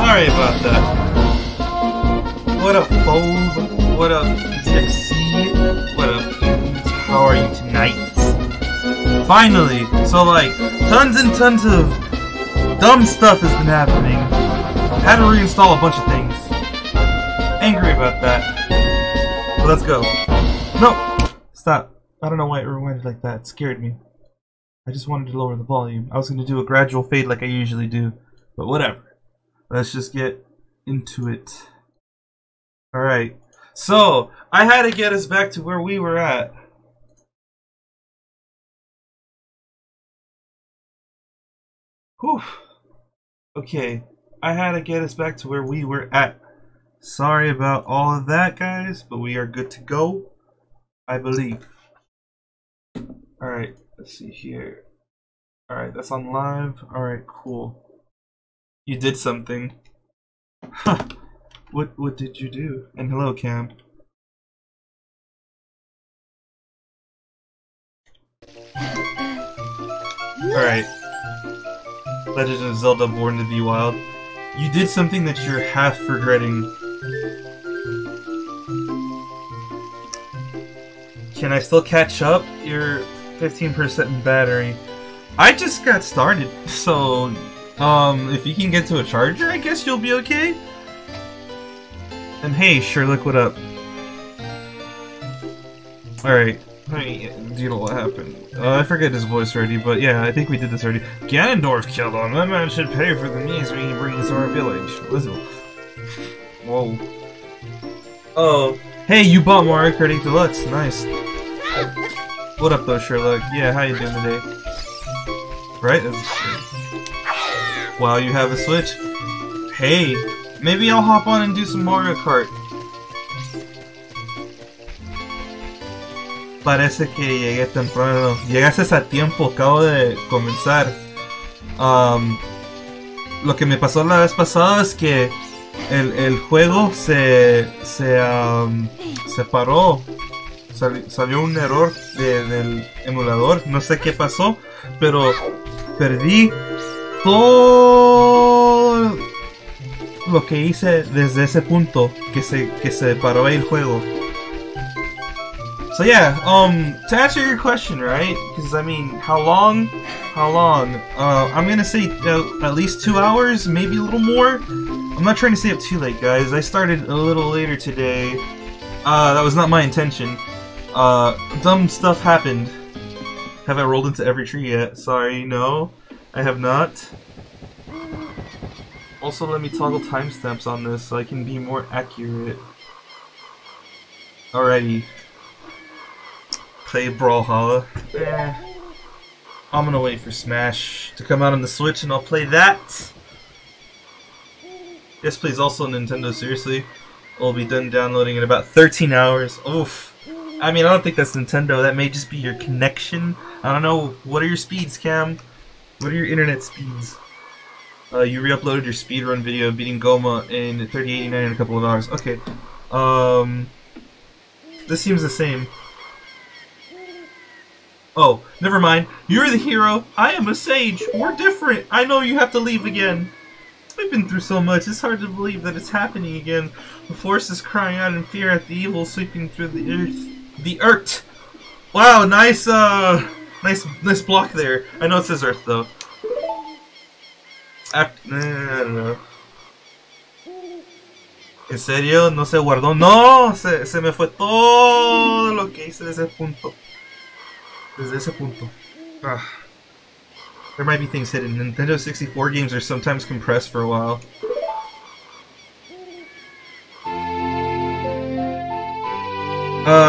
Sorry about that. What up, Phobe? What up, TXC? What up, dudes? How are you tonight? Finally! So, like, tons and tons of dumb stuff has been happening. Had to reinstall a bunch of things. Angry about that. But let's go. No! Stop. I don't know why it rewinded like that. It scared me. I just wanted to lower the volume. I was going to do a gradual fade like I usually do. But whatever. Let's just get into it. Alright. So, I had to get us back to where we were at. Whew. Okay. I had to get us back to where we were at. Sorry about all of that, guys, but we are good to go, I believe. Alright, let's see here. Alright, that's on live. Alright, cool. You did something. Huh. What did you do? And hello, Cam. Alright. Legend of Zelda Born to Be Wild. You did something that you're half regretting. Can I still catch up? You're 15% in battery. I just got started, so if you can get to a charger, I guess you'll be okay. And hey, Sherlock, what up? Alright. Hey, do you know what happened? I forget his voice already, but yeah, I think we did this already. Ganondorf killed him. That man should pay for the misery he brings to our village. Listen. Whoa. Oh. Hey, you bought Mario Kart 8 Deluxe. Nice. What up, though, Sherlock? Yeah, how you doing today? Right? Wow, you have a Switch? Hey, maybe I'll hop on and do some Mario Kart. Parece que llegué temprano. Llegaste a tiempo, acabo de comenzar. Lo que me pasó la vez pasada es que el juego se paró. Salió un error del emulador. No sé qué pasó, pero perdí todo lo que hice desde ese punto que se paró ahí el juego. So yeah, to answer your question, right? Because I mean, how long? I'm gonna say at least 2 hours, maybe a little more. I'm not trying to stay up too late, guys. I started a little later today. That was not my intention. Dumb stuff happened. Have I rolled into every tree yet? Sorry, no, I have not. Also, let me toggle timestamps on this so I can be more accurate. Alrighty. Play Brawlhalla. I'm gonna wait for Smash to come out on the Switch and I'll play that. Yes, please. Also, Nintendo, seriously. We'll be done downloading in about 13 hours. Oof. I mean, I don't think that's Nintendo. That may just be your connection. I don't know. What are your speeds, Cam? What are your internet speeds? You re-uploaded your speedrun video beating Goma in 3089 in a couple of hours. Okay. This seems the same. Oh, never mind. You're the hero. I am a sage. We're different. I know you have to leave again. We've been through so much. It's hard to believe that it's happening again. The force is crying out in fear at the evil sweeping through the earth. The earth. Wow, nice, nice block there. I know it says earth though. I don't know. ¿En serio? No se guardó. No, se me fue todo lo que hice desde ese punto. Desde ese punto. Ah. There might be things hidden. Nintendo 64 games are sometimes compressed for a while.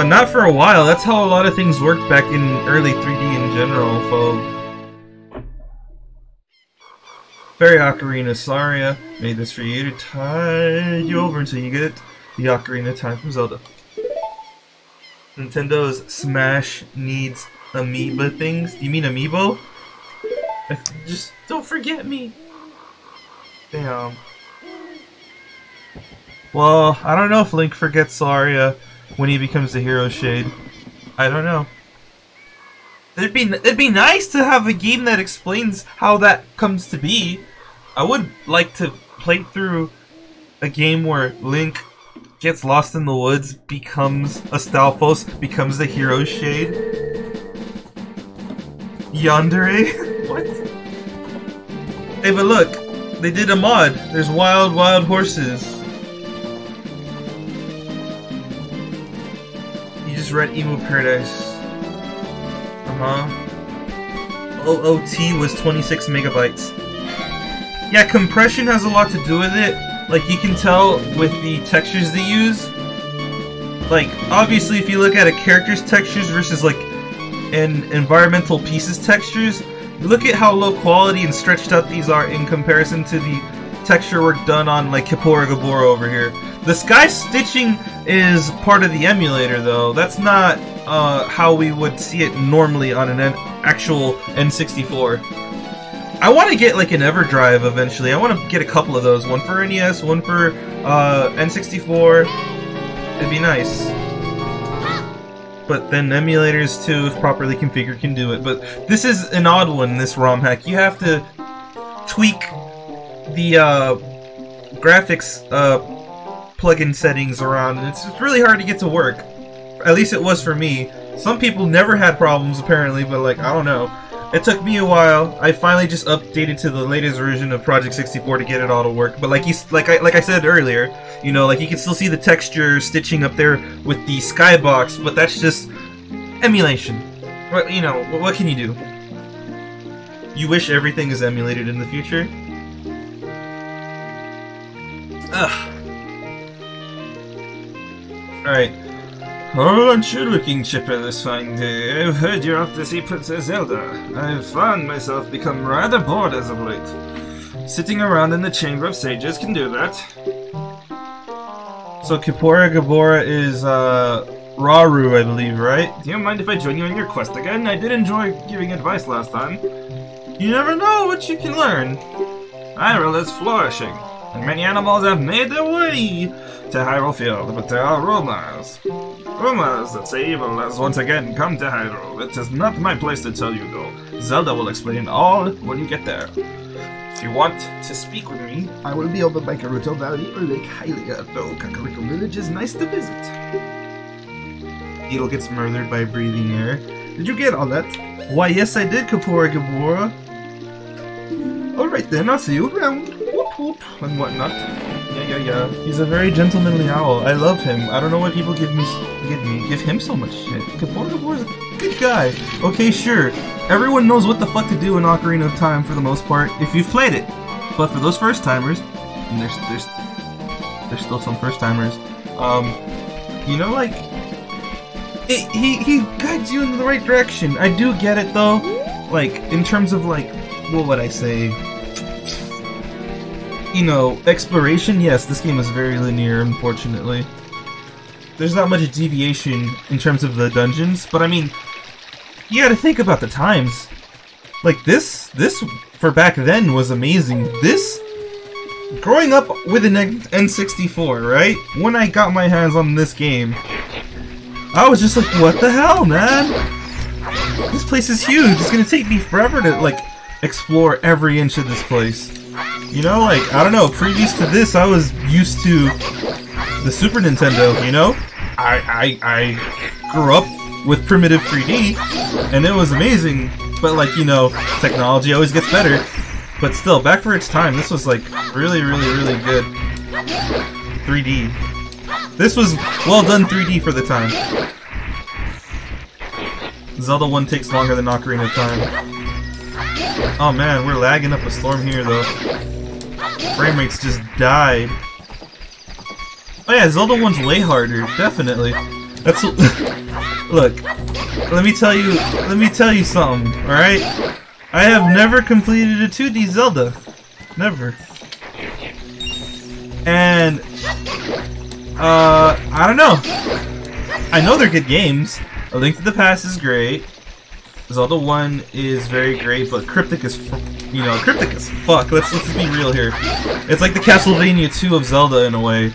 Not for a while. That's how a lot of things worked back in early 3D in general, folks. Fairy Ocarina, Saria made this for you to tide you over until you get the Ocarina of Time from Zelda. Nintendo's Smash needs Amiibo things. You mean Amiibo? Just don't forget me. Damn. Well, I don't know if Link forgets Saria when he becomes the Hero Shade. I don't know. It'd be nice to have a game that explains how that comes to be. I would like to playthrough a game where Link gets lost in the woods, becomes a Stalfos, becomes the hero shade? Yandere? What? Hey, but look, they did a mod. There's wild horses. You just read Emu Paradise. OOT was 26 megabytes. Yeah, compression has a lot to do with it. Like, you can tell with the textures they use. Like, obviously, if you look at a character's textures versus, like, an environmental piece's textures, look at how low quality and stretched out these are in comparison to the texture work done on, like, Kippura Gabora over here. The sky stitching is part of the emulator, though. That's not how we would see it normally on an actual N64. I want to get like an EverDrive eventually. I want to get a couple of those. One for NES, one for N64. It'd be nice. But then emulators too, if properly configured, can do it. But this is an odd one, this ROM hack. You have to tweak the graphics plugin settings around, and it's really hard to get to work. At least it was for me. Some people never had problems apparently, but like, I don't know. It took me a while. I finally just updated to the latest version of Project 64 to get it all to work. But like I said earlier, you know, like you can still see the texture stitching up there with the skybox, but that's just emulation. What, you know, what can you do? You wish everything is emulated in the future? Ugh. Alright. Oh, aren't you looking chipper this fine day? I've heard you're off to see Princess Zelda. I've found myself become rather bored as of late. Sitting around in the Chamber of Sages can do that. So Kippura Gabora is, Rauru, I believe, right? Do you mind if I join you on your quest again? I did enjoy giving advice last time. You never know what you can learn. Hyrule is flourishing, and many animals have made their way to Hyrule Field, but there are rumors. Rumors that say evil has once again come to Hyrule. It is not my place to tell you, though. Zelda will explain all when you get there. If you want to speak with me, I will be over by Karuto Valley or Lake Hylia, though Kakariko Village is nice to visit. Beetle gets murdered by breathing air. Did you get all that? Why, yes I did, Kippura Gabora. Alright then, I'll see you around. Whoop whoop, and whatnot. Yeah. He's a very gentlemanly owl. I love him. I don't know why people give him so much shit. Kippura Gabora's a good guy. Okay, sure. Everyone knows what the fuck to do in Ocarina of Time for the most part, if you've played it. But for those first timers, and there's still some first timers, you know, like, he guides you in the right direction. I do get it though. Like, in terms of like, what would I say? You know, exploration, yes, this game is very linear, unfortunately. There's not much deviation in terms of the dungeons, but I mean, you gotta think about the times. Like, this for back then was amazing. This, growing up with an N64, right? When I got my hands on this game, I was just like, what the hell, man? This place is huge. It's gonna take me forever to, like, explore every inch of this place. You know, like, I don't know, previous to this, I was used to the Super Nintendo, you know? I grew up with primitive 3D, and it was amazing, but like, you know, technology always gets better. But still, back for its time, this was like, really good 3D. This was well done 3D for the time. Zelda 1 takes longer than Ocarina of Time. Oh man, we're lagging up a storm here though. Frame rates just died. Oh yeah, Zelda 1's way harder, definitely. That's look. Let me tell you something, all right? I have never completed a 2D Zelda, never. And I don't know. I know they're good games. A Link to the Past is great. Zelda 1 is very great, but cryptic as cryptic as fuck. Let's be real here. It's like the Castlevania 2 of Zelda in a way.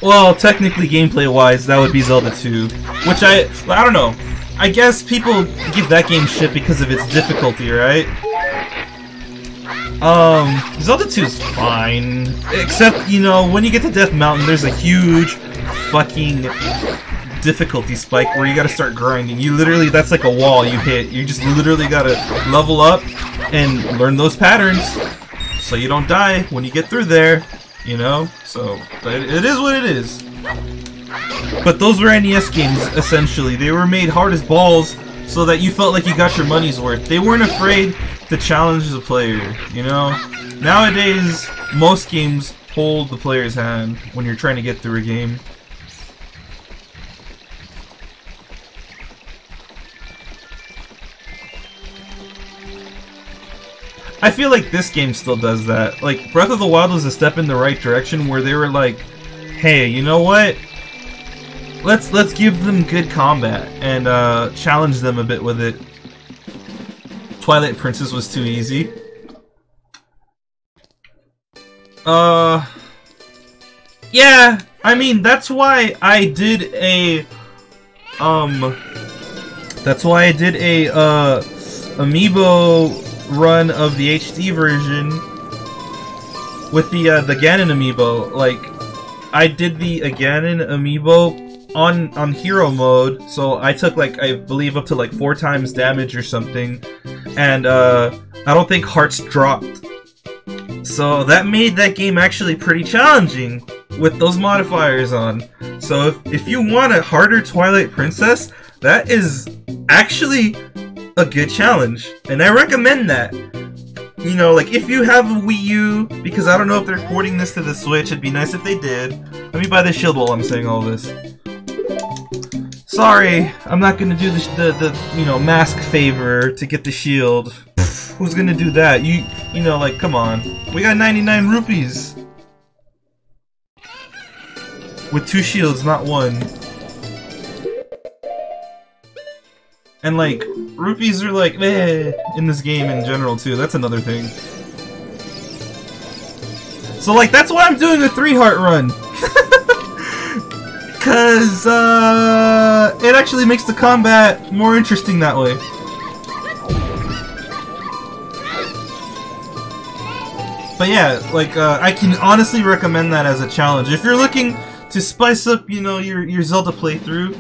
Well, technically, gameplay-wise, that would be Zelda 2, which I don't know. I guess people give that game shit because of its difficulty, right? Zelda 2 is fine. Except, you know, when you get to Death Mountain, there's a huge fucking difficulty spike where you gotta start grinding. You literally, that's like a wall you hit. You just literally gotta level up and learn those patterns so you don't die when you get through there, you know? So, it is what it is. But those were NES games, essentially. They were made hard as balls so that you felt like you got your money's worth. They weren't afraid to challenge the player, you know? Nowadays, most games hold the player's hand when you're trying to get through a game. I feel like this game still does that. Like, Breath of the Wild was a step in the right direction where they were like, hey, you know what? Let's give them good combat and challenge them a bit with it. Twilight Princess was too easy. Yeah, I mean that's why I did a amiibo run of the HD version with the Ganon amiibo. Like, I did the Ganon amiibo on hero mode, so I took like, I believe up to like 4 times damage or something, and I don't think hearts dropped. So that made that game actually pretty challenging with those modifiers on. So if you want a harder Twilight Princess, that is actually a good challenge, and I recommend that. You know, like, if you have a Wii U, because I don't know if they're porting this to the Switch, it'd be nice if they did. Let me buy the shield while I'm saying all this. Sorry, I'm not gonna do the you know, mask favor to get the shield. Pfft, who's gonna do that? You know, like, come on. We got 99 rupees. With 2 shields, not 1. And, like, rupees are, like, meh in this game in general, too. That's another thing. So, like, that's why I'm doing a 3-heart run. Because, it actually makes the combat more interesting that way. But yeah, like, I can honestly recommend that as a challenge. If you're looking to spice up, you know, your Zelda playthrough,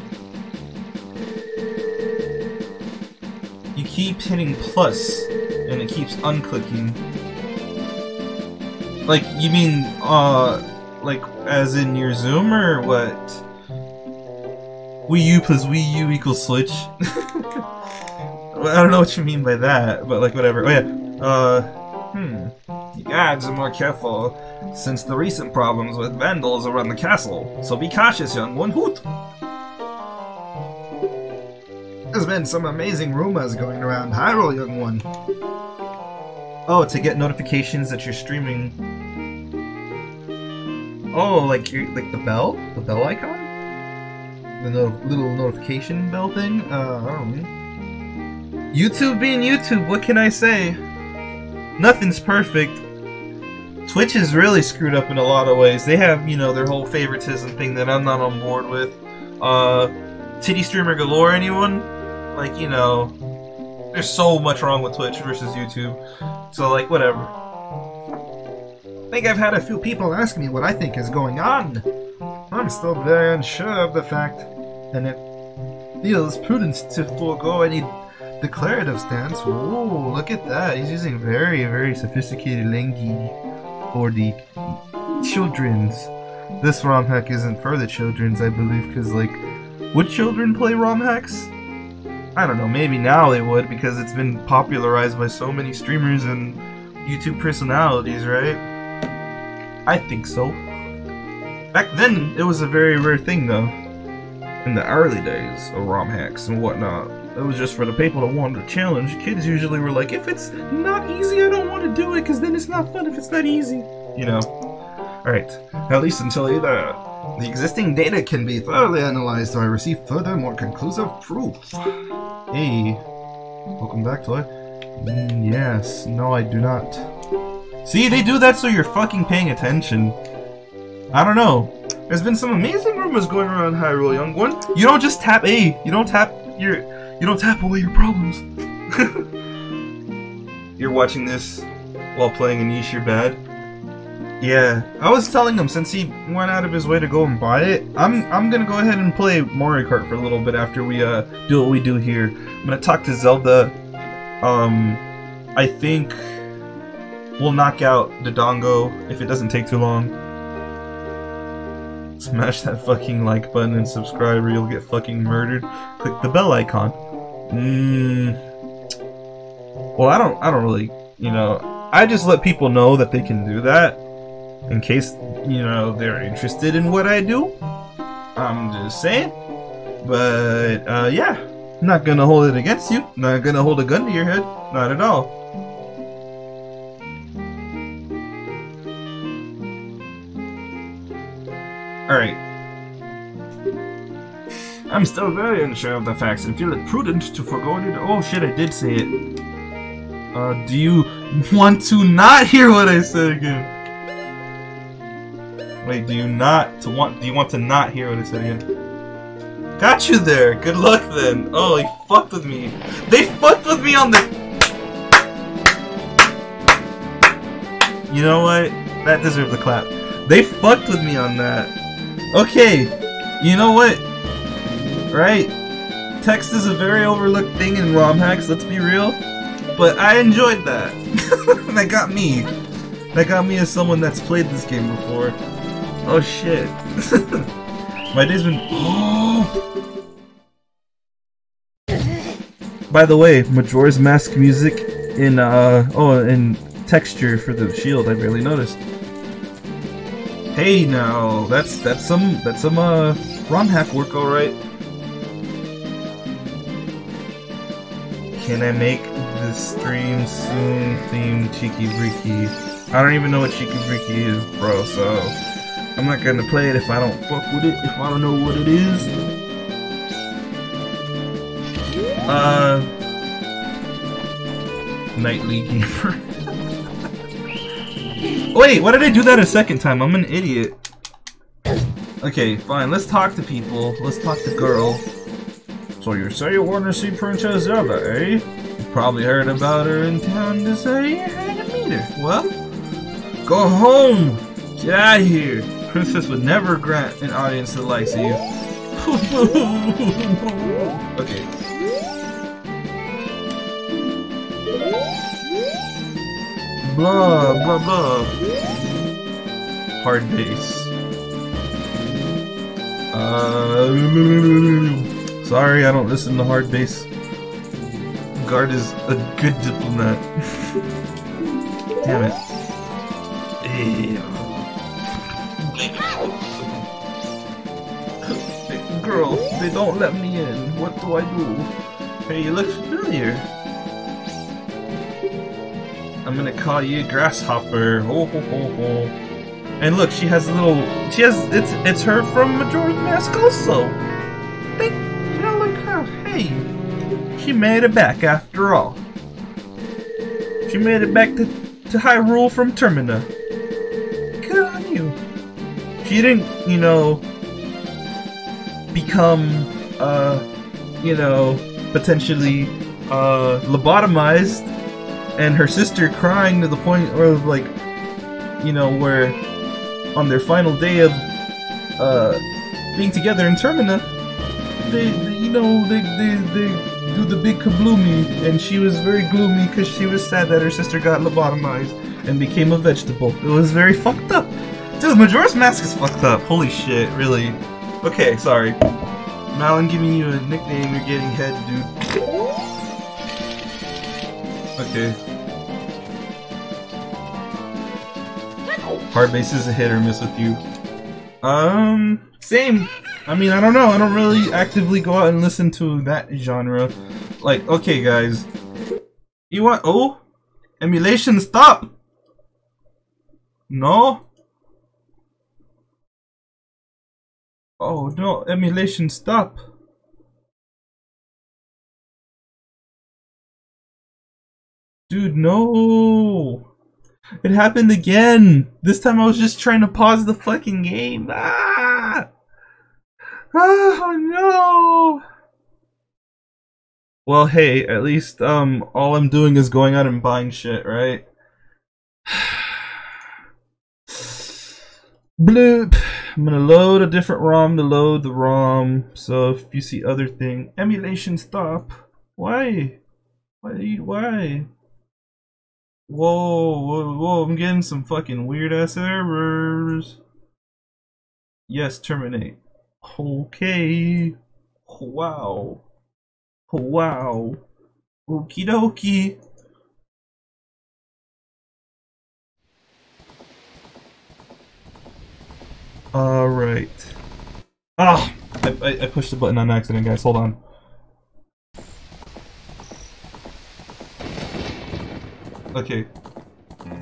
you keep hitting plus, and it keeps unclicking. Like, you mean, like, as in your Zoom, or what? Wii U plus Wii U equals Switch? I don't know what you mean by that, but, like, whatever. Oh yeah, the guards are more careful since the recent problems with vandals around the castle, so be cautious, young one. Hoot! There's been some amazing rumors going around Hyrule, young one. Oh, to get notifications that you're streaming. Oh, like the bell? The bell icon? The little notification bell thing? YouTube being YouTube, what can I say? Nothing's perfect. Twitch is really screwed up in a lot of ways. They have, you know, their whole favoritism thing that I'm not on board with. Titty streamer galore, anyone? Like, you know, there's so much wrong with Twitch versus YouTube. So, like, whatever. I think I've had a few people ask me what I think is going on. I'm still very unsure of the fact, and it feels prudent to forego any declarative stance. Ooh, look at that. He's using very, very sophisticated lingi for the children's. This ROM hack isn't for the children's, I believe, because, like, would children play ROM hacks? I don't know, maybe now they would, because it's been popularized by so many streamers and YouTube personalities, right? I think so. Back then, it was a very rare thing, though. In the early days of ROM hacks and whatnot. It was just for the people that wanted to challenge. Kids usually were like, if it's not easy, I don't want to do it, because then it's not fun if it's not easy. You know. Alright. At least until either the existing data can be thoroughly analyzed or I receive further, more conclusive proof. Hey. Welcome back, Toy. Yes. No, I do not. See, they do that so you're fucking paying attention. I don't know. There's been some amazing rumors going around Hyrule, young one. You don't just tap A. You don't tap away your problems. You're watching this while playing Anish You're Bad. Yeah, I was telling him since he went out of his way to go and buy it, I'm gonna go ahead and play Mario Kart for a little bit after we do what we do here. I'm gonna talk to Zelda. I think we'll knock out the Dongo if it doesn't take too long. Smash that fucking like button and subscribe or you'll get fucking murdered. Click the bell icon. Well, I don't really, you know, I just let people know that they can do that in case, you know, they're interested in what I do. I'm just saying. But, yeah. Not gonna hold it against you. Not gonna hold a gun to your head. Not at all. Alright. I'm still very unsure of the facts and feel it prudent to forego it. Oh shit, I did say it. Do you want to not hear what I said again? Wait, do you want to not hear what I said again? Got you there. Good luck then. Oh, he fucked with me. They fucked with me on the... You know what? That deserved a clap. They fucked with me on that. Okay. You know what? Right? Text is a very overlooked thing in ROM hacks, let's be real. But I enjoyed that. That got me. That got me as someone that's played this game before. Oh shit. My day's been... Oh! By the way, Majora's Mask music in in texture for the shield, I barely noticed. Hey now, that's some ROM hack work, alright. Can I make the stream soon themed Cheeky Breaky? I don't even know what Cheeky Breaky is, bro, so I'm not gonna play it if I don't fuck with it, if I don't know what it is. Nightly Gamer. Wait, why did I do that a second time? I'm an idiot. Okay, fine, let's talk to people. Let's talk to girl. So you say you want to see Princess Zelda, eh? You probably heard about her in town to say you had to meet her. Well, go home! Get out of here! Princess would never grant an audience that likes you. Okay. Blah, blah, blah. Hard bass. Sorry, I don't listen to hard bass. Guard is a good diplomat. Damn it. Girl, they don't let me in. What do I do? Hey, you look familiar. I'm gonna call you Grasshopper. Ho ho ho ho. And look, she has a little. She has. It's her from Majora's Mask also. Think, you know, look her. Hey, she made it back after all. She made it back to Hyrule from Termina. Good on you. She didn't, you know, become, you know, potentially, lobotomized, and her sister crying to the point of, like, you know, where on their final day of, being together in Termina, they do the big kabloomy, and she was very gloomy because she was sad that her sister got lobotomized and became a vegetable. It was very fucked up. Dude, Majora's Mask is fucked up. Holy shit, really. Okay, sorry. Malin giving you a nickname, you're getting head, dude. Okay. Hard bass is a hit or miss with you. Same. I mean, I don't know. I don't really actively go out and listen to that genre. Like, okay, guys. You want... Oh? Emulation, stop! No? Oh, no. Emulation, stop. Dude, no! It happened again! This time I was just trying to pause the fucking game. Ah! Oh no! Well, hey, at least all I'm doing is going out and buying shit, right? Bloop. I'm gonna load a different ROM to load the ROM. So if you see other thing, emulation stop. Why? Why? Whoa, I'm getting some fucking weird ass errors. Yes, terminate. Okay. Wow. Wow. Okie dokie. Alright. Ah! I pushed the button on accident, guys. Hold on. Okay.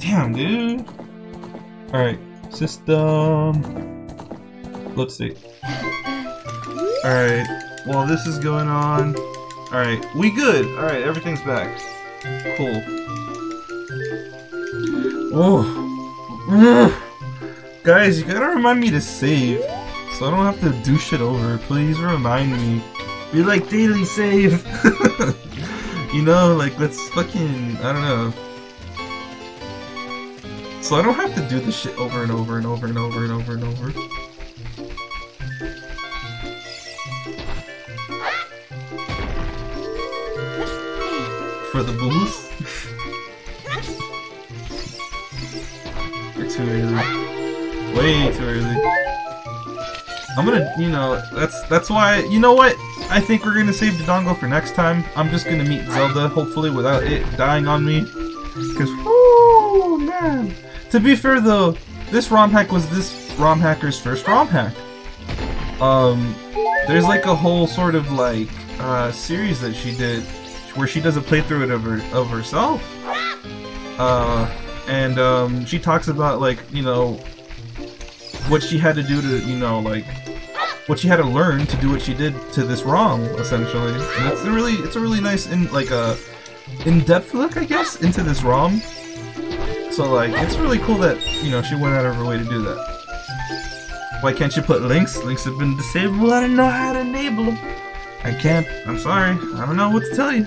Damn, dude. Alright. System. Let's see. Alright. While this is going on. Alright. We good. Alright, everything's back. Cool. Oh. Guys, you gotta remind me to save. So I don't have to do shit over. Please remind me. Be like, daily save. You know, like, let's fucking, I don't know. So I don't have to do this shit over and over and over and over and over and over. For the boost? You're too early. Way too early. I'm gonna, you know, that's why, you know what? I think we're gonna save the dongle for next time. I'm just gonna meet Zelda, hopefully without it dying on me. Because, whoo, man. To be fair though, this ROM hack was this ROM hacker's first ROM hack. There's like a whole sort of like, series that she did where she does a playthrough of herself. And she talks about, like, you know, what she had to do to, you know, like, what she had to learn to do what she did to this ROM, essentially. And it's a really nice, in-depth look, I guess, into this ROM. So, like, it's really cool that, you know, she went out of her way to do that. Why can't you put links? Links have been disabled. I don't know how to enable them. I can't. I'm sorry. I don't know what to tell you.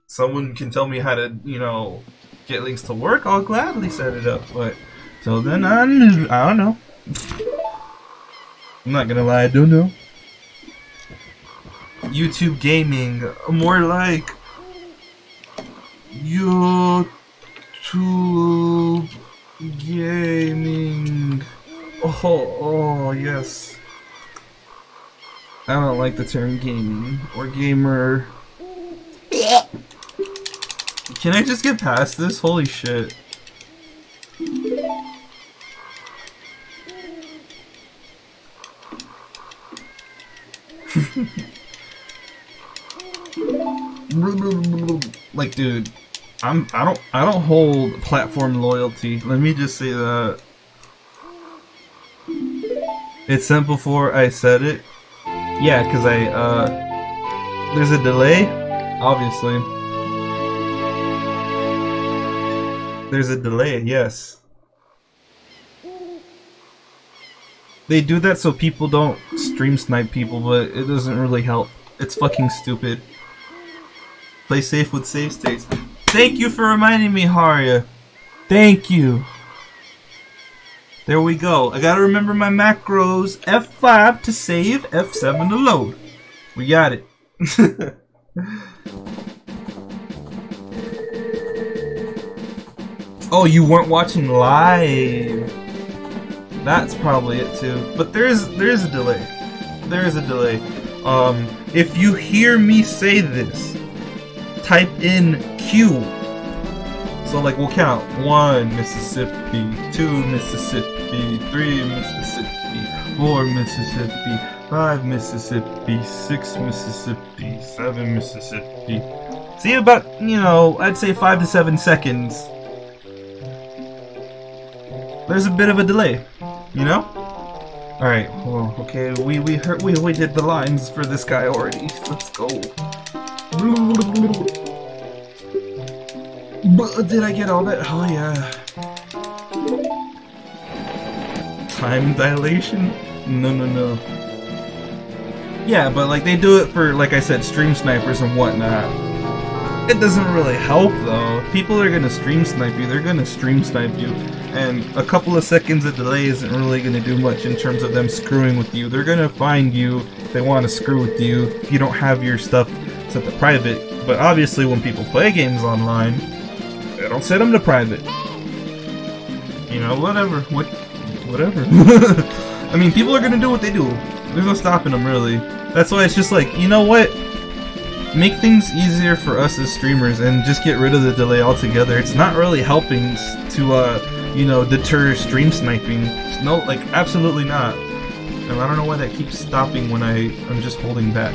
Someone can tell me how to, you know, get links to work. I'll gladly set it up. But till then, I don't know. I'm not gonna lie, I don't know. YouTube gaming, more like YouTube gaming. Oh yes. I don't like the term gaming or gamer. Can I just get past this? Holy shit. Like, dude, I don't hold platform loyalty. Let me just say that. It's sent before I said it. Yeah, cause there's a delay, obviously. There's a delay, yes. They do that so people don't stream snipe people, but it doesn't really help. It's fucking stupid. Play safe with save states. Thank you for reminding me, Haria. Thank you. There we go. I gotta remember my macros. F5 to save, F7 to load. We got it. Oh, you weren't watching live. That's probably it too. But there is a delay. There is a delay. If you hear me say this, type in Q. So, like, we'll count 1 Mississippi, 2 Mississippi, 3 Mississippi, 4 Mississippi, 5 Mississippi, 6 Mississippi, 7 Mississippi. See, about, you know, I'd say 5 to 7 seconds. There's a bit of a delay, you know? Alright, well, okay, we did the lines for this guy already. Let's go. Did I get all that? Oh yeah. Time dilation? No. Yeah, but like they do it for, like I said, stream snipers and whatnot. It doesn't really help though. People are gonna stream snipe you, they're gonna stream snipe you. And a couple of seconds of delay isn't really gonna do much in terms of them screwing with you. They're gonna find you if they want to screw with you if you don't have your stuff set to private. But obviously when people play games online, they don't set them to private. You know, whatever. Whatever. I mean, people are gonna do what they do. There's no stopping them, really. That's why it's just like, you know what? Make things easier for us as streamers and just get rid of the delay altogether. It's not really helping to, you know, deter stream sniping. No, like, absolutely not. And I don't know why that keeps stopping when I'm just holding back.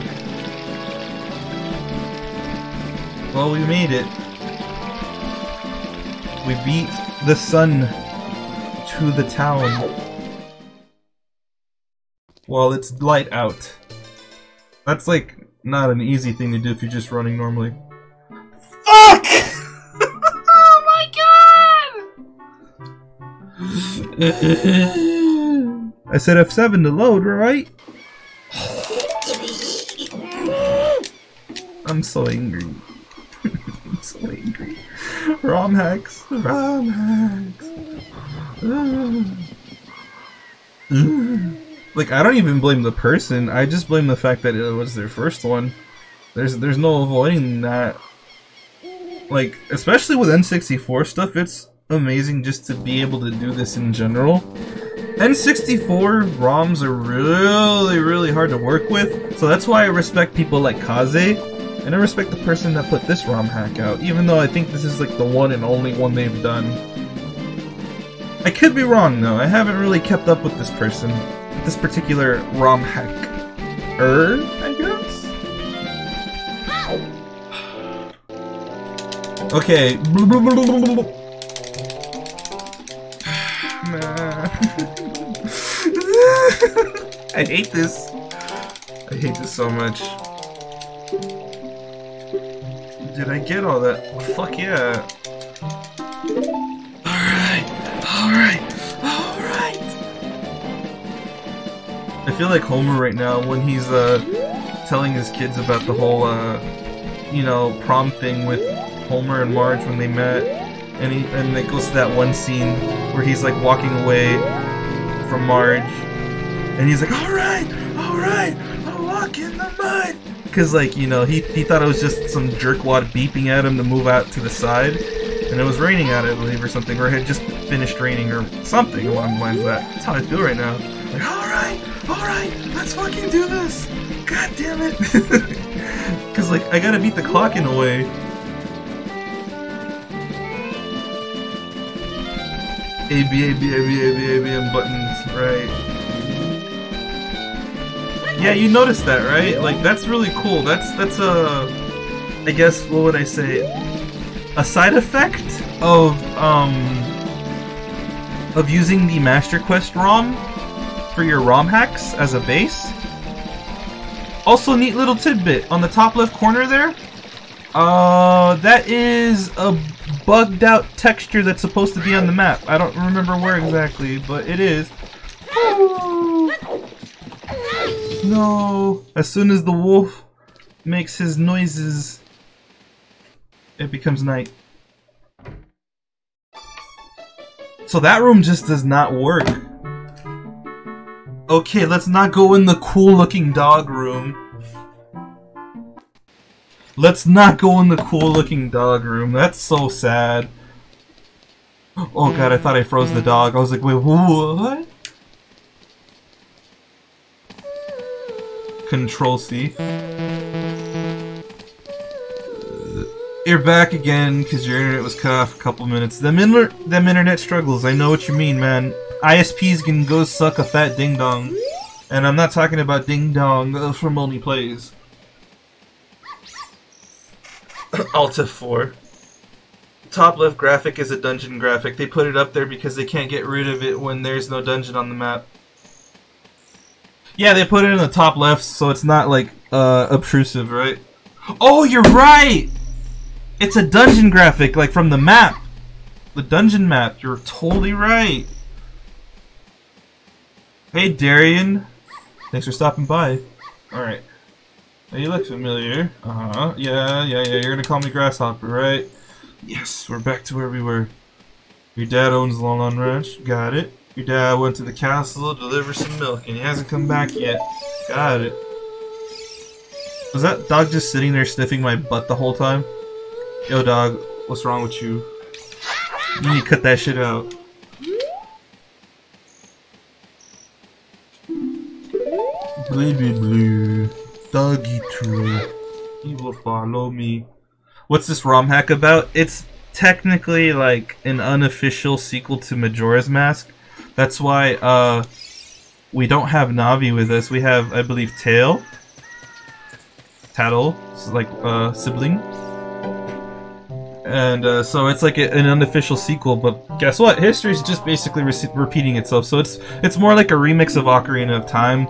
Well, we made it. We beat the sun to the town while it's light out. That's like not an easy thing to do if you're just running normally. Fuck! Oh my god! I said F7 to load, right? I'm so angry. I'm so angry. ROM hacks. ROM hacks. Like, I don't even blame the person, I just blame the fact that it was their first one. There's no avoiding that. Like, especially with N64 stuff, it's amazing just to be able to do this in general. N64 ROMs are really, really hard to work with, so that's why I respect people like Kaze, and I respect the person that put this ROM hack out, even though I think this is like the one and only one they've done. I could be wrong though, I haven't really kept up with this person. This particular ROM hacker, I guess? Okay. I hate this. I hate this so much. Did I get all that? Fuck yeah. Alright. Alright. I feel like Homer right now when he's telling his kids about the whole you know, prom thing with Homer and Marge when they met, and it goes to that one scene where he's like walking away from Marge, and he's like, all right, I'll walk in the mud, because like, you know, he thought it was just some jerkwad beeping at him to move out to the side, and it was raining out, I believe, or something, or it had just finished raining or something along the lines of that. That's how I feel right now. Like, alright, let's fucking do this! God damn it! Cause like, I gotta beat the clock in a way. A, B, and buttons, right. Yeah, you noticed that, right? Like, that's really cool. That's a, I guess, what would I say? A side effect of using the Master Quest ROM for your ROM hacks as a base. Also, neat little tidbit on the top left corner there. That is a bugged out texture that's supposed to be on the map. I don't remember where exactly, but it is. No. As soon as the wolf makes his noises, it becomes night. So that room just does not work. Okay, let's not go in the cool-looking dog room. Let's not go in the cool-looking dog room. That's so sad. Oh god, I thought I froze the dog. I was like, wait, what? Control-C. You're back again, because your internet was cut off a couple minutes. Them internet struggles, I know what you mean, man. ISPs can go suck a fat ding-dong. And I'm not talking about ding-dong from Only Plays. Alt F4. Top left graphic is a dungeon graphic. They put it up there because they can't get rid of it when there's no dungeon on the map. Yeah, they put it in the top left so it's not like obtrusive, right? Oh, you're right! It's a dungeon graphic, like from the map. The dungeon map. You're totally right. Hey, Darian. Thanks for stopping by. Alright. Hey, you look familiar. Uh-huh. Yeah. You're gonna call me Grasshopper, right? Yes, we're back to where we were. Your dad owns the Lon Ranch. Got it. Your dad went to the castle to deliver some milk, and he hasn't come back yet. Got it. Was that dog just sitting there sniffing my butt the whole time? Yo, dog, what's wrong with you? You need to cut that shit out. Baby blue, doggy tree, he will follow me. What's this ROM hack about? It's technically like an unofficial sequel to Majora's Mask. That's why we don't have Navi with us. We have, I believe, Tattle, like sibling. And so it's like an unofficial sequel, but guess what? History's just basically repeating itself. So it's more like a remix of Ocarina of Time,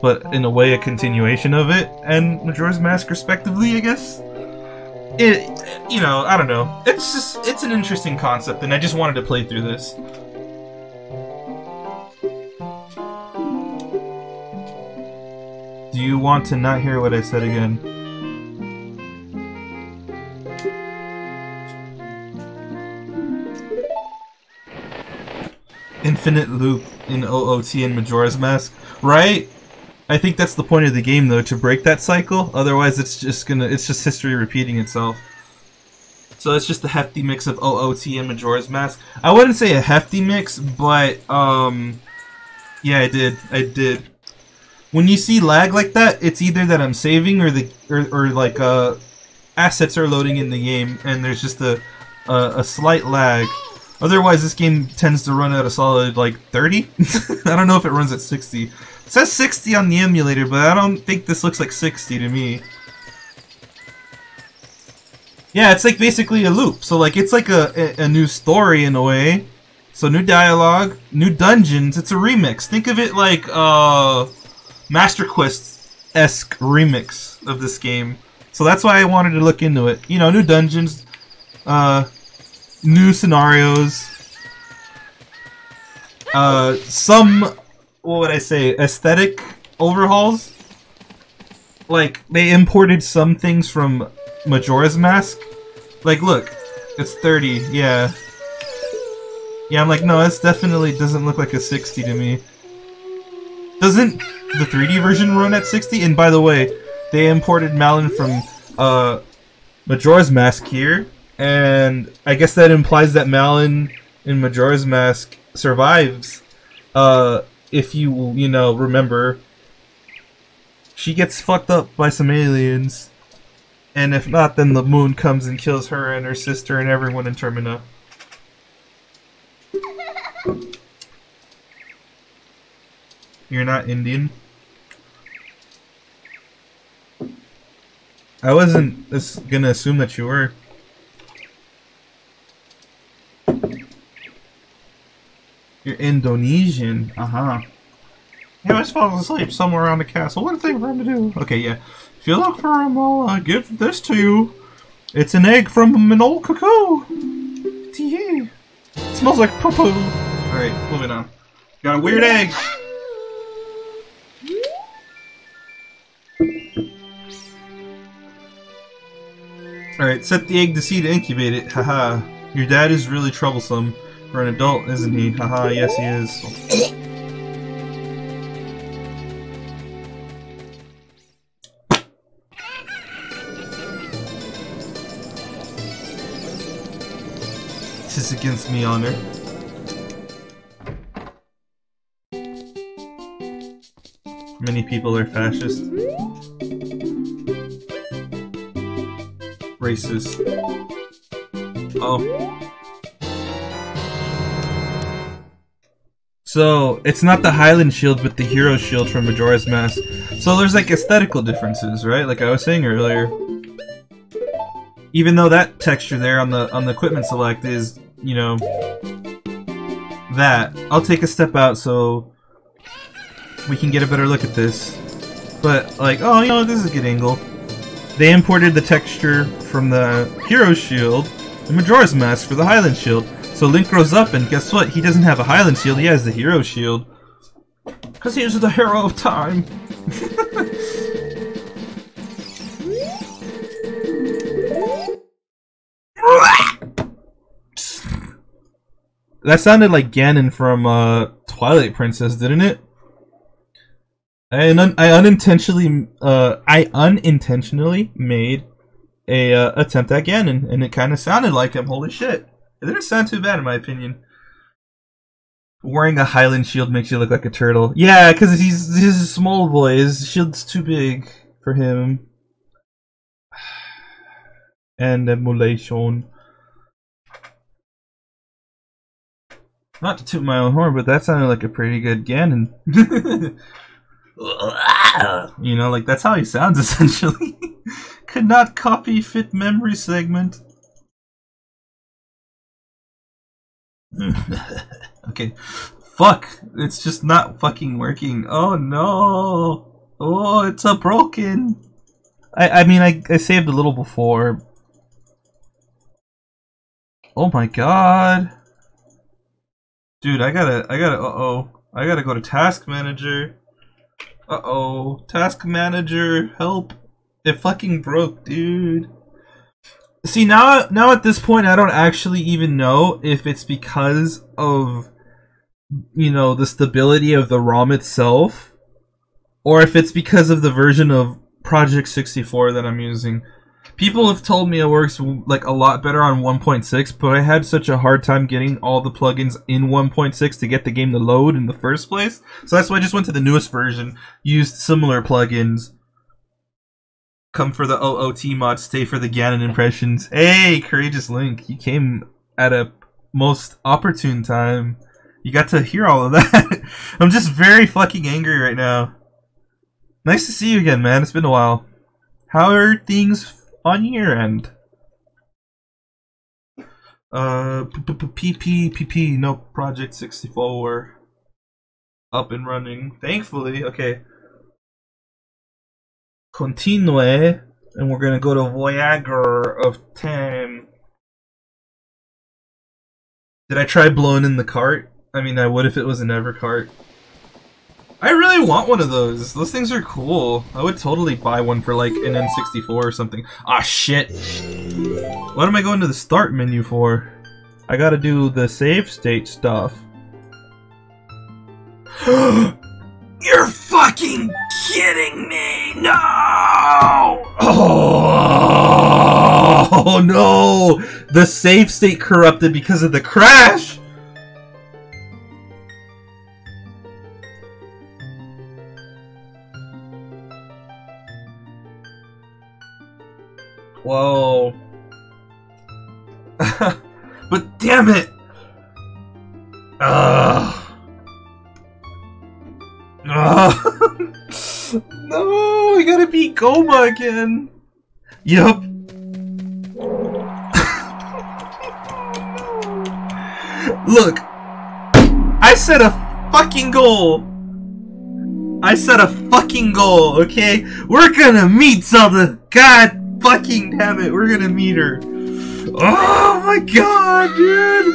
but in a way a continuation of it and Majora's Mask respectively, I guess. You know, I don't know. It's an interesting concept, and I just wanted to play through this. Do you want to not hear what I said again? Infinite loop in OOT and Majora's Mask, right? I think that's the point of the game, though, to break that cycle. Otherwise, it's just history repeating itself. So it's just a hefty mix of OOT and Majora's Mask. I wouldn't say a hefty mix, but yeah, I did. When you see lag like that, it's either that I'm saving or like assets are loading in the game, and there's just a slight lag. Otherwise, this game tends to run at a solid, like, 30? I don't know if it runs at 60. It says 60 on the emulator, but I don't think this looks like 60 to me. Yeah, it's like basically a loop. So, like, it's like a new story in a way. So, new dialogue, new dungeons. It's a remix. Think of it like, Master Quest-esque remix of this game. So that's why I wanted to look into it. You know, new dungeons, new scenarios, some, what would I say, aesthetic overhauls. Like, they imported some things from Majora's Mask. Like, look, it's 30, yeah. Yeah, I'm like, no, this definitely doesn't look like a 60 to me. Doesn't the 3D version run at 60? And by the way, they imported Malon from, Majora's Mask here. And I guess that implies that Malon in Majora's Mask survives. If you know, remember. She gets fucked up by some aliens. And if not, then the moon comes and kills her and her sister and everyone in Termina. You're not Indian? I wasn't gonna assume that you were. You're Indonesian. He always falls asleep somewhere around the castle. What a thing for him to do. Okay, yeah. If you look for him, I'll give this to you. It's an egg from an old cuckoo. Tee. It smells like poo-poo. Alright, moving on. Got a weird egg. Alright, set the egg to sea to incubate it. Haha. Your dad is really troublesome. For an adult, isn't he? Haha, yes he is. This is against me honor. Many people are fascist. Racist. Oh. So, it's not the Highland Shield, but the Hero Shield from Majora's Mask. So there's like aesthetical differences, right? Like I was saying earlier. Even though that texture there on the equipment select is, you know, that. I'll take a step out so we can get a better look at this. But, like, oh, you know, this is a good angle. They imported the texture from the Hero Shield and Majora's Mask for the Highland Shield. So Link grows up, and guess what? He doesn't have a Highland Shield, he has the Hero Shield. Because he's the hero of time. That sounded like Ganon from Twilight Princess, didn't it? I unintentionally made a attempt at Ganon, and it kind of sounded like him. Holy shit! It didn't sound too bad in my opinion. Wearing a Highland shield makes you look like a turtle. Yeah, because he's a small boy. His shield's too big for him. And emulation. Not to toot my own horn, but that sounded like a pretty good Ganon. You know, like that's how he sounds essentially. Could not copy fit memory segment. Okay. Fuck. It's just not fucking working. Oh no. Oh, it's a broken. I mean, I saved a little before. Oh my god. Dude, I gotta, I gotta go to Task Manager. Task Manager, help. It fucking broke, dude. See, now at this point, I don't actually even know if it's because of, you know, the stability of the ROM itself, or if it's because of the version of Project 64 that I'm using. People have told me it works like a lot better on 1.6, but I had such a hard time getting all the plugins in 1.6 to get the game to load in the first place. So that's why I just went to the newest version, used similar plugins. Come for the OOT mod, stay for the Ganon impressions. Hey, Courageous Link, you came at a most opportune time. You got to hear all of that. I'm just very fucking angry right now. Nice to see you again, man. It's been a while. How are things on your end? PP, no, Project 64. Up and running. Thankfully, okay. Continue, and we're gonna go to Voyager of time. Did I try blowing in the cart? I mean, I would if it was an Evercart. I really want one of those. Those things are cool. I would totally buy one for like an N64 or something. Ah, shit. What am I going to the start menu for? I gotta do the save state stuff. You're fucking kidding me! No! Oh no! The save state corrupted because of the crash! Whoa. But damn it! Ugh. No, I gotta beat Goma again. Yup. Look, I set a fucking goal. I set a fucking goal, okay? We're gonna meet Zelda. God fucking damn it, we're gonna meet her. Oh my god, dude.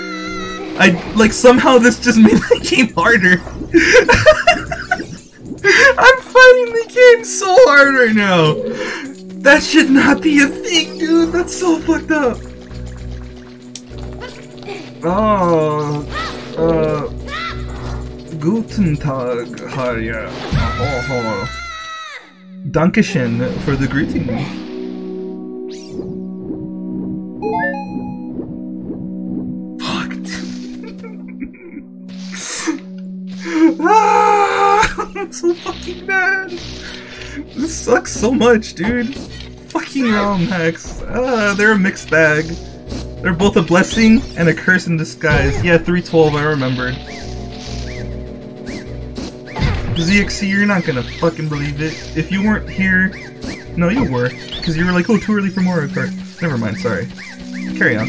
Like, somehow this just made the game harder. I'm fighting the game so hard right now. That should not be a thing, dude. That's so fucked up. Oh, Guten Tag, Harja. Oh. Dankeschön for the greeting. I'm so fucking mad. This sucks so much, dude. Fucking ROM hacks. They're a mixed bag. They're both a blessing and a curse in disguise. Yeah, 312, I remembered. ZXC, you're not gonna fucking believe it. If you weren't here... No, you were. Because you were like, oh, too early for Mario Kart. Never mind, sorry. Carry on.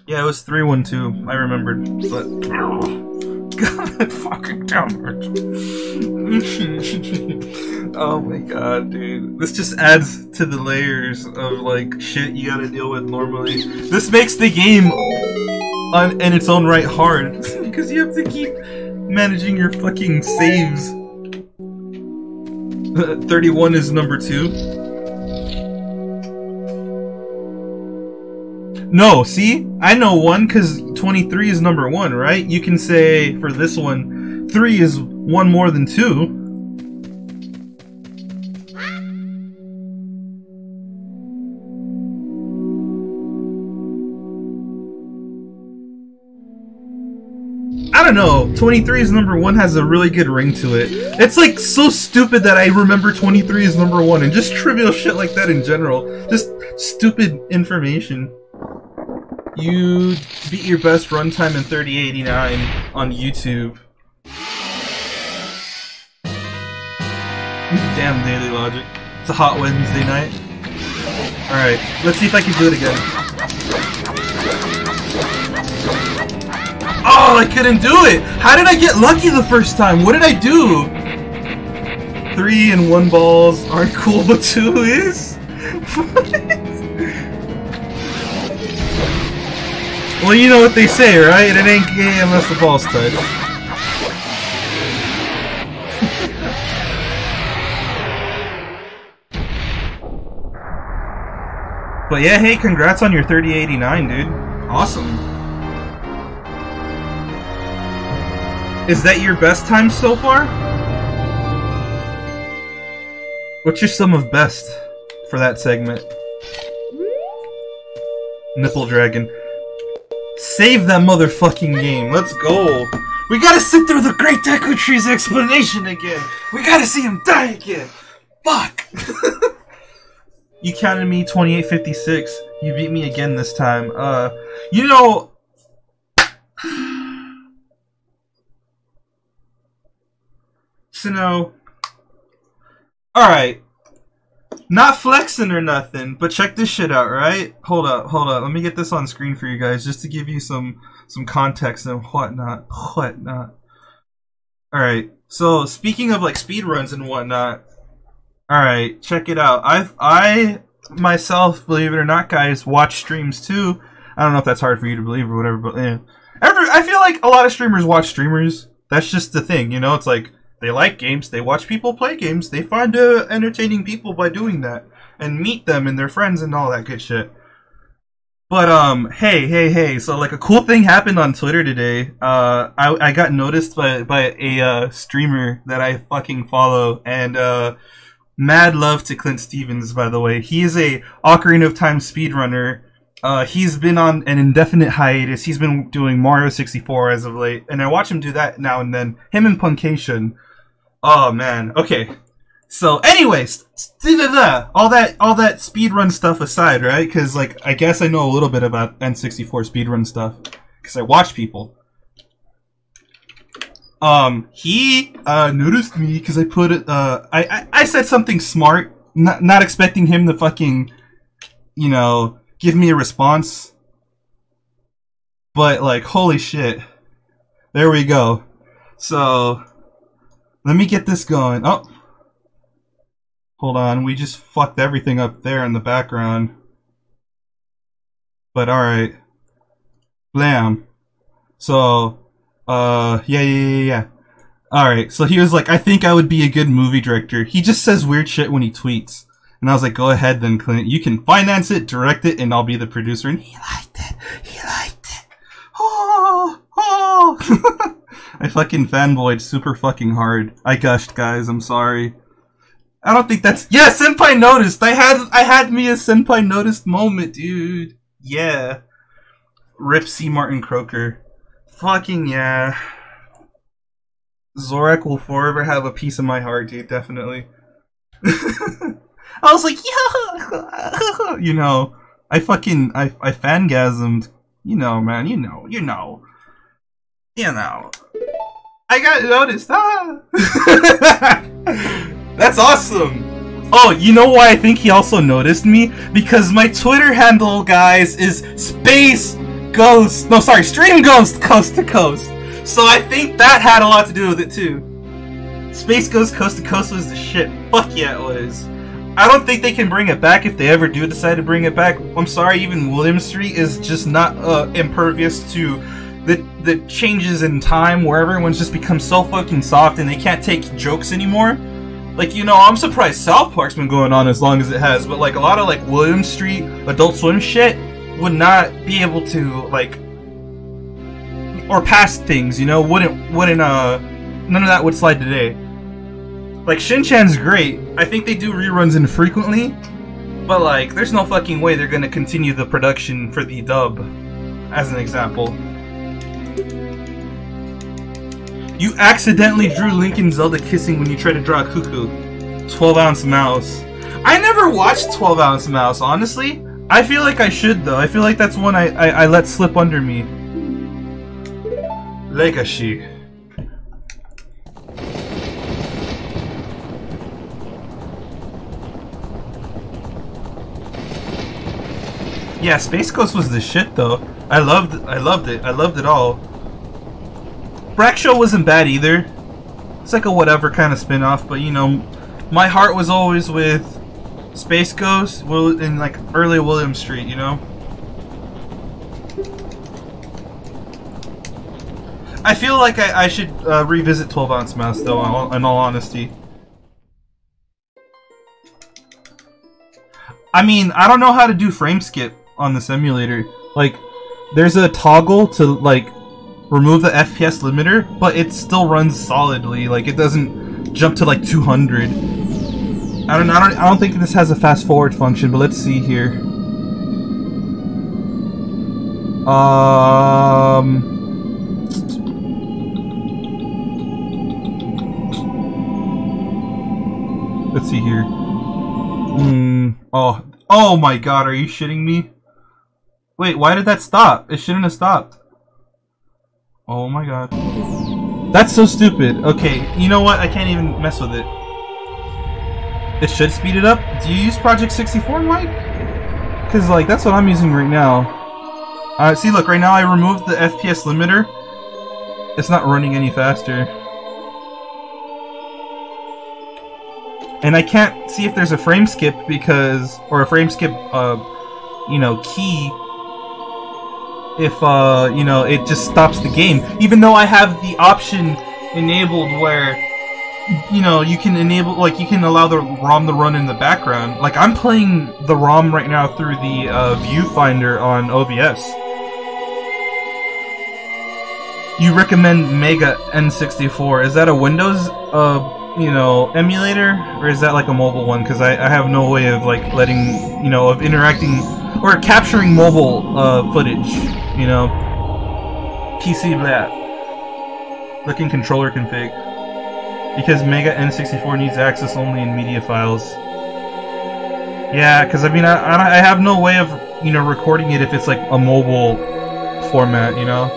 Yeah, it was 312. I remembered, but God fucking damn it! Oh my god, dude! This just adds to the layers of like shit you gotta deal with normally. This makes the game, in its own right, hard because you have to keep managing your fucking saves. 31 is number 2. No, see? I know one because 23 is number 1, right? You can say for this one, 3 is 1 more than 2. I don't know. 23 is number 1 has a really good ring to it. It's like so stupid that I remember 23 is number 1 and just trivial shit like that in general. Just stupid information. You beat your best runtime in 3089 on YouTube. Damn Daily Logic. It's a hot Wednesday night. Alright, let's see if I can do it again. Oh, I couldn't do it! How did I get lucky the first time? What did I do? 3 and 1 balls aren't cool, but 2 is? What? Well, you know what they say, right? It ain't gay unless the ball's touch. But yeah, hey, congrats on your 3089, dude. Awesome. Is that your best time so far? What's your sum of best for that segment? Nipple Dragon. Save that motherfucking game. Let's go. We gotta sit through the Great Deku Tree's explanation again. We gotta see him die again. Fuck. You counted me 2856. You beat me again this time. You know... So no. Alright. Not flexing or nothing, but check this shit out, right? Hold up. Let me get this on screen for you guys, just to give you some context and whatnot. Alright, so speaking of like speedruns and whatnot, alright, check it out. I myself, believe it or not, guys, watch streams too. I don't know if that's hard for you to believe or whatever, but yeah. I feel like a lot of streamers watch streamers. That's just the thing, you know? It's like, they like games, they watch people play games, they find entertaining people by doing that, and meet them and their friends and all that good shit. But, hey, so like a cool thing happened on Twitter today. I got noticed by a streamer that I fucking follow, and mad love to Clint Stevens, by the way. He is a Ocarina of Time speedrunner. He's been on an indefinite hiatus. He's been doing Mario 64 as of late, and I watch him do that now and then. Him and Puncation. Oh man. Okay. So, anyways, all that speedrun stuff aside, right? Because like I guess I know a little bit about N64 speedrun stuff because I watch people. He noticed me because I put it. I said something smart, not expecting him to fucking, you know, give me a response. But like, holy shit! There we go. So. Let me get this going. Oh! Hold on, we just fucked everything up there in the background. But alright. Blam. So, yeah. Alright, so he was like, I think I would be a good movie director. He just says weird shit when he tweets. And I was like, go ahead then, Clint. You can finance it, direct it, and I'll be the producer. And he liked it. Oh! I fucking fanboyed super fucking hard. I gushed, guys. I'm sorry. I don't think that's... Yeah, Senpai noticed! I had me a Senpai noticed moment, dude. Yeah. Rip C. Martin Croker. Fucking yeah. Zorak will forever have a piece of my heart, dude. Definitely. I was like, yeah! You know, I fangasmed. You know, man. You know. I got noticed. That's awesome. Oh, you know why I think he also noticed me? Because my Twitter handle, guys, is Stream Ghost Coast to Coast. So I think that had a lot to do with it too. Space Ghost Coast to Coast was the shit. Fuck yeah, it was. I don't think they can bring it back if they ever do decide to bring it back. I'm sorry, even William Street is just not impervious to the changes in time where everyone's just become so fucking soft and they can't take jokes anymore. Like, you know, I'm surprised South Park's been going on as long as it has, but like a lot of like William Street, Adult Swim shit, would not be able to like or pass things, you know, wouldn't none of that would slide today. Like Shin-Chan's great. I think they do reruns infrequently, but like there's no fucking way they're gonna continue the production for the dub, as an example. You accidentally drew Link and Zelda kissing when you tried to draw a cuckoo. 12-ounce mouse. I never watched 12-ounce mouse, honestly. I feel like I should, though. I feel like that's one I let slip under me. Legacy. Yeah, Space Ghost was the shit, though. I loved it. I loved it all. Brack Show wasn't bad either. It's like a whatever kind of spin-off, but you know, my heart was always with Space Ghost in like early William Street, you know? I feel like I should revisit 12-ounce mouse, though, in all honesty. I mean, I don't know how to do frame skip on this emulator. Like, there's a toggle to, like, remove the FPS limiter, but it still runs solidly. Like, it doesn't jump to, like, 200. I don't think this has a fast forward function, but let's see here. Let's see here. Oh my god, are you shitting me? Wait, why did that stop? It shouldn't have stopped. Oh my god. That's so stupid. Okay, you know what? I can't even mess with it. It should speed it up. Do you use Project 64, Mike? Because, like, that's what I'm using right now. See, look, right now I removed the FPS limiter. It's not running any faster. And I can't see if there's a frame skip because, or a frame skip, you know, key. If, you know, it just stops the game. Even though I have the option enabled where, you know, you can enable, like, you can allow the ROM to run in the background. Like, I'm playing the ROM right now through the, viewfinder on OBS. You recommend Mega N64. Is that a Windows, you know, emulator? Or is that, like, a mobile one? Because I have no way of, like, letting, you know, of interacting, or capturing mobile, footage, you know? PC blat. Looking controller config. Because Mega N64 needs access only in media files. Yeah, because I mean, I have no way of, you know, recording it if it's like a mobile format, you know?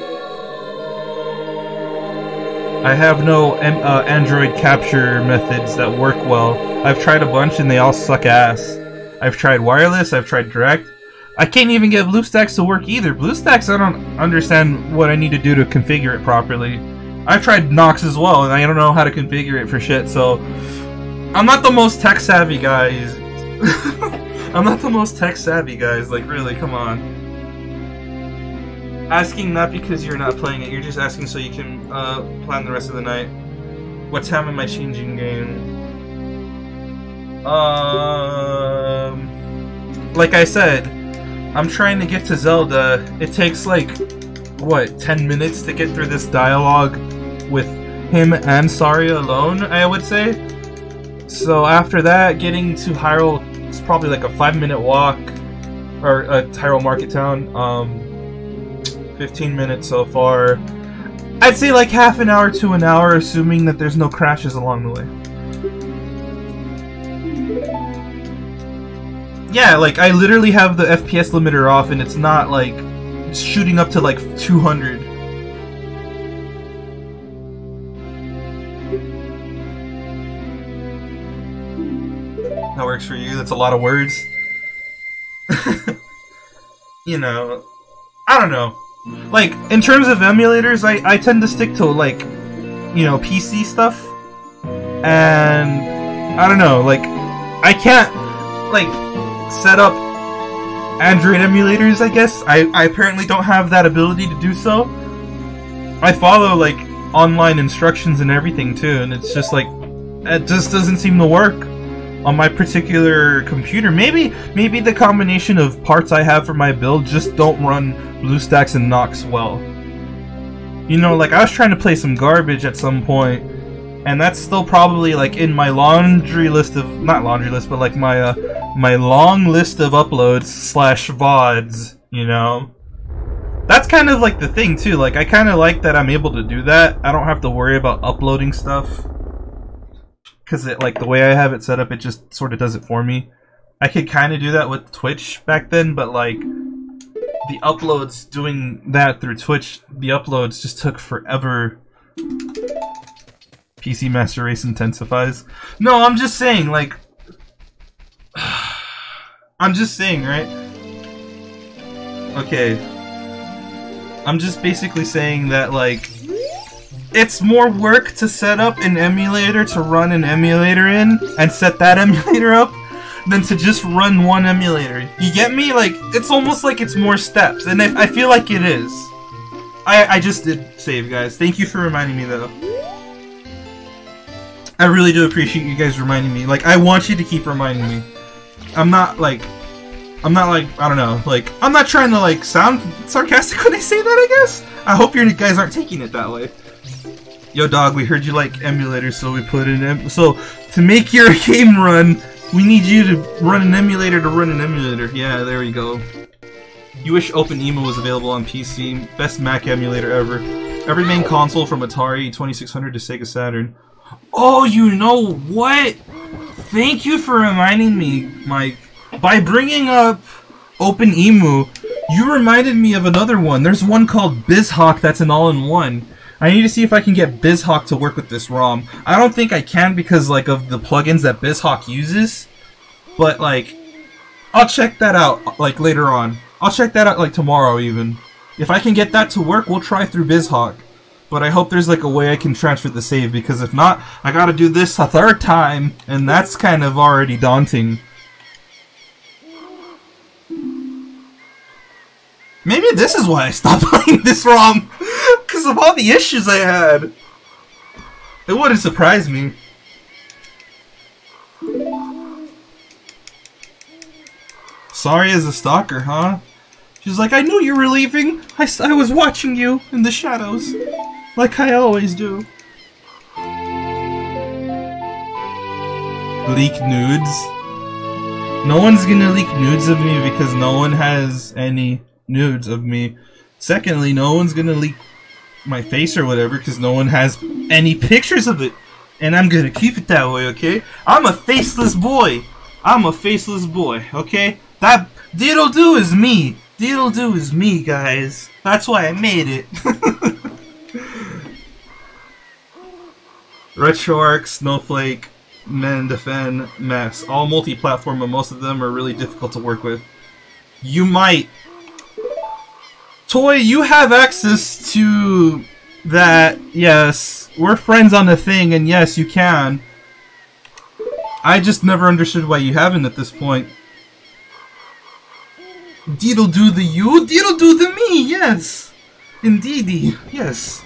I have no Android capture methods that work well. I've tried a bunch and they all suck ass. I've tried wireless, I've tried direct. I can't even get BlueStacks to work either. BlueStacks, I don't understand what I need to do to configure it properly. I've tried Nox as well, and I don't know how to configure it for shit, so... I'm not the most tech-savvy, guys. I'm not the most tech-savvy, guys. Like, really, come on. Asking not because you're not playing it, you're just asking so you can, plan the rest of the night. What time am I changing game? Like I said, I'm trying to get to Zelda. It takes, like, what, 10 minutes to get through this dialogue with him and Saria alone, I would say. So after that, getting to Hyrule, it's probably like a 5-minute walk, or Hyrule Market Town. 15 minutes so far. I'd say like half an hour to an hour, assuming that there's no crashes along the way. Yeah, like I literally have the FPS limiter off, and it's not like shooting up to like 200. That works for you? That's a lot of words. You know, I don't know. Like, in terms of emulators, I tend to stick to, like, you know, PC stuff. And, I don't know, like, I can't, like, set up Android emulators, I guess. I apparently don't have that ability to do so. I follow, like, online instructions and everything, too, and it's just, like, it just doesn't seem to work. on my particular computer. Maybe the combination of parts I have for my build just don't run BlueStacks and Nox well. You know, like I was trying to play some garbage at some point, and that's still probably like in my laundry list of, not laundry list, but like my my long list of uploads slash VODs, you know. That's kind of like the thing too, like I kind of like that I'm able to do that. I don't have to worry about uploading stuff. Because it, like, the way I have it set up, it just sort of does it for me. I could kind of do that with Twitch back then, but like, the uploads, doing that through Twitch, the uploads just took forever. PC Master Race intensifies. No, I'm just saying, like, I'm just saying, right? Okay. I'm just basically saying that, like, it's more work to set up an emulator to run an emulator in and set that emulator up than to just run one emulator. You get me? Like, it's almost like it's more steps, and I feel like it is. I just did save, guys. Thank you for reminding me, though. I really do appreciate you guys reminding me. Like, I want you to keep reminding me. I'm not like, I don't know, like, I'm not trying to, like, sound sarcastic when I say that, I guess? I hope you guys aren't taking it that way. Yo, dog, we heard you like emulators, so we put in so to make your game run, we need you to run an emulator to run an emulator. Yeah, there we go. You wish OpenEMU was available on PC. Best Mac emulator ever. Every main console from Atari 2600 to Sega Saturn. Oh, you know what? Thank you for reminding me, Mike. By bringing up OpenEMU, you reminded me of another one. There's one called BizHawk that's an all-in-one. I need to see if I can get BizHawk to work with this ROM. I don't think I can because, like, of the plugins that BizHawk uses. But, like, I'll check that out, like, later on. I'll check that out, like, tomorrow, even. If I can get that to work, we'll try through BizHawk. But I hope there's, like, a way I can transfer the save, because if not, I gotta do this a third time, and that's kind of already daunting. Maybe this is why I stopped playing this ROM, because of all the issues I had. It wouldn't surprise me. Sorry as a stalker, huh? She's like, I knew you were leaving. I was watching you in the shadows, like I always do. Leak nudes? No one's gonna leak nudes of me because no one has any nudes of me. Secondly, no one's gonna leak my face or whatever because no one has any pictures of it. And I'm gonna keep it that way, okay? I'm a faceless boy. I'm a faceless boy, okay? That Diddle-doo is me. Diddle-doo is me, guys. That's why I made it. RetroArch, Snowflake, Mendefend, Mess. All multi-platform, but most of them are really difficult to work with. You might... Toy, you have access to that, yes. We're friends on the thing, and yes, you can. I just never understood why you haven't at this point. Diddle-doo the you? Diddle-doo the me, yes! Indeedy, yes.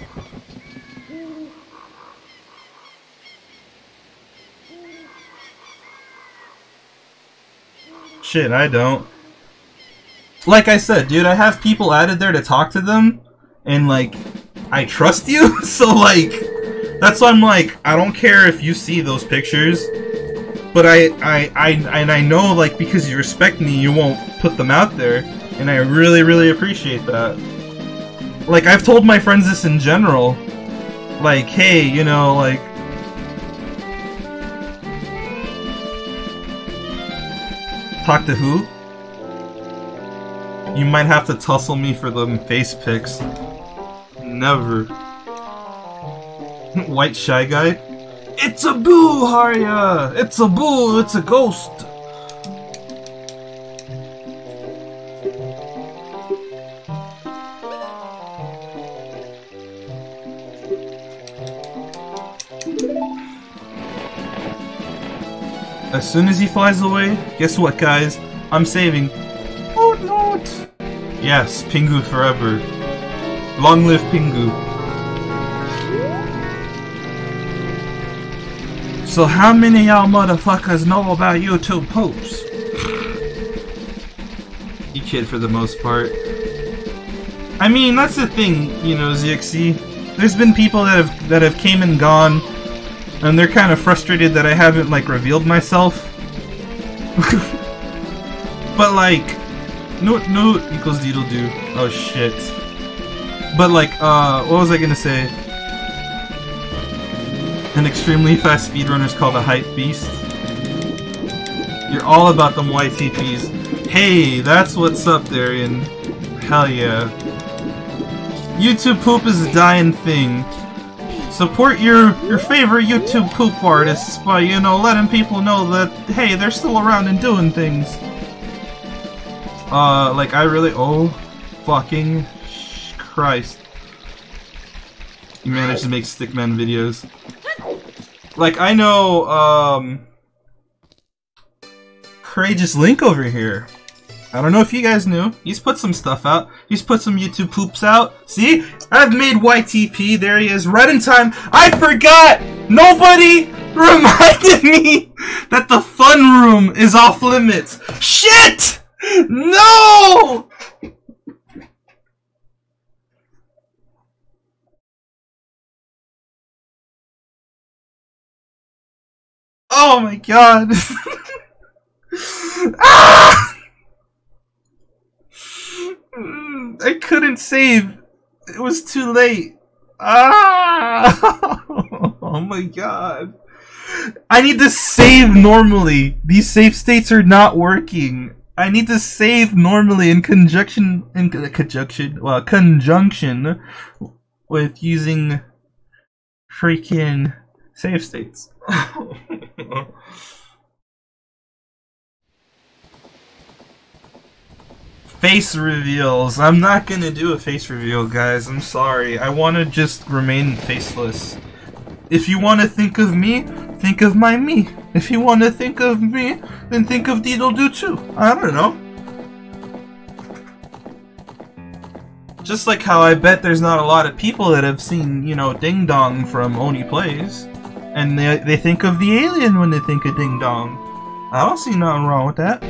Shit, I don't. Like I said, dude, I have people added there to talk to them, and, like, I trust you, so, like, that's why I'm like, I don't care if you see those pictures, but I know, like, because you respect me, you won't put them out there, and I really, really appreciate that. Like, I've told my friends this in general, like, hey, you know, like, talk to who? You might have to tussle me for them face pics. Never. White shy guy? It's a boo, Harya! It's a boo, it's a ghost! As soon as he flies away, guess what, guys? I'm saving. Oh, not! Yes, Pingu forever. Long live Pingu. So how many of y'all motherfuckers know about YouTube poops? You kid for the most part. I mean, that's the thing, you know, ZXC. There's been people that have came and gone, and they're kind of frustrated that I haven't like revealed myself. But like, note equals deedle do. Oh shit. But like, what was I gonna say? An extremely fast speedrunner's called a hype beast. You're all about them YTPs. Hey, that's what's up, Darian. Hell yeah. YouTube poop is a dying thing. Support your favorite YouTube poop artists by, you know, letting people know that, hey, they're still around and doing things. Like I really, oh, fucking Christ. You managed to make Stickman videos. Like, I know, Courageous Link over here. I don't know if you guys knew. He's put some stuff out. He's put some YouTube poops out. See? I've made YTP. There he is. Right in time. I forgot! Nobody reminded me that the fun room is off limits. Shit! No! Oh my god. Ah! I couldn't save. It was too late. Ah! Oh my god. I need to save normally. These save states are not working. I need to save normally in conjunction with using freaking save states. Face reveals. I'm not gonna do a face reveal, guys. I'm sorry. I want to just remain faceless. If you want to think of me, think of my me. If you want to think of me, then think of Deedle Do too. I don't know. Just like how I bet there's not a lot of people that have seen, you know, Ding Dong from Oni Plays. And they think of the alien when they think of Ding Dong. I don't see nothing wrong with that.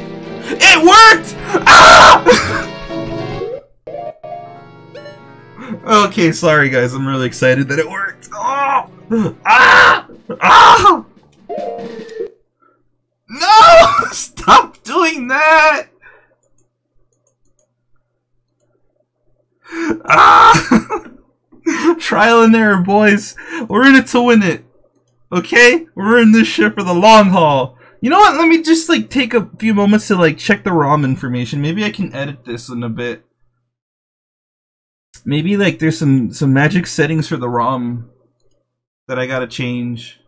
It worked! Ah! Okay, sorry guys, I'm really excited that it worked. Oh! Ah! Ah! No! Stop doing that! Ah! Trial and error, boys. We're in it to win it. Okay? We're in this shit for the long haul. You know what? Let me just like take a few moments to like check the ROM information. Maybe I can edit this in a bit. Maybe like there's some magic settings for the ROM that I gotta change.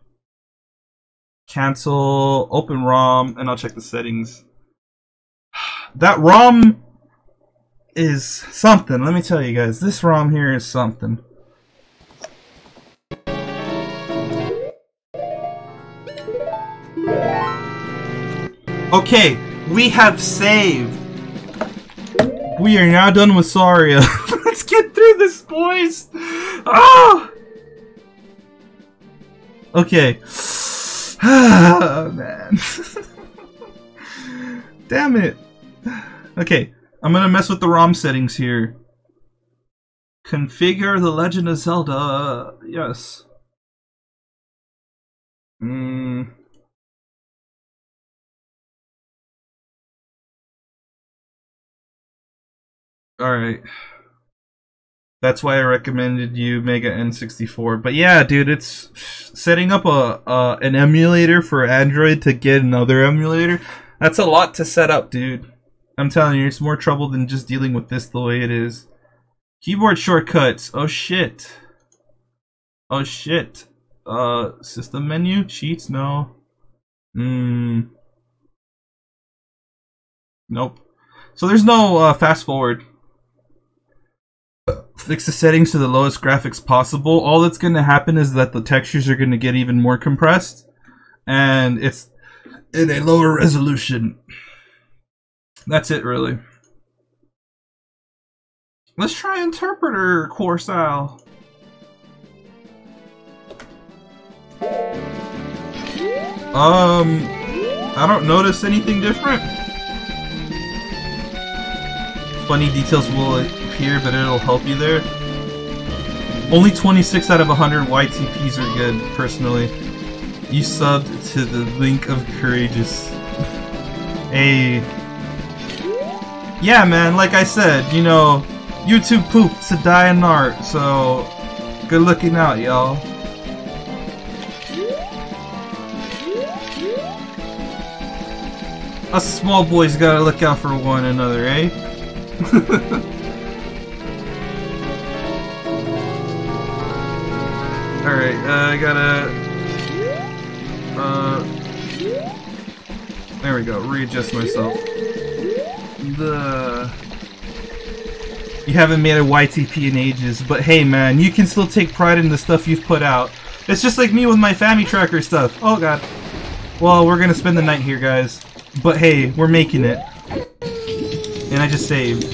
Cancel, open ROM, and I'll check the settings. That ROM is something. Let me tell you guys, this ROM here is something. Okay, we have saved. We are now done with Saria. Let's get through this, boys. Ah! Okay. Oh, man. Damn it. Okay, I'm gonna mess with the ROM settings here. Configure The Legend of Zelda. Yes. Alright. That's why I recommended you Mega N64. But yeah, dude, it's setting up an emulator for Android to get another emulator. That's a lot to set up, dude. I'm telling you, it's more trouble than just dealing with this the way it is. Keyboard shortcuts. Oh shit. Oh shit. System menu? Cheats? No. Nope. So there's no fast forward. Fix the settings to the lowest graphics possible. All that's going to happen is that the textures are going to get even more compressed, and it's in a lower resolution. That's it, really. Let's try interpreter core style. I don't notice anything different. Funny details will appear, but it'll help you there. Only 26 out of 100 YTPs are good, personally. You subbed to the Link of Courageous. Hey. Yeah, man, like I said, you know, YouTube poop's a dying art, so good looking out, y'all. Us small boys gotta look out for one another, eh? Alright, I gotta... there we go, readjust myself. You haven't made a YTP in ages, but hey man, you can still take pride in the stuff you've put out. It's just like me with my Family Tracker stuff. Oh god. Well, we're gonna spend the night here, guys. But hey, we're making it. And I just saved.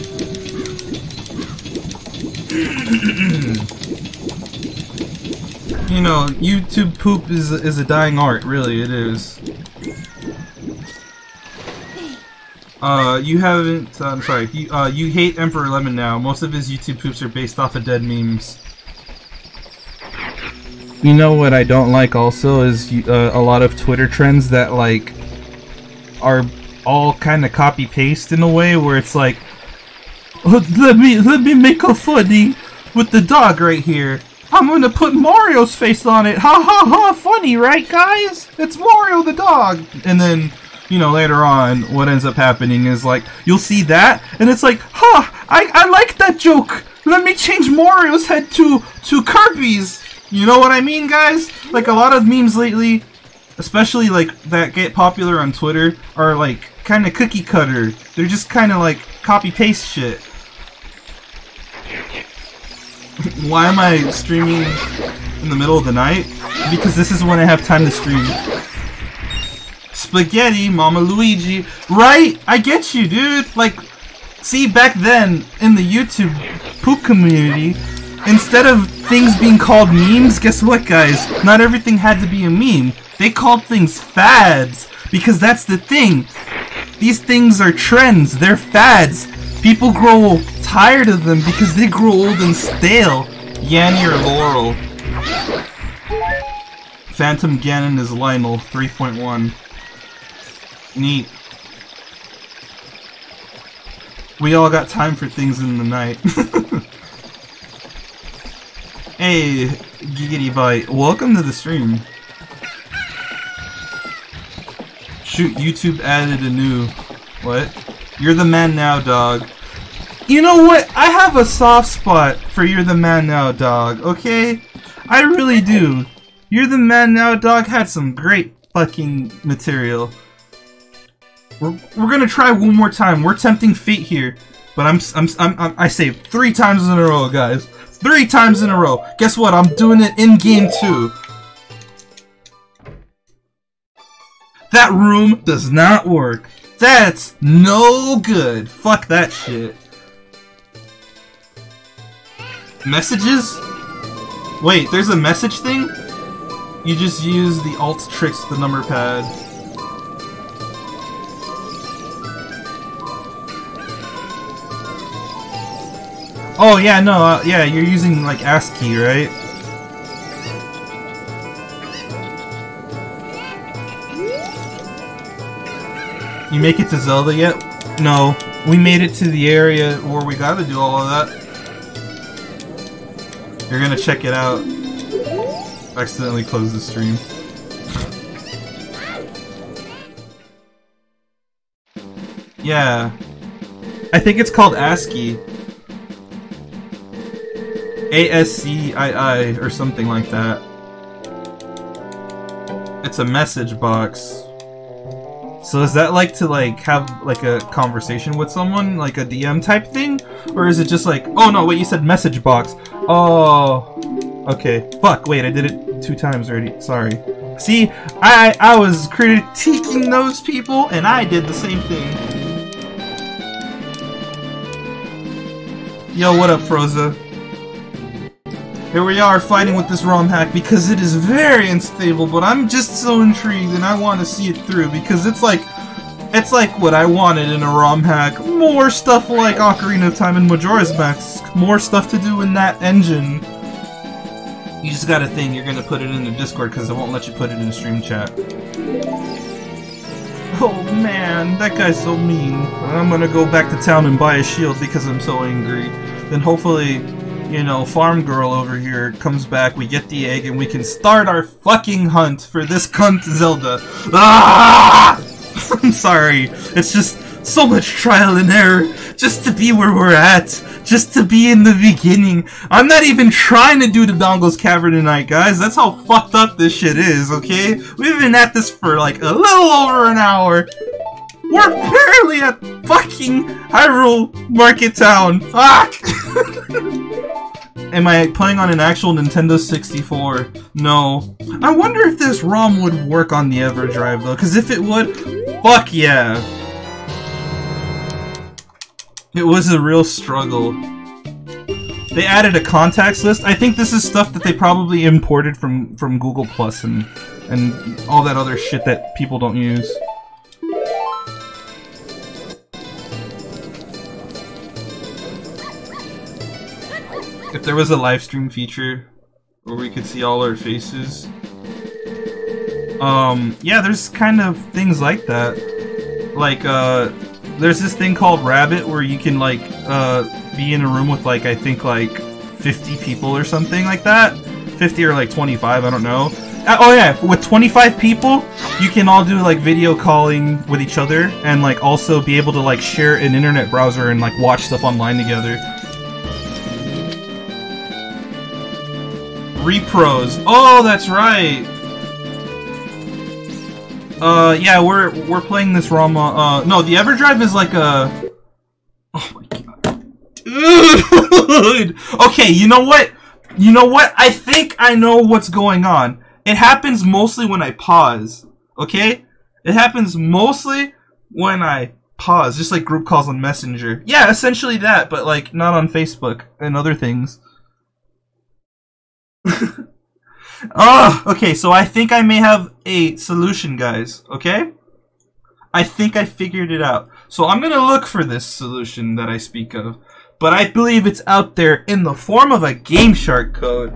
You know, YouTube poop is a dying art, really, it is. You haven't, I'm sorry, you hate Emperor Lemon now. Most of his YouTube poops are based off of dead memes. You know what I don't like also is a lot of Twitter trends that, like, are all kind of copy-paste in a way where it's like, let me make a funny with the dog right here. I'm gonna put Mario's face on it. Ha ha ha! Funny, right, guys? It's Mario the dog. And then, you know, later on, what ends up happening is like you'll see that, and it's like, huh? I like that joke. Let me change Mario's head to Kirby's. You know what I mean, guys? Like a lot of memes lately, especially like that get popular on Twitter, are like kind of cookie cutter. They're just kind of like copy paste shit. Why am I streaming in the middle of the night? Because this is when I have time to stream. Spaghetti, Mama Luigi. Right? I get you, dude. Like, see, back then, in the YouTube poop community, instead of things being called memes, guess what, guys? Not everything had to be a meme. They called things fads. Because that's the thing. These things are trends. They're fads. People grow tired of them because they grow old and stale. Yanny or Laurel. Phantom Ganon is Lionel 3.1. Neat. We all got time for things in the night. Hey, Giggity Bite, welcome to the stream. Shoot, YouTube added a new... What? You're the man now, dog. You know what? I have a soft spot for You're the Man Now, dog, okay? I really do. You're the Man Now, dog had some great fucking material. We're gonna try one more time. We're tempting fate here, but I saved 3 times in a row, guys. 3 times in a row. Guess what? I'm doing it in game 2. That room does not work. That's no good. Fuck that shit. Messages? Wait, there's a message thing? You just use the alt tricks with the number pad. Oh yeah, no, yeah, you're using like ASCII, right? You make it to Zelda yet? No, we made it to the area where we gotta do all of that. You're gonna check it out. Accidentally close the stream. Yeah. I think it's called ASCII. ASCII or something like that. It's a message box. So is that like to like have like a conversation with someone, like a DM type thing? Or is it just like, oh no, wait, you said message box. Oh, okay. Fuck, wait, I did it 2 times already. Sorry. See, I was critiquing those people and I did the same thing. Yo, what up, Froza? here we are fighting with this ROM hack because it is very unstable, but I'm just so intrigued and I want to see it through because it's like what I wanted in a ROM hack. More stuff like Ocarina of Time and Majora's Mask. More stuff to do in that engine. You just got a thing, you're gonna put it in the Discord because it won't let you put it in the stream chat. Oh man, that guy's so mean. I'm gonna go back to town and buy a shield because I'm so angry. Then hopefully, you know, Farm Girl over here comes back, we get the egg, and we can start our fucking hunt for this cunt Zelda. Ah! I'm sorry. It's just so much trial and error just to be where we're at. Just to be in the beginning. I'm not even trying to do the Dongle's Cavern tonight, guys. That's how fucked up this shit is, okay? We've been at this for like a little over an hour. We're barely at fucking Hyrule Market Town. Fuck! Am I playing on an actual Nintendo 64? No. I wonder if this ROM would work on the EverDrive though, because if it would, fuck yeah. It was a real struggle. They added a contacts list. I think this is stuff that they probably imported from Google Plus and all that other shit that people don't use. If there was a live stream feature where we could see all our faces. Yeah, there's kind of things like that. Like, there's this thing called Rabbit where you can, like, be in a room with, like, I think, like, 50 people or something like that. 50 or, like, 25, I don't know. Oh, yeah, with 25 people, you can all do, like, video calling with each other and, like, also be able to, like, share an internet browser and, like, watch stuff online together. Repros. Oh, that's right. Yeah, we're playing this ROM. No, the EverDrive is like a. Oh my god, dude. Okay, you know what? You know what? I think I know what's going on. It happens mostly when I pause. Okay, it happens mostly when I pause, just like group calls on Messenger. Yeah, essentially that, but like not on Facebook and other things. Oh, okay, so I think I may have a solution, guys, okay? I think I figured it out. So I'm gonna look for this solution that I speak of, but I believe it's out there in the form of a Game Shark code.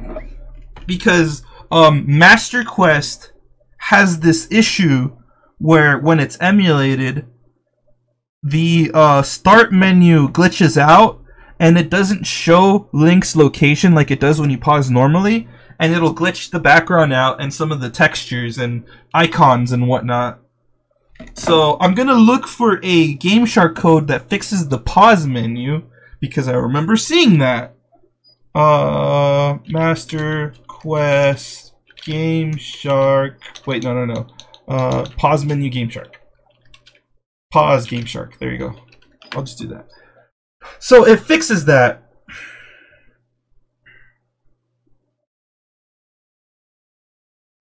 Because Master Quest has this issue where when it's emulated, the start menu glitches out and it doesn't show Link's location like it does when you pause normally, and it'll glitch the background out and some of the textures and icons and whatnot. So I'm gonna look for a Game Shark code that fixes the pause menu, because I remember seeing that. Master Quest Game Shark. Wait, no. Pause menu Game Shark. Pause Game Shark. There you go. I'll just do that. So it fixes that.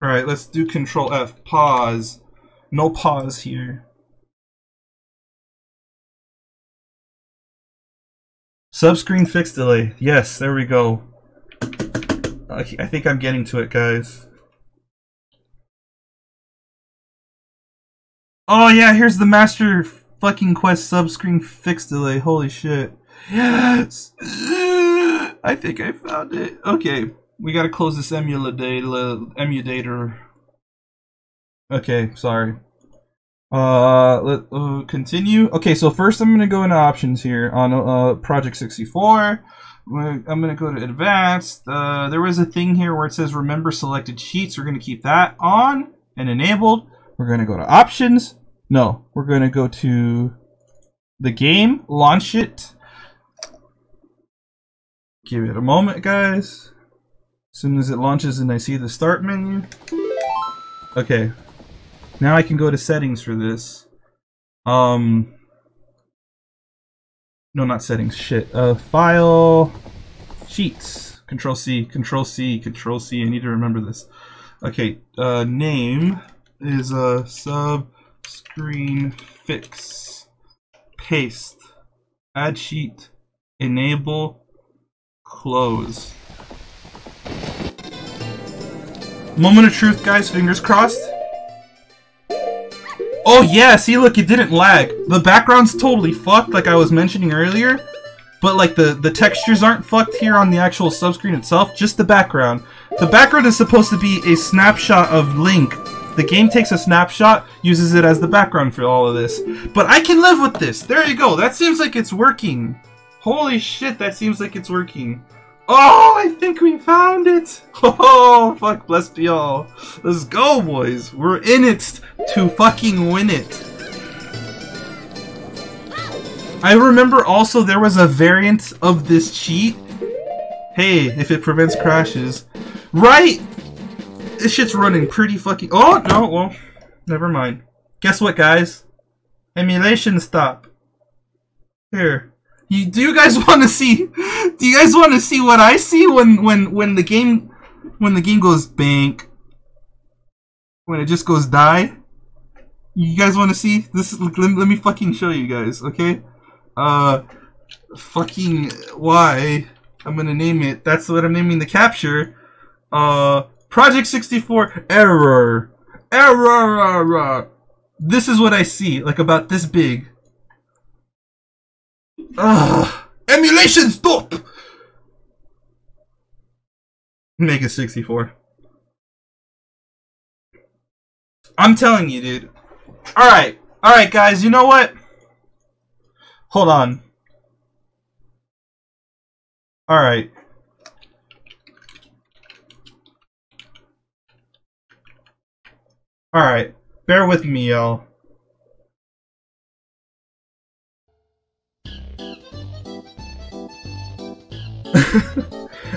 Alright, let's do Control F. Pause. No pause here. Subscreen fix delay. Yes, there we go. I think I'm getting to it, guys. Oh yeah, here's the Master fucking Quest subscreen fix delay. Holy shit. Yes! I think I found it. Okay, we gotta close this emulator. Okay, sorry. Let continue. Okay, so first I'm gonna go into options here on Project 64. I'm gonna go to advanced. There was a thing here where it says remember selected cheats. We're gonna keep that on and enabled. We're gonna go to options. No, we're gonna go to the game, launch it. Give it a moment, guys. As soon as it launches and I see the start menu. Okay. Now I can go to settings for this. No, not settings. Shit. File. Sheets. Control C. Control C. Control C. I need to remember this. Okay. Name is subscreen fix. Paste. Add sheet. Enable. Close. Moment of truth, guys. Fingers crossed. Oh yeah, see, look, it didn't lag. The background's totally fucked, like I was mentioning earlier. But like the textures aren't fucked here on the actual subscreen itself, just the background. The background is supposed to be a snapshot of Link. The game takes a snapshot, uses it as the background for all of this. But I can live with this. There you go. That seems like it's working. Holy shit, that seems like it's working. Oh, I think we found it. Oh, fuck, bless y'all. Let's go, boys. We're in it to fucking win it. I remember also there was a variant of this cheat. Hey, if it prevents crashes. Right? This shit's running pretty fucking... Oh, no, well, never mind. Guess what, guys? Emulation stop. Here. Do you guys want to see... Do you guys want to see what I see when the game goes bank? When it just goes die? You guys want to see? This? Let me fucking show you guys, okay? Fucking why? I'm gonna name it. That's what I'm naming the capture. Project 64 error. Error. This is what I see, like about this big. Emulation stop. Mega 64. I'm telling you, dude. Alright, guys, you know what? Hold on. Alright. Alright. Bear with me, y'all.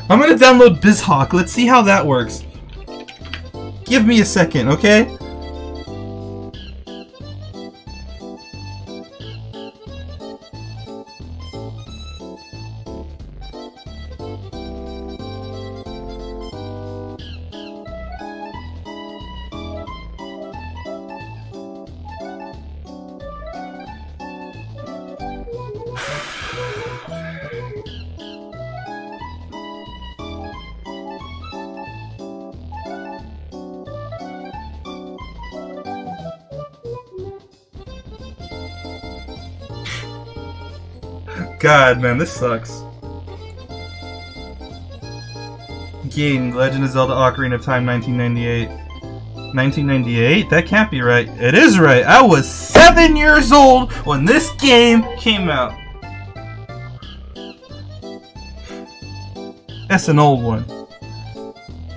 I'm gonna download BizHawk. Let's see how that works. Give me a second, okay? God, man, this sucks. Game, Legend of Zelda Ocarina of Time, 1998. 1998? That can't be right. It is right. I was 7 years old when this game came out. That's an old one.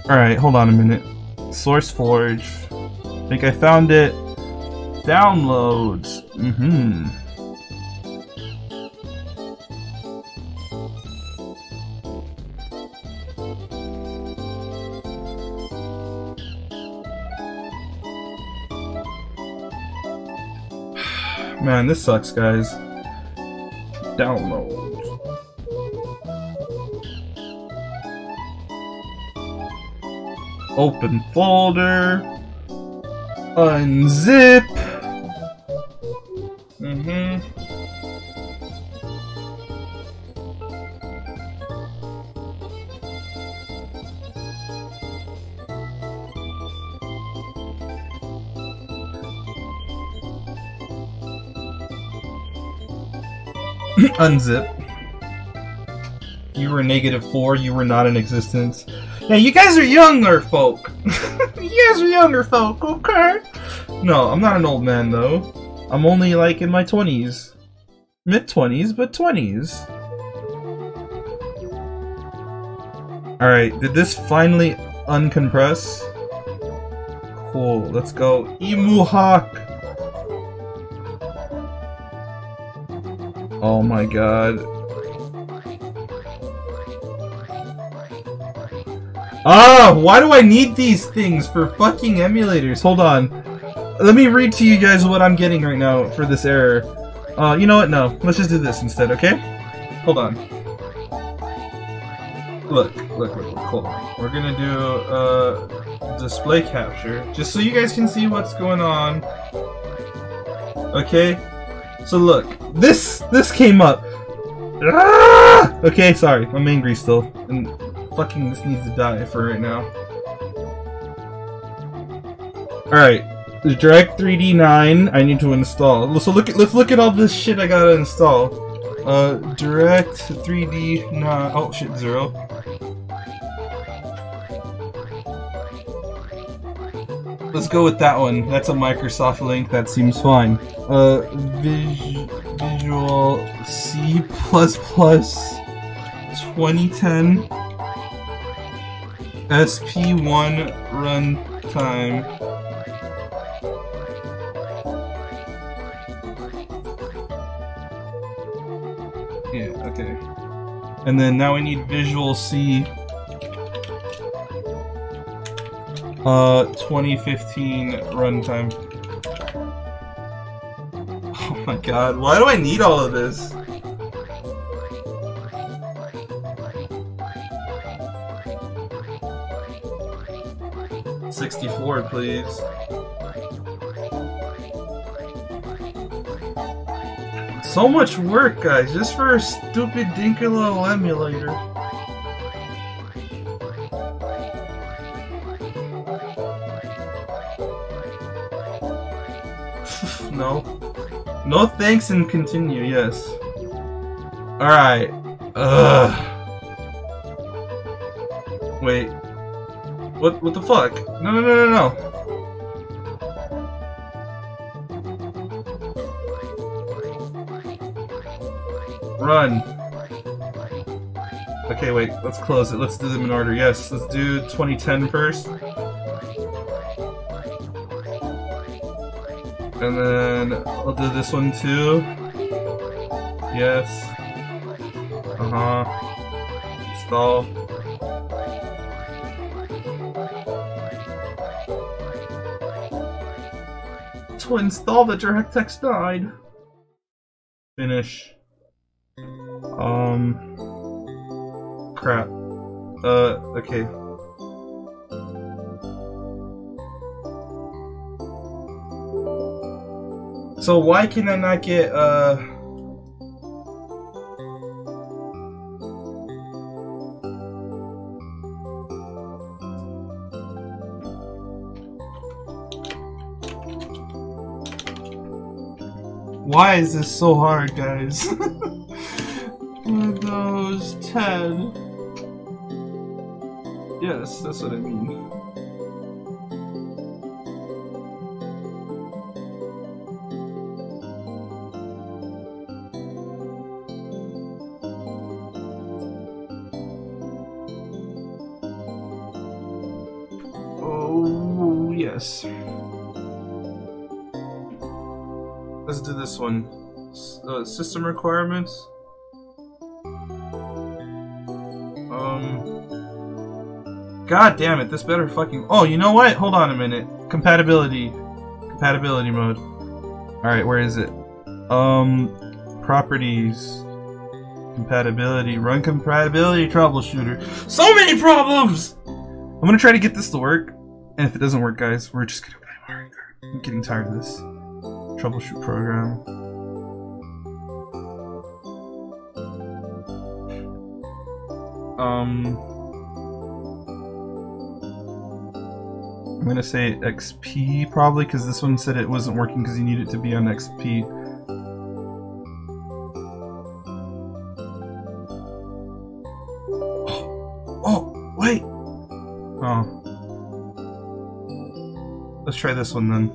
Alright, hold on a minute. SourceForge. I think I found it. Downloads. Man, this sucks, guys. Downloads. Open folder. Unzip. Unzip. You were -4, you were not in existence. Yeah, you guys are younger folk. You guys are younger folk, okay? No, I'm not an old man though. I'm only like in my 20s. Mid-20s, but 20s. Alright, did this finally uncompress? Cool, let's go. Emuhawk! Oh my god. Ah, why do I need these things for fucking emulators? Hold on. Let me read to you guys what I'm getting right now for this error. You know what? No. Let's just do this instead, okay? Hold on. Look, hold on. We're gonna do, display capture, just so you guys can see what's going on. Okay? So look, this came up. Ah! Okay, sorry, I'm angry still. And fucking this needs to die for right now. Alright. The Direct 3D 9 I need to install. So let's look at all this shit I gotta install. Direct 3D 9. Oh shit, 0. Let's go with that one. That's a Microsoft link. That seems fine. Visual C++ 2010 SP1 runtime. Yeah, okay. And then now we need Visual C 2015 runtime. Oh my god, why do I need all of this? $64, please. So much work, guys, just for a stupid Dinkerlo emulator. No. No thanks and continue, yes. Alright. Ugh. Wait. What the fuck? No. Run. Okay, wait, let's close it. Let's do them in order. Yes, let's do 2010 first. And then I'll do this one too. Yes. Install. To install the DirectX 9. Finish. Crap. Okay. So why can I not get, Why is this so hard, guys? Windows 10. Yes, that's what I mean. Oh, yes. Let's do this one. System requirements. God damn it, this better fucking... Oh, you know what? Hold on a minute. Compatibility. Compatibility mode. Alright, where is it? Properties. Compatibility. Run compatibility troubleshooter. So many problems! I'm gonna try to get this to work. And if it doesn't work, guys, we're just gonna play Mario Kart. I'm getting tired of this. Troubleshoot program. I'm gonna say XP probably, because this one said it wasn't working because you need it to be on XP. Oh, wait! Oh. Let's try this one then.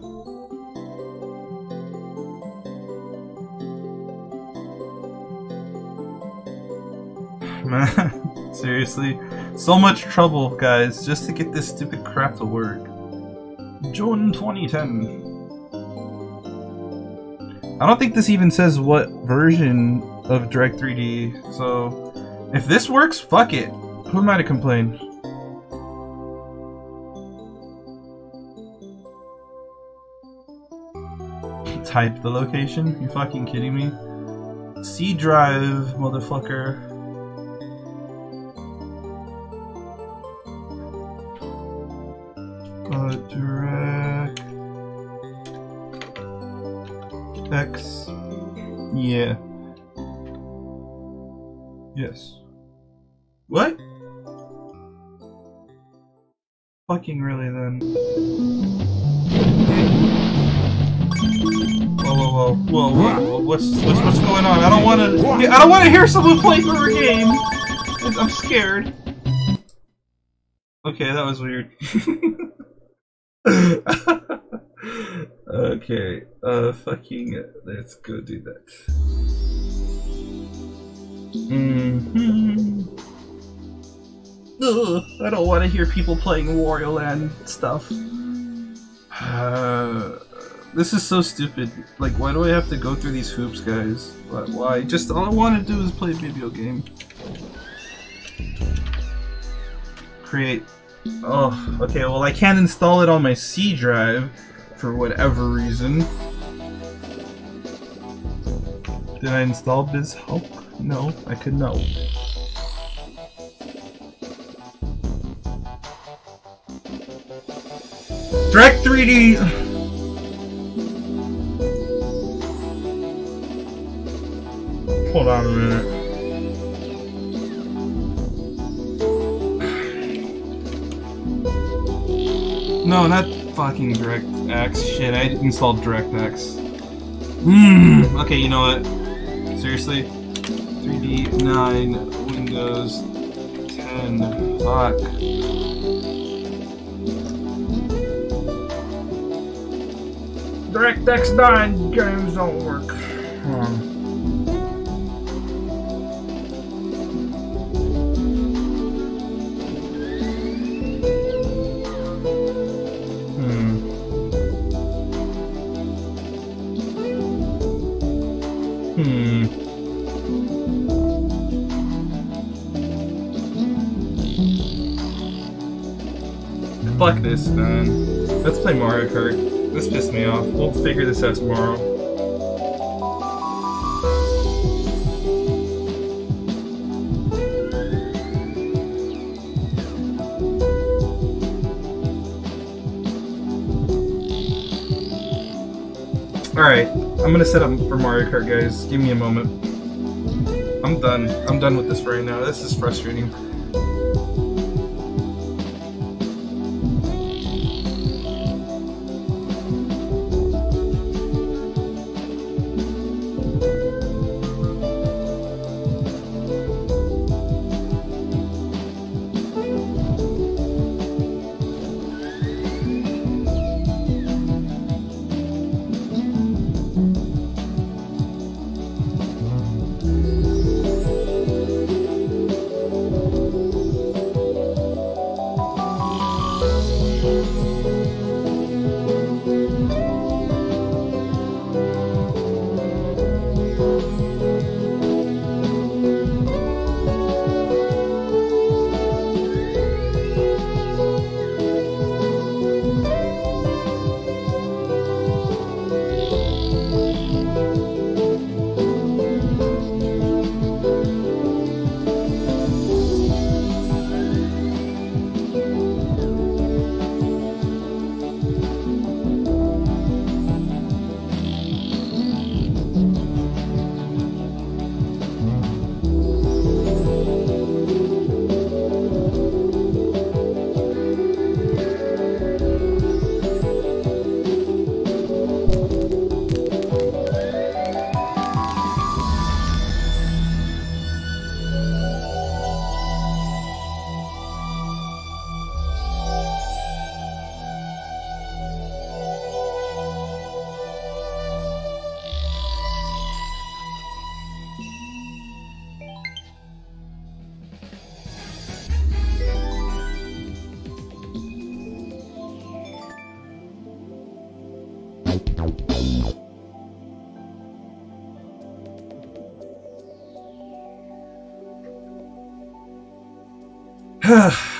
Man, seriously? So much trouble, guys, just to get this stupid crap to work. June 2010. I don't think this even says what version of Direct 3D, so if this works, fuck it. Who am I to complain? Type the location? You fucking kidding me? C drive, motherfucker. Direct X. Yeah. Yes. What? Fucking really then. Whoa. What's going on? I don't want to hear someone play through a game. I'm scared. Okay, that was weird. Okay, fucking, let's go do that. Ugh, I don't want to hear people playing Wario Land stuff. This is so stupid. Like, why do I have to go through these hoops, guys? Why? Just all I want to do is play a video game. Create. Oh, okay, well I can't install it on my C drive for whatever reason. Did I install BizHulk? No, I could not. Direct 3D! Hold on a minute. No, not fucking DirectX. Shit, I installed DirectX. Okay, you know what? Seriously? 3D 9, Windows 10. Fuck. DirectX 9 games don't work. Hold on. Fuck this, man. Let's play Mario Kart. This pissed me off. We'll figure this out tomorrow. Alright, I'm gonna set up for Mario Kart, guys. Give me a moment. I'm done. I'm done with this right now. This is frustrating.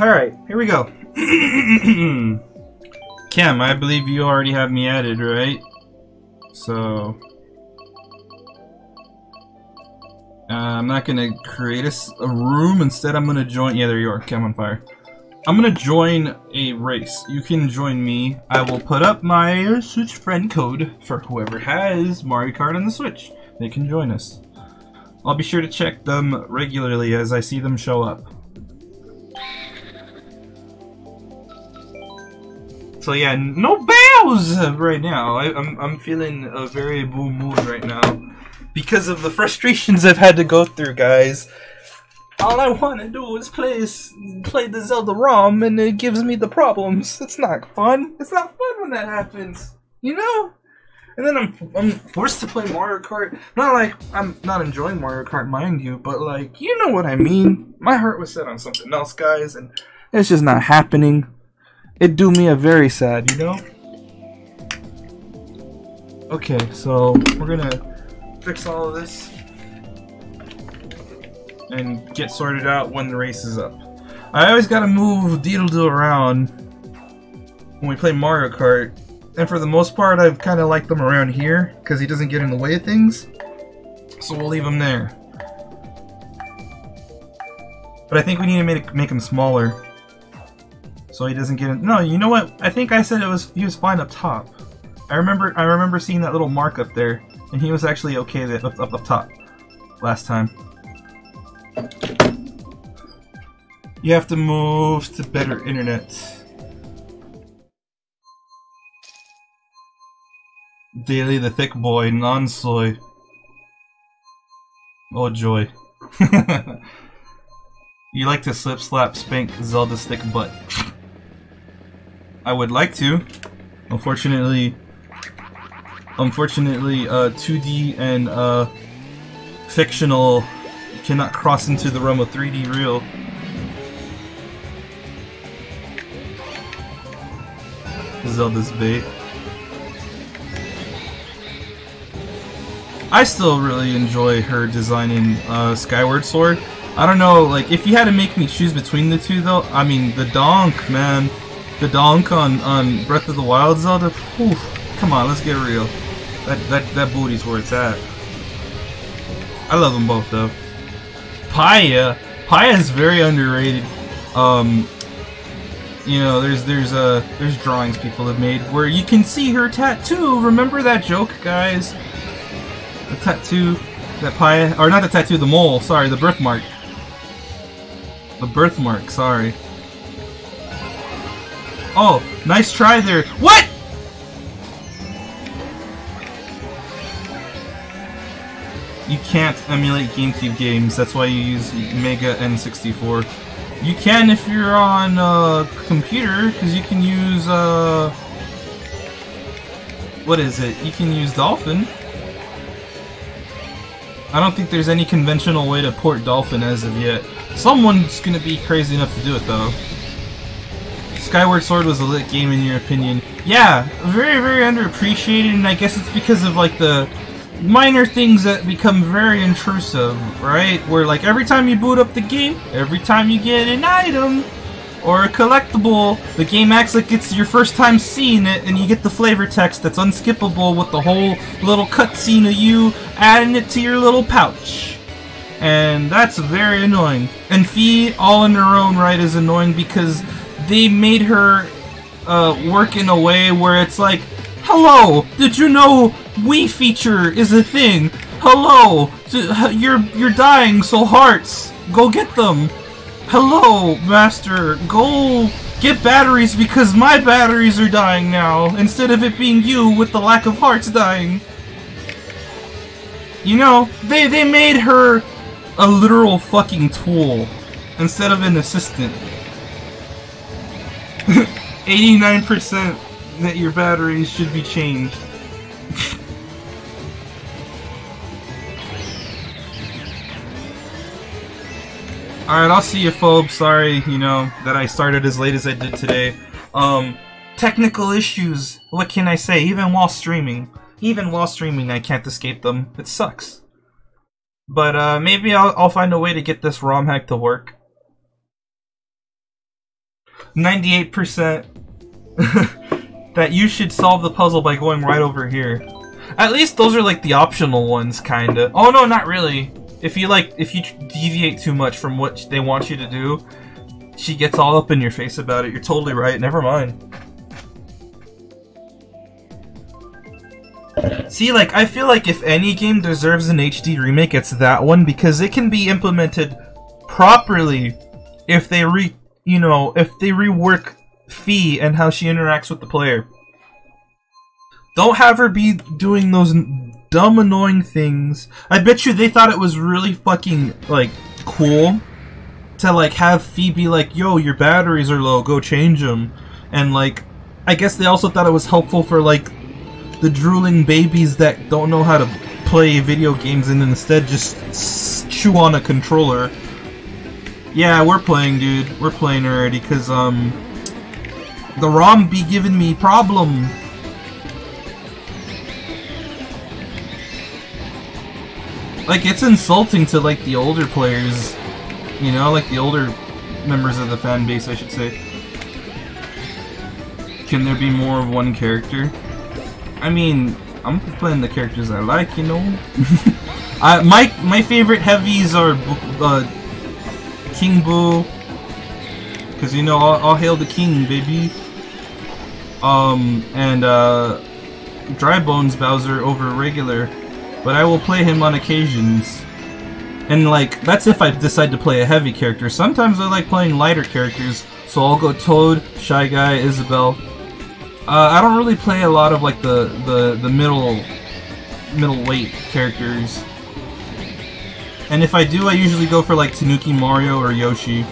Alright, here we go. Cam, I believe you already have me added, right? So... I'm not gonna create a room, instead I'm gonna join... Yeah, there you are, Cam on fire. I'm gonna join a race. You can join me. I will put up my Switch friend code for whoever has Mario Kart on the Switch. They can join us. I'll be sure to check them regularly as I see them show up. So yeah, no bows right now. I'm feeling a very blue mood right now because of the frustrations I've had to go through, guys. All I want to do is play the Zelda ROM, and it gives me the problems. It's not fun. It's not fun when that happens, you know. And then I'm forced to play Mario Kart. Not like I'm not enjoying Mario Kart, mind you, but like you know what I mean. My heart was set on something else, guys, and it's just not happening. It do me a very sad, you know? Okay, so we're gonna fix all of this and get sorted out when the race is up. I always gotta move Deedledoo around when we play Mario Kart, and for the most part I've kind of liked them around here because he doesn't get in the way of things, so we'll leave him there. But I think we need to make him smaller. So he doesn't get in. No, you know what? I think I said he was fine up top. I remember seeing that little mark up there, and he was actually okay up top last time. You have to move to better internet. Daily the thick boy, non-soy. Oh joy. You like to slip, slap, spank Zelda's thick butt. I would like to. Unfortunately, 2D and fictional cannot cross into the realm of 3D real. Zelda's bait. I still really enjoy her designing Skyward Sword. I don't know, like, if you had to make me choose between the two, though, I mean, the donk, man. The donk on Breath of the Wild Zelda, whew, come on, let's get real. That booty's where it's at. I love them both, though. Paya is very underrated. You know, there's drawings people have made where you can see her tattoo. Remember that joke, guys? The tattoo, that Paya, or not the tattoo, the mole. Sorry, the birthmark. The birthmark. Sorry. Oh, nice try there. What? You can't emulate GameCube games. That's why you use Mega N64. You can if you're on a computer, because you can use what is it? You can use Dolphin. I don't think there's any conventional way to port Dolphin as of yet. Someone's gonna be crazy enough to do it though. Skyward Sword was a lit game in your opinion. Yeah, very, very underappreciated, and I guess it's because of like the minor things that become very intrusive, right? Where like every time you boot up the game, every time you get an item or a collectible, the game acts like it's your first time seeing it, and you get the flavor text that's unskippable with the whole little cutscene of you adding it to your little pouch. And that's very annoying. And Fee, all in their own right, is annoying because they made her work in a way where it's like, hello, did you know Wii feature is a thing? Hello, you're dying, so hearts, go get them. Hello, master, go get batteries because my batteries are dying now, instead of it being you with the lack of hearts dying. You know, they made her a literal fucking tool instead of an assistant. 89% that your batteries should be changed. Alright, I'll see you, Phobe. Sorry, you know, that I started as late as I did today. Technical issues. What can I say? Even while streaming. Even while streaming, I can't escape them. It sucks. But, maybe I'll find a way to get this ROM hack to work. 98% that you should solve the puzzle by going right over here. At least those are like the optional ones, kinda. Oh no, not really. If you deviate too much from what they want you to do, she gets all up in your face about it. You're totally right. Never mind. See, like, I feel like if any game deserves an HD remake, it's that one, because it can be implemented properly if they rework Fee and how she interacts with the player. Don't have her be doing those dumb, annoying things. I bet you they thought it was really fucking, like, cool to, like, have Fee be like, yo, your batteries are low, go change them. And, like, I guess they also thought it was helpful for, like, the drooling babies that don't know how to play video games and instead just chew on a controller. Yeah, we're playing, dude. We're playing already, because, the ROM be giving me problem. Like, it's insulting to, like, the older players, you know, like the older members of the fan base, I should say. Can there be more of one character? I mean, I'm playing the characters I like, you know? My favorite heavies are King Boo, because, you know, I'll hail the king, baby. And Dry Bones Bowser over regular, but I will play him on occasions. And, like, that's if I decide to play a heavy character. Sometimes I like playing lighter characters, so I'll go Toad, Shy Guy, Isabelle. I don't really play a lot of, like, the middleweight characters. And if I do, I usually go for, like, Tanuki Mario or Yoshi.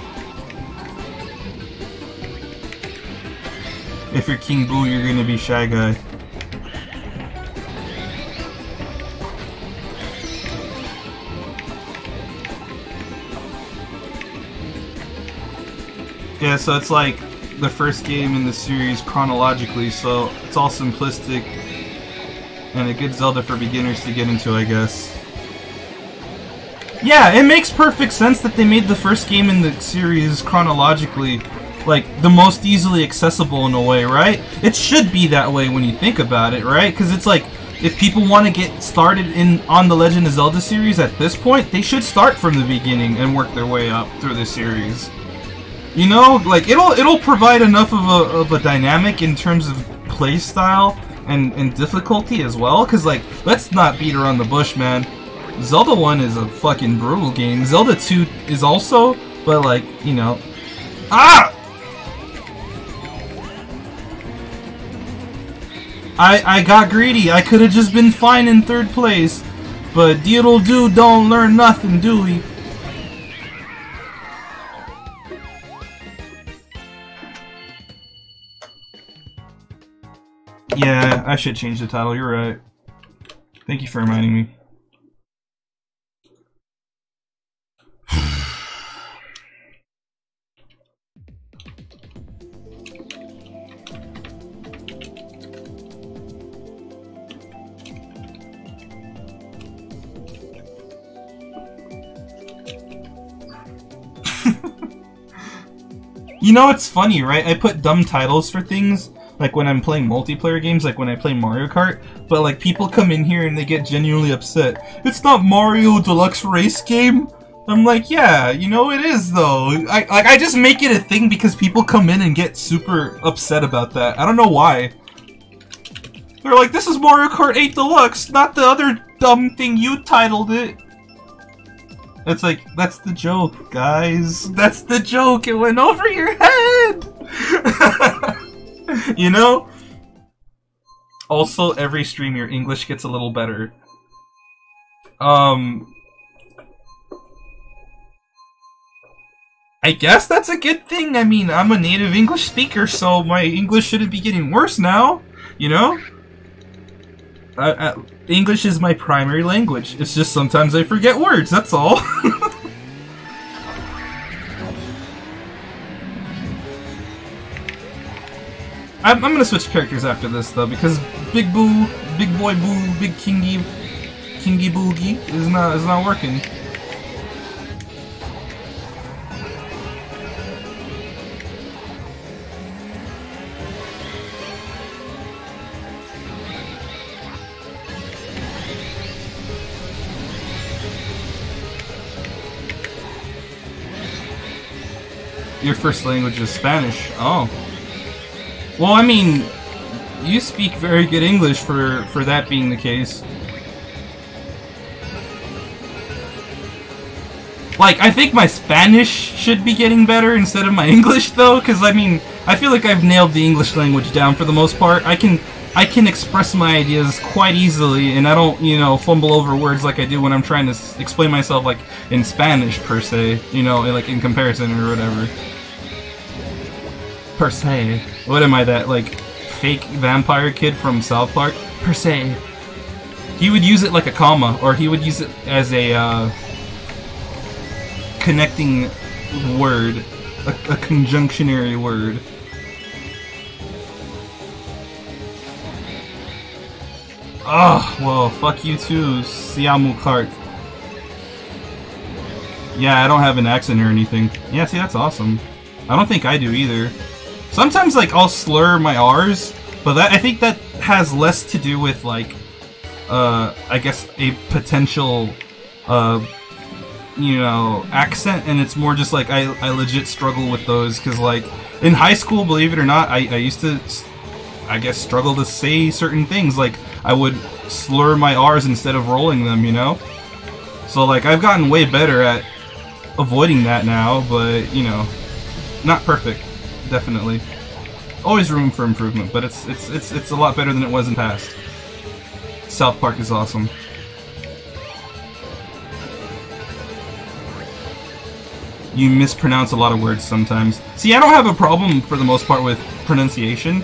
If you're King Boo, you're gonna be Shy Guy. Yeah, so it's like the first game in the series chronologically, so it's all simplistic and a good Zelda for beginners to get into, I guess. Yeah, it makes perfect sense that they made the first game in the series chronologically, like, the most easily accessible in a way, right? It should be that way when you think about it, right? Because it's like, if people want to get started on the Legend of Zelda series at this point, they should start from the beginning and work their way up through the series. You know, like, it'll provide enough of a dynamic in terms of play style and difficulty as well, because, like, let's not beat around the bush, man. Zelda 1 is a fucking brutal game. Zelda 2 is also, but, like, you know... Ah! I got greedy. I could have just been fine in 3rd place, but Diddle-doo don't learn nothing, do we? Yeah, I should change the title, you're right. Thank you for reminding me. You know, it's funny, right? I put dumb titles for things, like when I'm playing multiplayer games, like when I play Mario Kart, but like people come in here and they get genuinely upset. It's not Mario Deluxe Race Game? I'm like, yeah, you know, it is though. I just make it a thing because people come in and get super upset about that. I don't know why. They're like, this is Mario Kart 8 Deluxe, not the other dumb thing you titled it. It's like, that's the joke, guys. That's the joke. It went over your head. You know? Also, every stream your English gets a little better. I guess that's a good thing. I mean, I'm a native English speaker, so my English shouldn't be getting worse now. You know? English is my primary language. It's just sometimes I forget words, that's all. I'm gonna switch characters after this, though, because Big Boo, Big Boy Boo, Big Kingy Boogie is not working. Your first language is Spanish. Oh. Well, I mean, you speak very good English for that being the case. Like, I think my Spanish should be getting better instead of my English, though, because, I mean, I feel like I've nailed the English language down for the most part. I can express my ideas quite easily, and I don't, you know, fumble over words like I do when I'm trying to explain myself, like, in Spanish, per se. You know, like, in comparison or whatever. Per se. What am I, that, like, fake vampire kid from South Park? Per se. He would use it like a comma, or he would use it as a, connecting word. A conjunctionary word. Oh, well, fuck you too, Siamu Kart. Yeah, I don't have an accent or anything. Yeah, see, that's awesome. I don't think I do either. Sometimes, like, I'll slur my R's, but I think that has less to do with, like, I guess a potential, you know, accent, and it's more just like I legit struggle with those, because, like, in high school, believe it or not, I used to, I guess, struggle to say certain things, like, I would slur my R's instead of rolling them, you know? So, like, I've gotten way better at avoiding that now, but, you know, not perfect, definitely. Always room for improvement, but it's a lot better than it was in the past. South Park is awesome. You mispronounce a lot of words sometimes. See, I don't have a problem, for the most part, with pronunciation.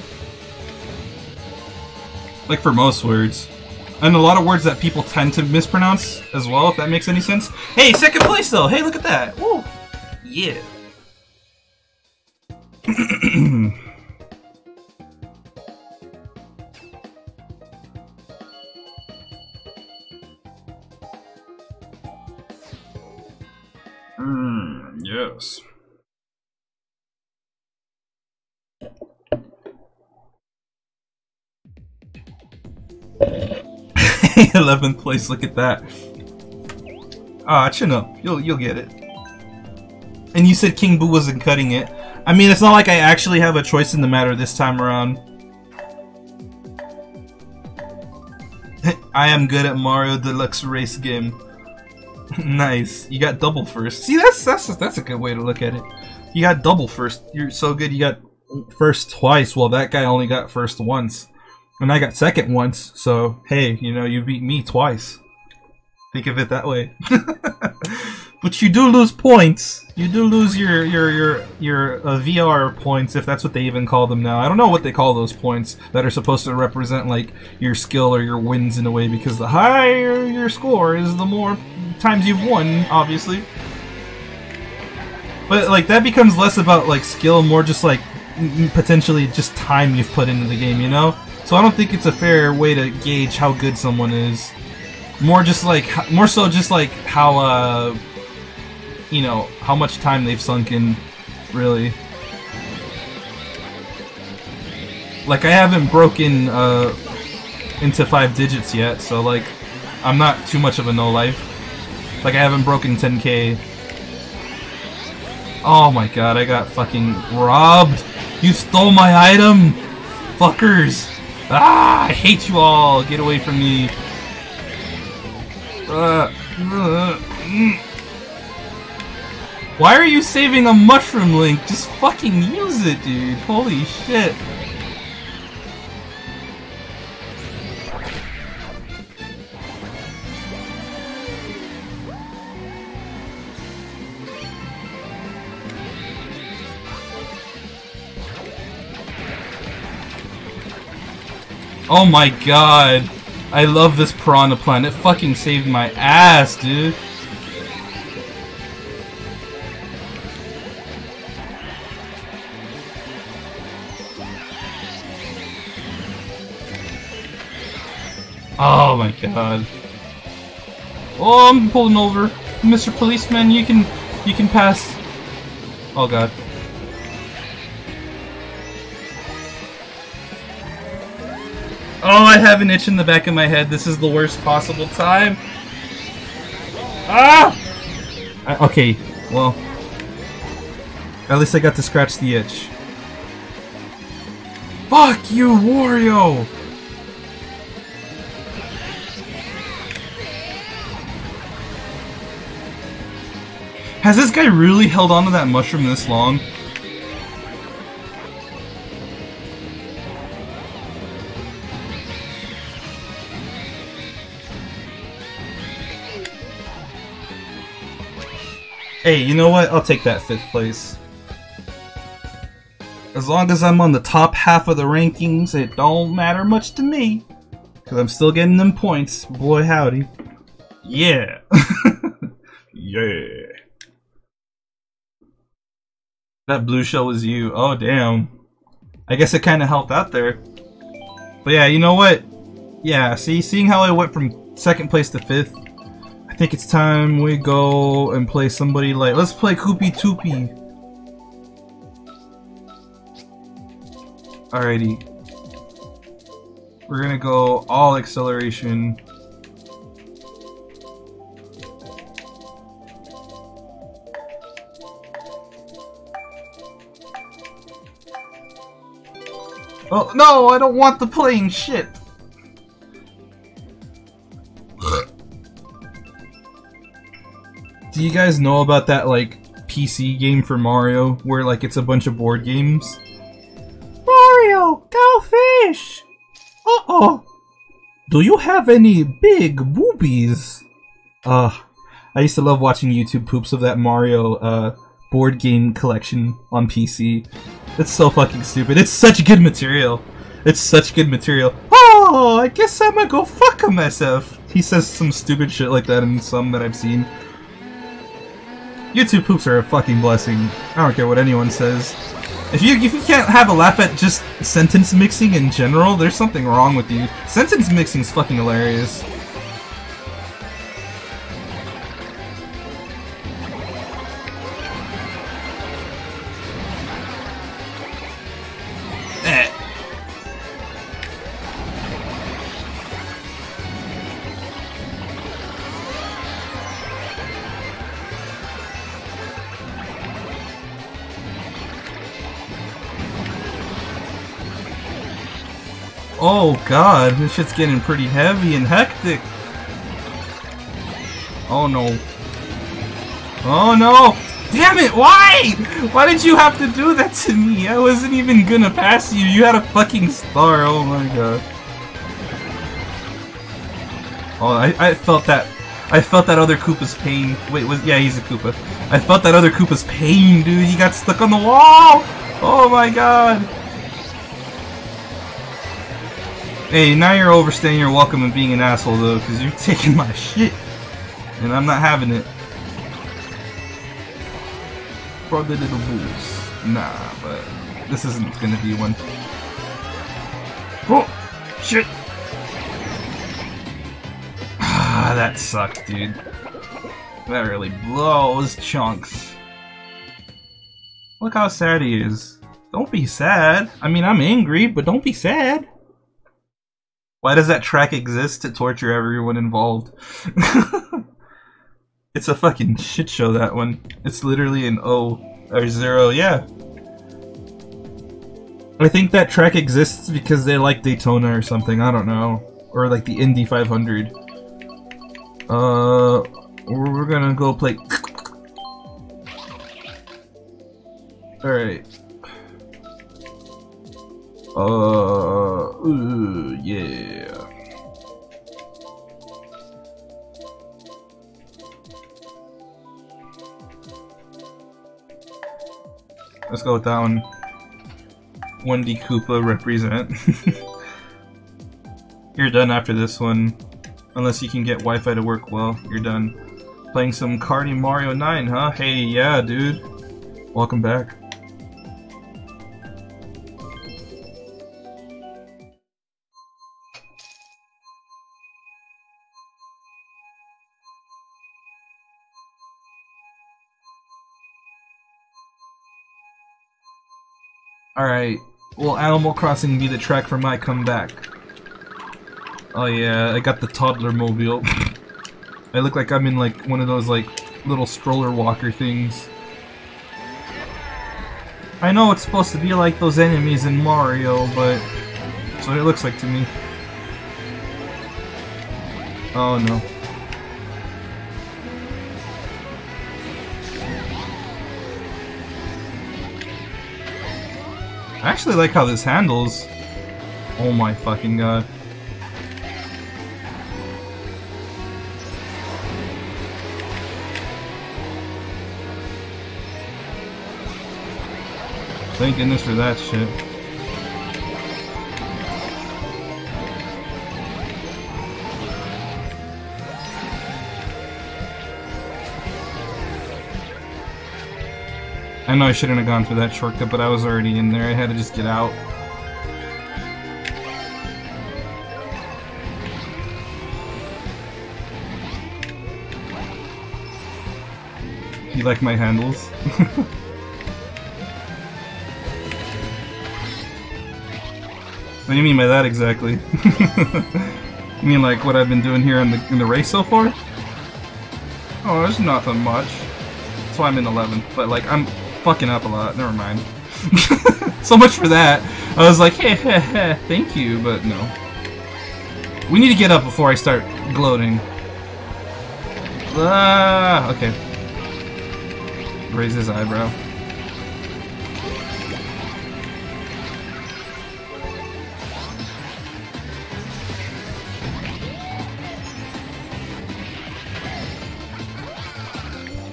Like, for most words. And a lot of words that people tend to mispronounce as well, if that makes any sense. Hey, second place though! Hey, look at that! Woo! Yeah. Yes. 11th place, look at that. Ah, chin up. You'll get it. And you said King Boo wasn't cutting it. I mean, it's not like I actually have a choice in the matter this time around. I am good at Mario Deluxe race game. Nice. You got double first. See, that's a good way to look at it. You got double first. You're so good. You got first twice. Well, that guy only got first once. And I got second once, so hey, you know, you beat me twice. Think of it that way. But you do lose points. You do lose your VR points, if that's what they even call them now. I don't know what they call those points that are supposed to represent, like, your skill or your wins in a way, because the higher your score is, the more times you've won, obviously. But, like, that becomes less about, like, skill, more just, like, potentially just time you've put into the game, you know? So I don't think it's a fair way to gauge how good someone is. More so just like how, you know, how much time they've sunk in, really. Like, I haven't broken, into 5 digits yet, so, like, I'm not too much of a no-life. Like, I haven't broken 10K. Oh my god, I got fucking robbed! You stole my item! Fuckers! Ah, I hate you all! Get away from me! Why are you saving a mushroom, Link? Just fucking use it, dude! Holy shit! Oh my god. I love this Piranha Plant. It fucking saved my ass, dude. Oh my god. Oh, I'm pulling over. Mr. Policeman, you can pass. Oh god. Oh, I have an itch in the back of my head. This is the worst possible time. Ah! Okay, well. At least I got to scratch the itch. Fuck you, Wario! Has this guy really held on to that mushroom this long? Hey, you know what? I'll take that 5th place. As long as I'm on the top half of the rankings, it don't matter much to me. Because I'm still getting them points. Boy howdy. Yeah. Yeah. That blue shell was you. Oh, damn. I guess it kind of helped out there. But yeah, you know what? Yeah, seeing how I went from 2nd place to 5th, I think it's time we go and play somebody like... Let's play Koopy Toopy. Alrighty. We're gonna go all acceleration. Oh, no, I don't want the plane, shit! Do you guys know about that, like, PC game for Mario, where, like, it's a bunch of board games? Mario, go fish! Uh-oh! Do you have any big boobies? I used to love watching YouTube poops of that Mario, board game collection on PC. It's so fucking stupid. It's such good material. It's such good material. Oh, I guess I'm gonna go fuck myself. He says some stupid shit like that in some that I've seen. YouTube poops are a fucking blessing. I don't care what anyone says. If you can't have a laugh at just sentence mixing in general, there's something wrong with you. Sentence mixing's fucking hilarious. Oh god, this shit's getting pretty heavy and hectic. Oh no. Oh no! Damn it, why? Why did you have to do that to me? I wasn't even gonna pass you. You had a fucking star, oh my god. Oh, I felt that. I felt that other Koopa's pain. Wait, yeah, he's a Koopa. I felt that other Koopa's pain, dude. He got stuck on the wall! Oh my god. Hey, now you're overstaying your welcome and being an asshole, though, because you're taking my shit. And I'm not having it. For the little bulls. Nah, but this isn't gonna be one. Oh! Shit! Ah, that sucked, dude. That really blows chunks. Look how sad he is. Don't be sad. I mean, I'm angry, but don't be sad. Why does that track exist? To torture everyone involved. It's a fucking shit show, that one. It's literally an O or 0, yeah. I think that track exists because they like Daytona or something, I don't know. Or like the Indy 500. We're gonna go play. Alright. Yeah. Let's go with that one. 1D Koopa represent. You're done after this one. Unless you can get Wi-Fi to work well, you're done. Playing some Karting Mario 9, huh? Hey, yeah, dude. Welcome back. Alright, will Animal Crossing be the track for my comeback? Oh yeah, I got the toddler mobile. I look like I'm in like one of those like little stroller walker things. I know it's supposed to be like those enemies in Mario, but that's what it looks like to me. Oh no. I actually like how this handles. Oh my fucking god. Thank goodness for that shit. I know I shouldn't have gone through that shortcut, but I was already in there. I had to just get out. You like my handles? What do you mean by that exactly? You mean like what I've been doing here in the race so far? Oh, there's nothing much. That's why I'm in 11th, but like I'm fucking up a lot. Never mind. So much for that. I was like, hey, thank you, but no. We need to get up before I start gloating. Okay. Raise his eyebrow.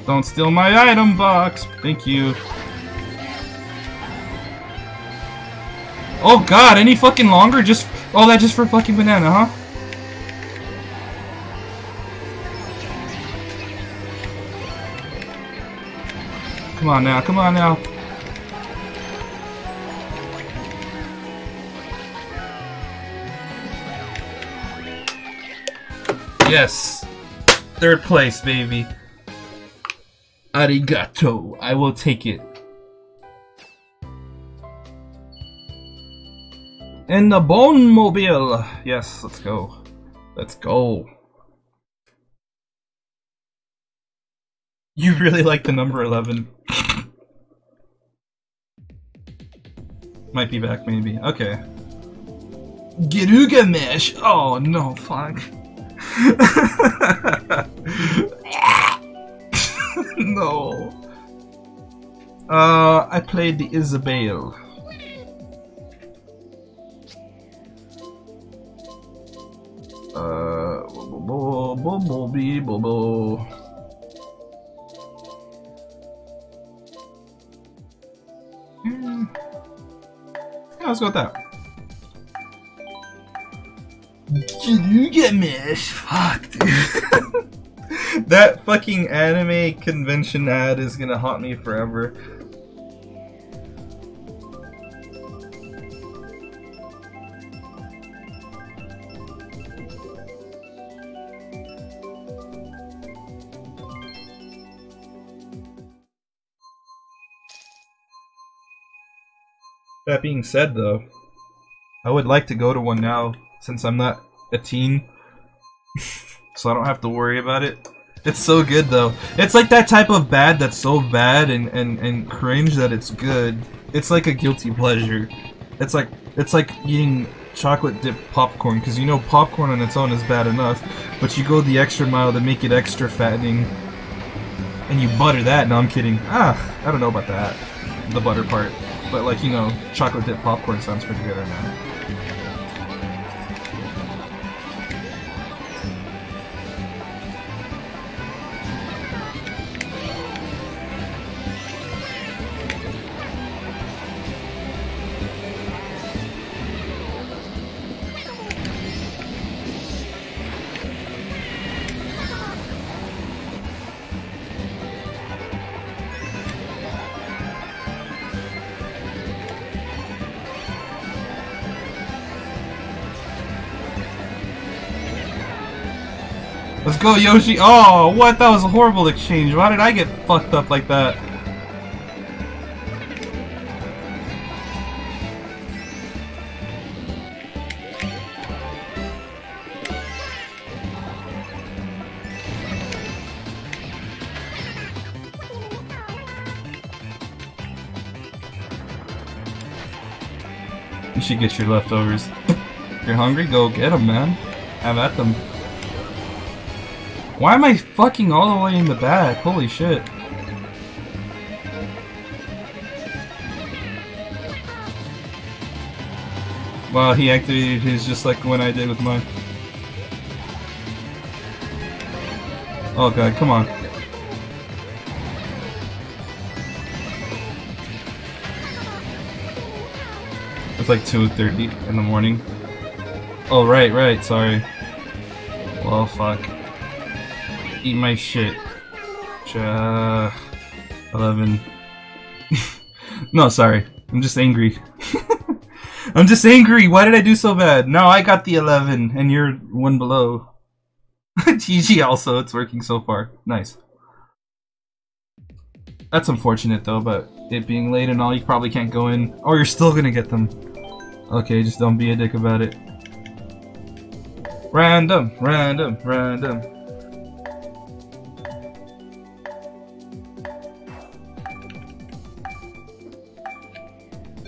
Don't steal my item box! Thank you. Oh god, any fucking longer? Just all that just for fucking banana, huh? Come on now, come on now. Yes! 3rd place, baby. Arigato. I will take it. And the Bone Mobile. Yes, let's go. Let's go. You really like the number 11. Might be back, maybe. Okay. Gilgamesh. Oh no, fuck. No. I played the Isabelle. Bobo. Yeah, let's go with that. Gilgamesh. Fuck, dude. That fucking anime convention ad is gonna haunt me forever. That being said, though, I would like to go to one now, since I'm not a teen, so I don't have to worry about it. It's so good, though. It's like that type of bad that's so bad and cringe that it's good. It's like a guilty pleasure. It's like eating chocolate dipped popcorn, because you know popcorn on its own is bad enough, but you go the extra mile to make it extra fattening, and you butter that. No, I'm kidding. I don't know about that, the butter part, but like, you know, chocolate dipped popcorn sounds pretty good right now. Let's go, Yoshi! Oh, what? That was a horrible exchange. Why did I get fucked up like that? You should get your leftovers. You're hungry? Go get them, man. Have at them. Why am I fucking all the way in the back? Holy shit. Wow, he activated his just like when I did with mine. Oh god, come on. It's like 2:30 in the morning. Oh, right, sorry. Well, fuck. Eat my shit. 11. No, sorry. I'm just angry. I'm just angry. Why did I do so bad? No, I got the 11, and you're one below. GG also. It's working so far. Nice. That's unfortunate, though, but it being late and all, you probably can't go in. Or you're still gonna get them. Okay, just don't be a dick about it. Random.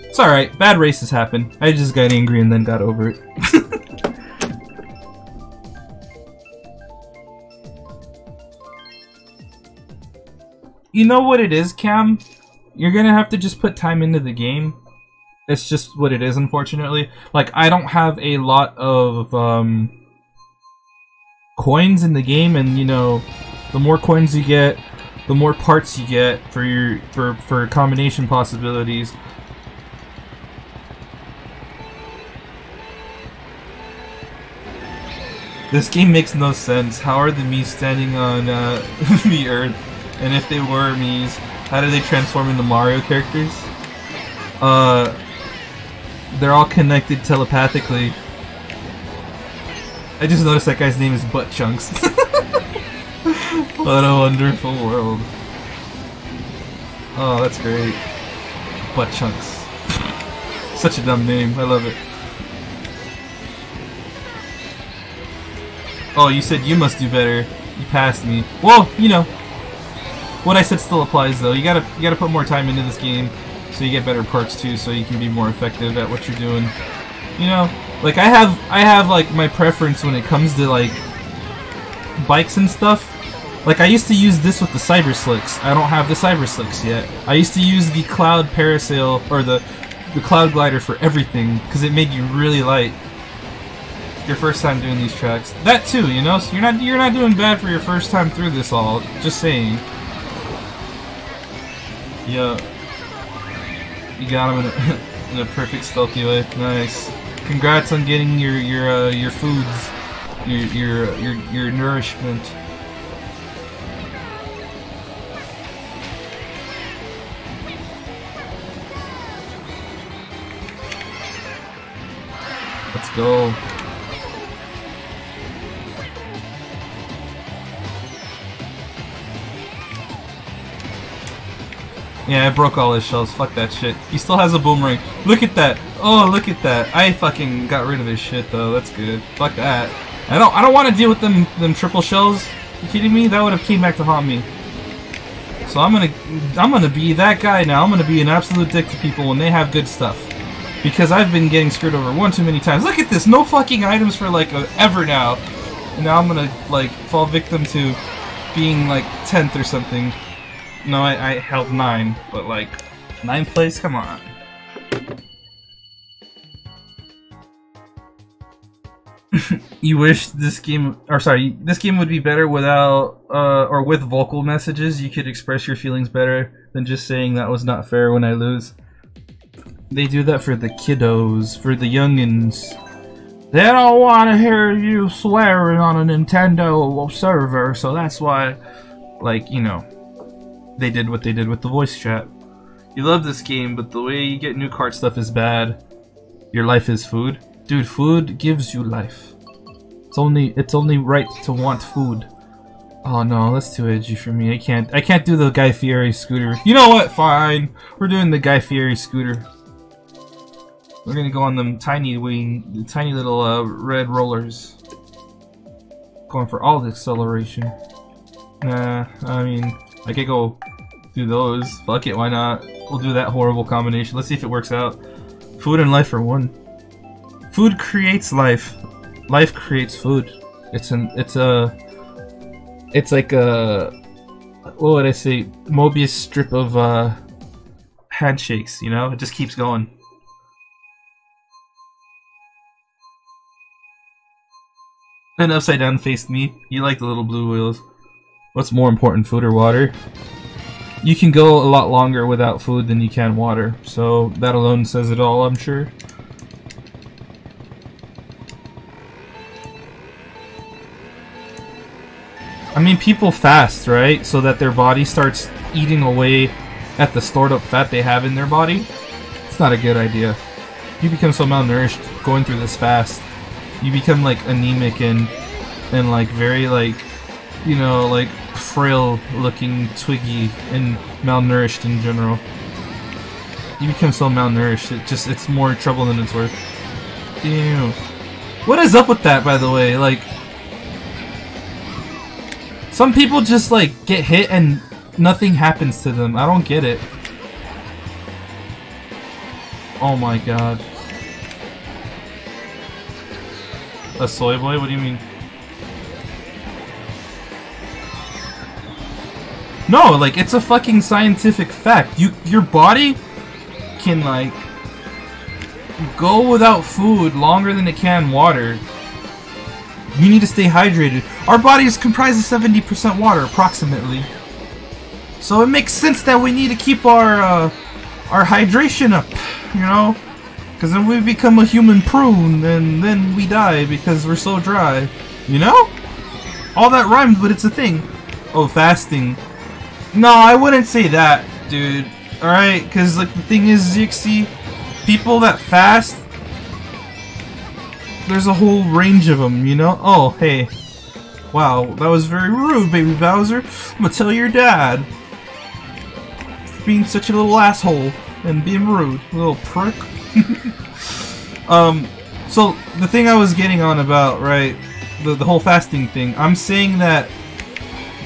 It's alright, bad races happen. I just got angry and then got over it. You know what it is, Cam? You're gonna have to just put time into the game. It's just what it is, unfortunately. Like, I don't have a lot of coins in the game, and you know, the more coins you get, the more parts you get for your for combination possibilities. This game makes no sense. How are the Mii's standing on the Earth? And if they were Mii's, how do they transform into Mario characters? They're all connected telepathically. I just noticed that guy's name is Butt Chunks. What a wonderful world. Oh, that's great. Butt Chunks. Such a dumb name. I love it. Oh, you said you must do better. You passed me. Well, you know, what I said still applies though. You gotta put more time into this game, so you get better parts too, so you can be more effective at what you're doing. You know, like I have like my preference when it comes to like bikes and stuff. Like I used to use this with the Cyber Slicks. I don't have the Cyber Slicks yet. I used to use the Cloud Parasail or the Cloud Glider for everything because it made you really light. Your first time doing these tracks. That too, you know, so you're not doing bad for your first time through this all. Just saying. Yeah. You got him in a perfect stealthy way. Nice. Congrats on getting your foods, your nourishment. Let's go. Yeah, I broke all his shells. Fuck that shit. He still has a boomerang. Look at that. Oh, look at that. I fucking got rid of his shit though. That's good. Fuck that. I don't want to deal with them triple shells. You kidding me? That would have came back to haunt me. So I'm gonna be that guy now. I'm gonna be an absolute dick to people when they have good stuff. Because I've been getting screwed over one too many times. Look at this. No fucking items for like ever now. And now I'm gonna like fall victim to being like 10th or something. No, I held 9, but like 9th place? Come on. You wish this game, or sorry, this game would be better without, or with vocal messages. You could express your feelings better than just saying that was not fair when I lose. They do that for the kiddos, for the youngins. They don't want to hear you swearing on a Nintendo server, so that's why, like, you know. They did what they did with the voice chat. You love this game, but the way you get new Kart stuff is bad. Your life is food. Dude, food gives you life. It's only right to want food. Oh no, that's too edgy for me. I can't do the Guy Fieri scooter. You know what? Fine. We're doing the Guy Fieri scooter. We're gonna go on them tiny little red rollers. Going for all the acceleration. Nah, I mean, I could go do those. Fuck it, why not? We'll do that horrible combination. Let's see if it works out. Food and life are one. Food creates life. Life creates food. It's like a, what would I say? Mobius strip of handshakes. You know, it just keeps going. And upside down faced me. You like the little blue wheels. What's more important, food or water? You can go a lot longer without food than you can water, so that alone says it all, I'm sure. I mean, people fast, right? So that their body starts eating away at the stored up fat they have in their body. It's not a good idea. You become so malnourished going through this fast. You become like anemic and like very like, you know, like frail looking, twiggy, and malnourished in general. You become so malnourished, it's more trouble than it's worth. Damn. What is up with that, by the way? Like, some people just like get hit and nothing happens to them. I don't get it. Oh my god. A soy boy? What do you mean? No, like, it's a fucking scientific fact. Your body can, like, go without food longer than it can water. You need to stay hydrated. Our body is comprised of 70% water, approximately. So it makes sense that we need to keep our hydration up, you know? Because then we become a human prune, and then we die because we're so dry. You know? All that rhymes, but it's a thing. Oh, fasting. No, I wouldn't say that, dude. Alright? Because, like, the thing is, Zixi, people that fast, there's a whole range of them, you know? Oh, hey. Wow, that was very rude, baby Bowser. I'm gonna tell your dad. Being such a little asshole and being rude. Little prick. So the thing I was getting on about, right, the whole fasting thing, I'm saying that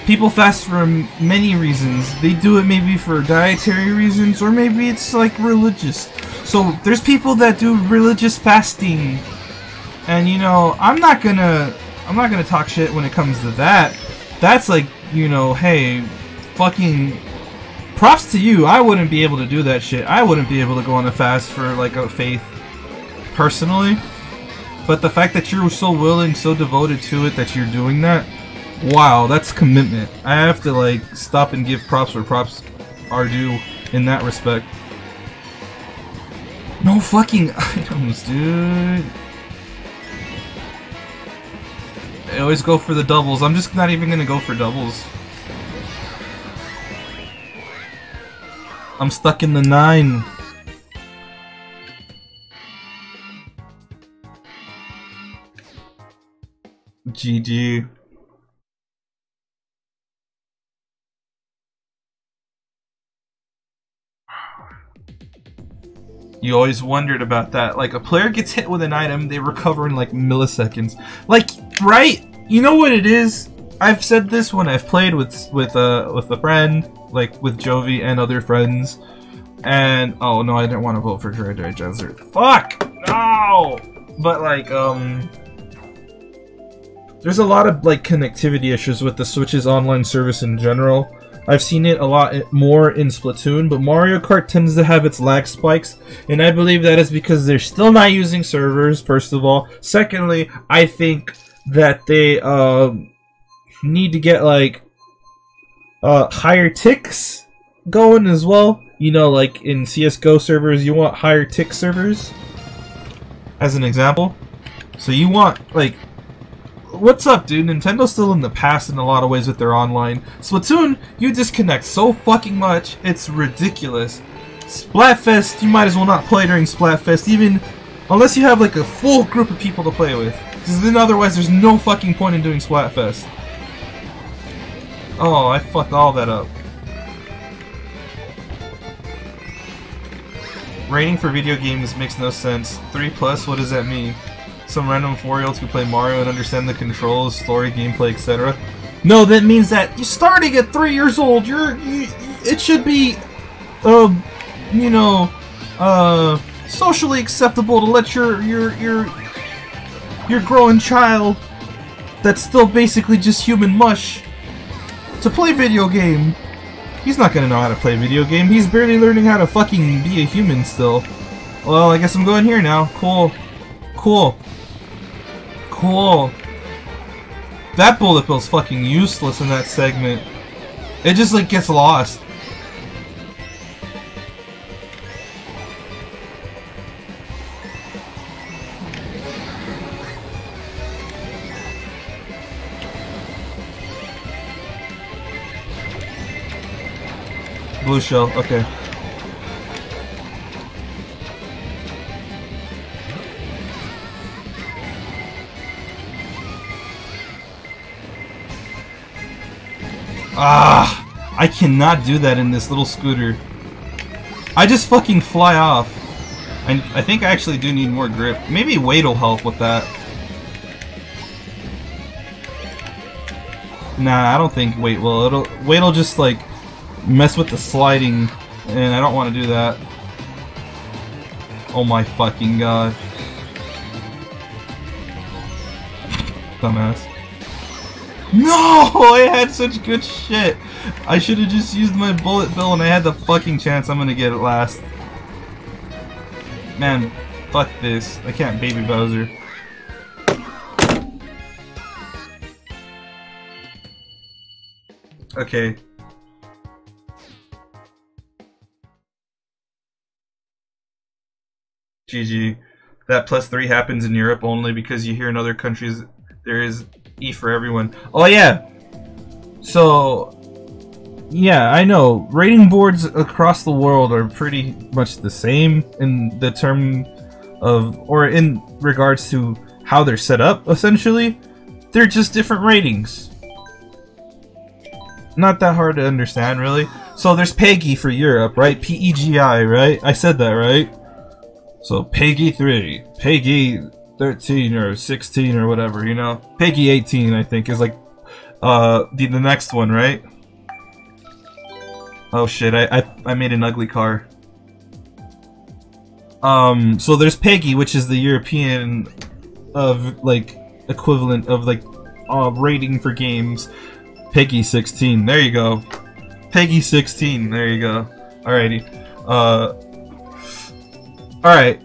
people fast for many reasons. They do it maybe for dietary reasons, or maybe it's like religious. So there's people that do religious fasting, and you know, I'm not gonna talk shit when it comes to that. That's like, you know, hey, fucking props to you. I wouldn't be able to do that shit. I wouldn't be able to go on a fast for like a faith, personally. But the fact that you're so willing, so devoted to it that you're doing that, wow, that's commitment. I have to like stop and give props where props are due in that respect. No fucking items, dude. I always go for the doubles. I'm just not even gonna go for doubles. I'm stuck in the 9. GG. You always wondered about that. Like, a player gets hit with an item, they recover in like milliseconds. Like, right? You know what it is? I've said this when I've played with a friend, like with Jovi and other friends. And oh no, I didn't want to vote for Dry Desert. Fuck! No! But like, there's a lot of like connectivity issues with the Switch's online service in general. I've seen it a lot more in Splatoon, but Mario Kart tends to have its lag spikes, and I believe that is because they're still not using servers, first of all. Secondly, I think that they need to get like higher ticks going as well. You know, like in CSGO servers, you want higher tick servers, as an example. So you want, like, what's up, dude? Nintendo's still in the past in a lot of ways with their online. Splatoon, you disconnect so fucking much, it's ridiculous. Splatfest, you might as well not play during Splatfest, even unless you have like a full group of people to play with. Because then otherwise there's no fucking point in doing Splatfest. Oh, I fucked all that up. Rating for video games makes no sense. 3+, what does that mean? Some random 4-year-olds who play Mario and understand the controls, story, gameplay, etc. No, that means that you're starting at 3 years old. It should be, you know, socially acceptable to let your growing child that's still basically just human mush to play video game. He's not gonna know how to play video game. He's barely learning how to fucking be a human still. Well, I guess I'm going here now. Cool. Cool. Cool. That bullet bill's fucking useless in that segment. It just like gets lost. blue shell. Okay. Ah, I cannot do that in this little scooter. I just fucking fly off. I think I actually do need more grip. Maybe weight will help with that. Nah, I don't think weight will. Weight'll just like mess with the sliding, and I don't want to do that. Oh my fucking god. Dumbass. No! I had such good shit! I should have just used my bullet bill and I had the fucking chance I'm gonna get it last. Man, fuck this. I can't baby Bowser. Okay. GG. That +3 happens in Europe only because you hear in other countries there is E for everyone. Oh yeah! So, yeah, I know. Rating boards across the world are pretty much the same in the term of, or in regards to how they're set up, essentially. They're just different ratings. Not that hard to understand, really. So there's PEGI for Europe, right? P-E-G-I, right? I said that, right? So PEGI 3, PEGI 13 or 16 or whatever, you know? PEGI 18, I think, is like the next one, right? Oh shit, I made an ugly car. So there's PEGI, which is the European like equivalent of like rating for games. PEGI 16, there you go. PEGI 16, there you go. Alrighty. Alright.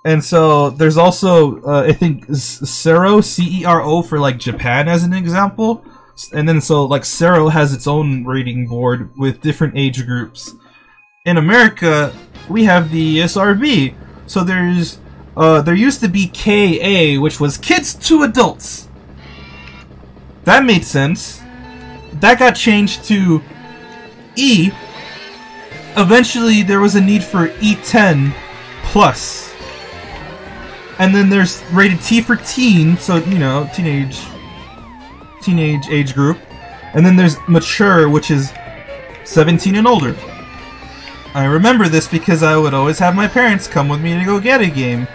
And so there's also I think Cero, C-E-R-O for like Japan as an example. And then so like Cero has its own rating board with different age groups. In America, we have the ESRB. So there's there used to be KA, which was kids to adults. That made sense. That got changed to E. Eventually, there was a need for E10 plus. And then there's rated T for teen, so you know, teenage age group. And then there's mature, which is 17 and older. I remember this because I would always have my parents come with me to go get a game.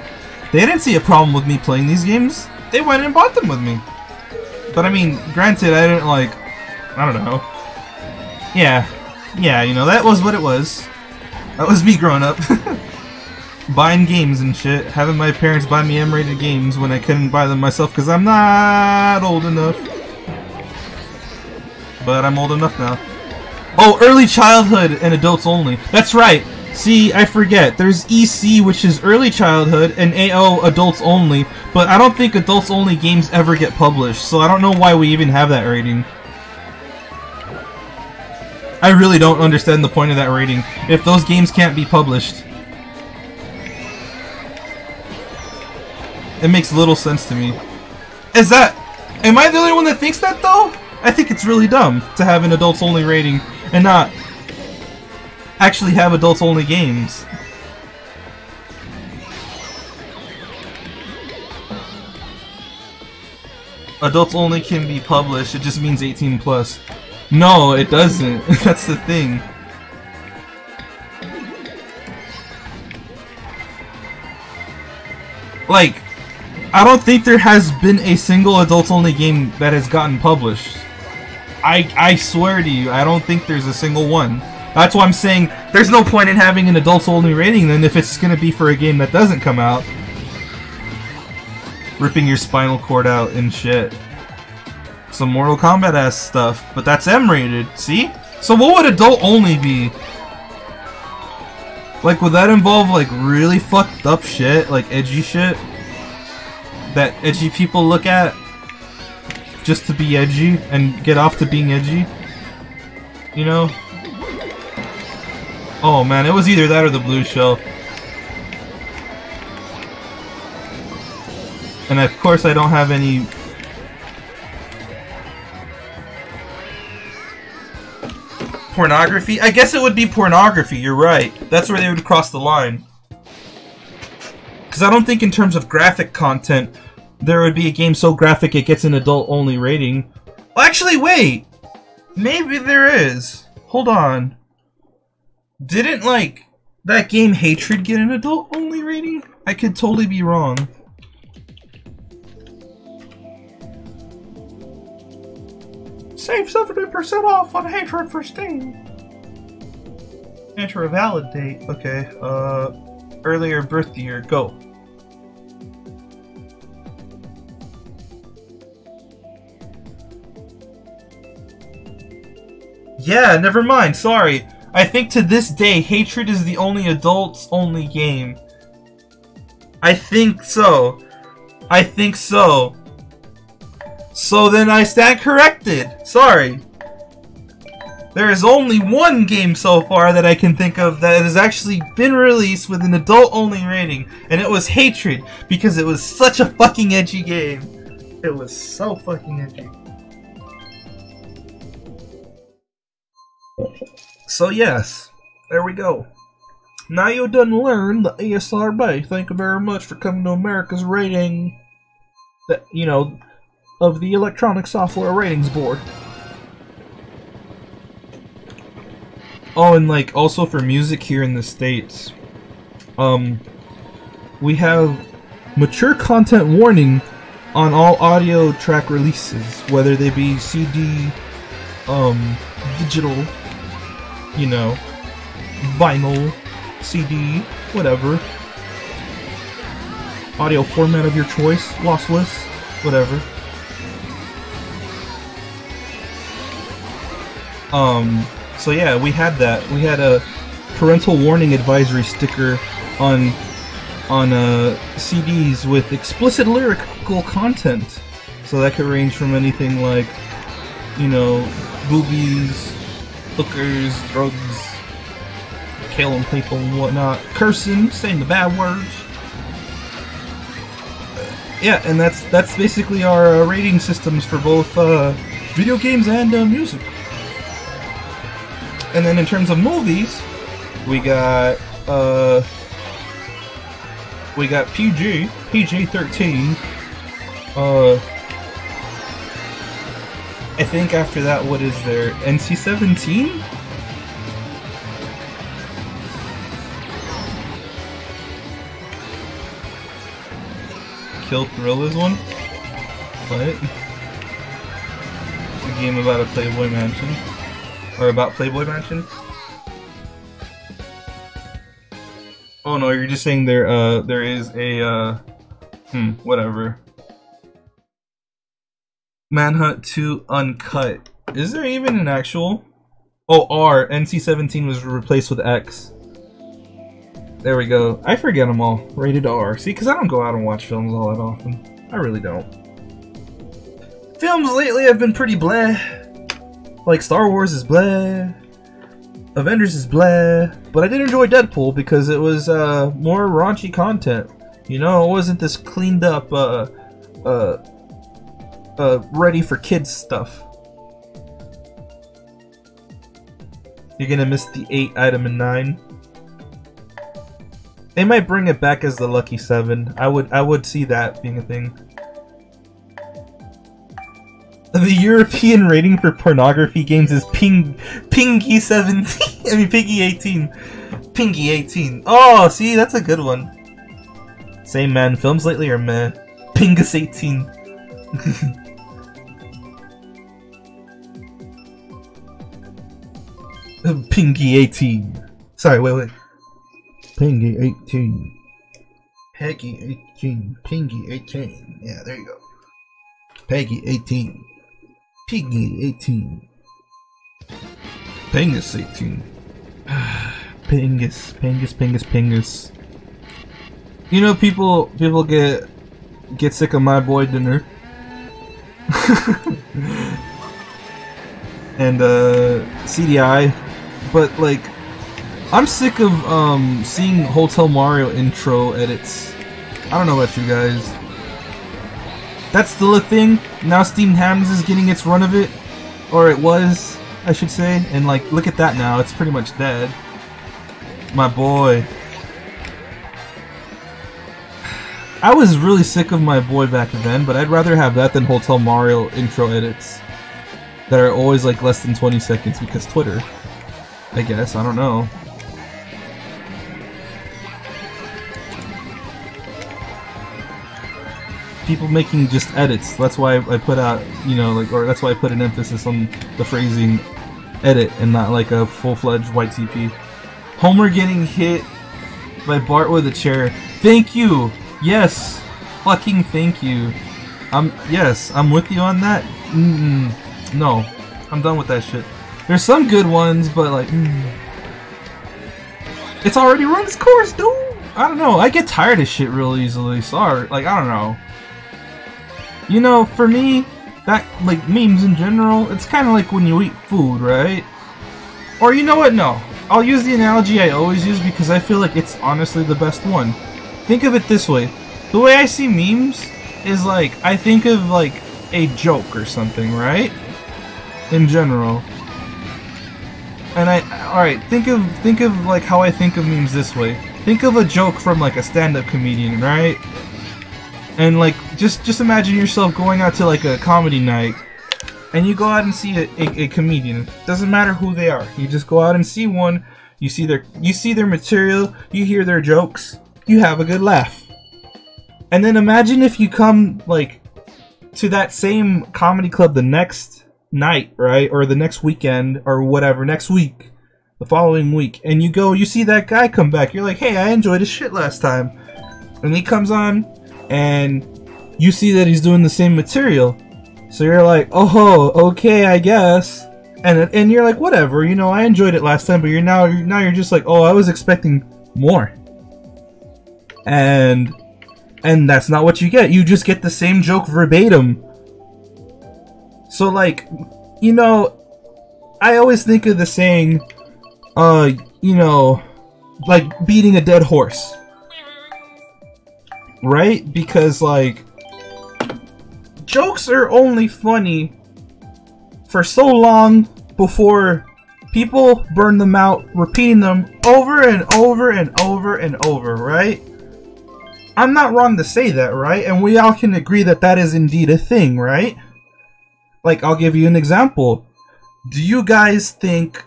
They didn't see a problem with me playing these games. They went and bought them with me. But I mean, granted, I didn't like, I don't know. Yeah, you know, that was what it was. That was me growing up. Buying games and shit. Having my parents buy me M-rated games when I couldn't buy them myself because I'm not old enough. But I'm old enough now. Oh, early childhood and adults only. That's right. See, I forget. There's EC, which is early childhood, and AO, adults only. But I don't think adults only games ever get published, so I don't know why we even have that rating. I really don't understand the point of that rating if those games can't be published. It makes little sense to me. Am I the only one that thinks that though? I think it's really dumb to have an adults only rating and not actually have adults only games. Adults only can be published, it just means 18 plus. No, it doesn't. That's the thing. Like, I don't think there has been a single adults only game that has gotten published. I swear to you, I don't think there's a single one. That's why I'm saying there's no point in having an adults only rating then if it's gonna be for a game that doesn't come out. Ripping your spinal cord out and shit. Some Mortal Kombat ass stuff, but that's M-rated, see? So what would adult only be? Like, would that involve like really fucked up shit, like edgy shit? That edgy people look at just to be edgy and get off to being edgy? You know? Oh man, it was either that or the blue shell. And of course I don't have any... pornography? I guess it would be pornography, you're right. That's where they would cross the line. Because I don't think in terms of graphic content, there would be a game so graphic it gets an adult-only rating. Well, actually, wait! Maybe there is. Hold on. Didn't, like, that game Hatred get an adult-only rating? I could totally be wrong. Save 70% off on Hatred for Steam. Enter a valid date. Okay, earlier birth year. Go. Yeah, never mind. Sorry. I think to this day, Hatred is the only adults-only game. I think so. I think so. So then I stand corrected. Sorry. There is only one game so far that I can think of that has actually been released with an adult-only rating, and it was Hatred, because it was such a fucking edgy game. It was so fucking edgy. So yes, there we go. Now you done learned the ESRB. Thank you very much for coming to America's rating, that, you know, of the Electronic Software Ratings Board. Oh, and like also for music here in the States, we have mature content warning on all audio track releases, whether they be CD, digital, you know, vinyl, CD, whatever. Audio format of your choice, lossless, whatever. So yeah, we had that. We had a parental warning advisory sticker on CDs with explicit lyrical content. So that could range from anything like, you know, boobies, hookers, drugs, killing people and whatnot, cursing, saying the bad words. Yeah, and that's basically our rating systems for both video games and music. And then in terms of movies, we got PG-13. I think after that, what is there? NC-17? Kill Thrill is one? What? It's a game about a Playboy Mansion. Or about Playboy Mansion? Oh no, you're just saying there is a, whatever. Manhunt 2 Uncut. Is there even an actual? Oh, R. NC-17 was replaced with X. There we go. I forget them all. Rated R. See, because I don't go out and watch films all that often. I really don't. Films lately have been pretty bleh. Like, Star Wars is bleh. Avengers is bleh. But I did enjoy Deadpool because it was more raunchy content. You know, it wasn't this cleaned up, ready for kids stuff. You're gonna miss the 8 item in 9. They might bring it back as the Lucky 7. I would see that being a thing. The European rating for pornography games is Pingy 17. I mean Piggy 18. Pingy 18. Oh, see, that's a good one. Same man. Films lately are meh. Pingus 18. Pingy 18. Sorry, wait. Pingy 18. Peggy 18. Pingy 18. Yeah, there you go. Peggy 18. Piggy 18. Pingus 18. Pingus. You know, people get sick of my boy dinner. And CDI, but like I'm sick of seeing Hotel Mario intro edits. I don't know about you guys. That's still a thing. Now Steam Hams is getting its run of it. Or it was. I should say, and like, look at that now, it's pretty much dead. My boy. I was really sick of my boy back then, but I'd rather have that than Hotel Mario intro edits that are always like less than 20 seconds because Twitter, I guess, I don't know. People making just edits, that's why I put out, you know, like, or that's why I put an emphasis on the phrasing edit and not like a full-fledged white TP. Homer getting hit by Bart with a chair. Thank you! Yes! Fucking thank you. Yes, I'm with you on that. No. I'm done with that shit. There's some good ones, but like, it's already run its course, dude! I don't know, I get tired of shit real easily, sorry. Like, I don't know. You know, for me, that, like, memes in general, it's kind of like when you eat food, right? Or you know what, no. I'll use the analogy I always use because I feel like it's honestly the best one. Think of it this way. The way I see memes is like, I think of like a joke or something, right? In general. And alright, think of like how I think of memes this way. Think of a joke from like a stand-up comedian, right? And like, just imagine yourself going out to like a comedy night and you go out and see a comedian. Doesn't matter who they are. You just go out and see one, you see their material, you hear their jokes, you have a good laugh. And then imagine if you come, like, to that same comedy club the next night, right? Or the next weekend, or whatever, next week, the following week, and you go, you see that guy come back, you're like, hey, I enjoyed his shit last time. And he comes on, and you see that he's doing the same material. So you're like, oh, okay, I guess. And you're like, whatever, you know, I enjoyed it last time, but now you're just like, oh, I was expecting more. And that's not what you get. You just get the same joke verbatim. So, like, you know, I always think of the saying, you know, like beating a dead horse. Right? Because, like, jokes are only funny for so long before people burn them out, repeating them over and over and over and over, right? I'm not wrong to say that, right? And we all can agree that that is indeed a thing, right? Like, I'll give you an example. Do you guys think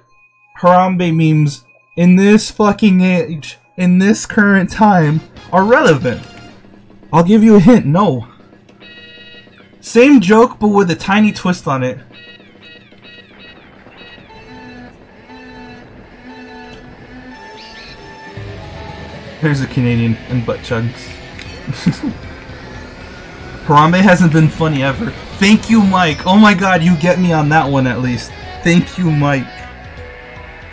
Harambe memes in this fucking age, in this current time, are relevant? I'll give you a hint, no. Same joke, but with a tiny twist on it. Here's a Canadian and butt chugs. Harambe hasn't been funny ever. Thank you, Mike. Oh my god, you get me on that one at least. Thank you, Mike.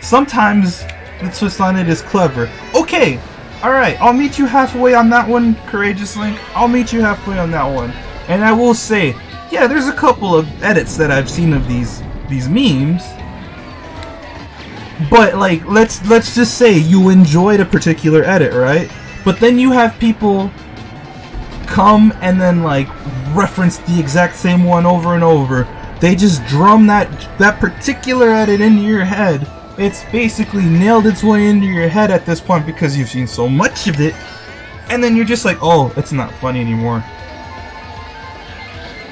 Sometimes the twist on it is clever. Okay, alright, I'll meet you halfway on that one, Courageous Link. I'll meet you halfway on that one. And I will say, yeah, there's a couple of edits that I've seen of these memes. But like, let's just say you enjoyed a particular edit, right? But then you have people come and then like reference the exact same one over and over. They just drum that particular edit into your head. It's basically nailed its way into your head at this point because you've seen so much of it. And then you're just like, oh, it's not funny anymore.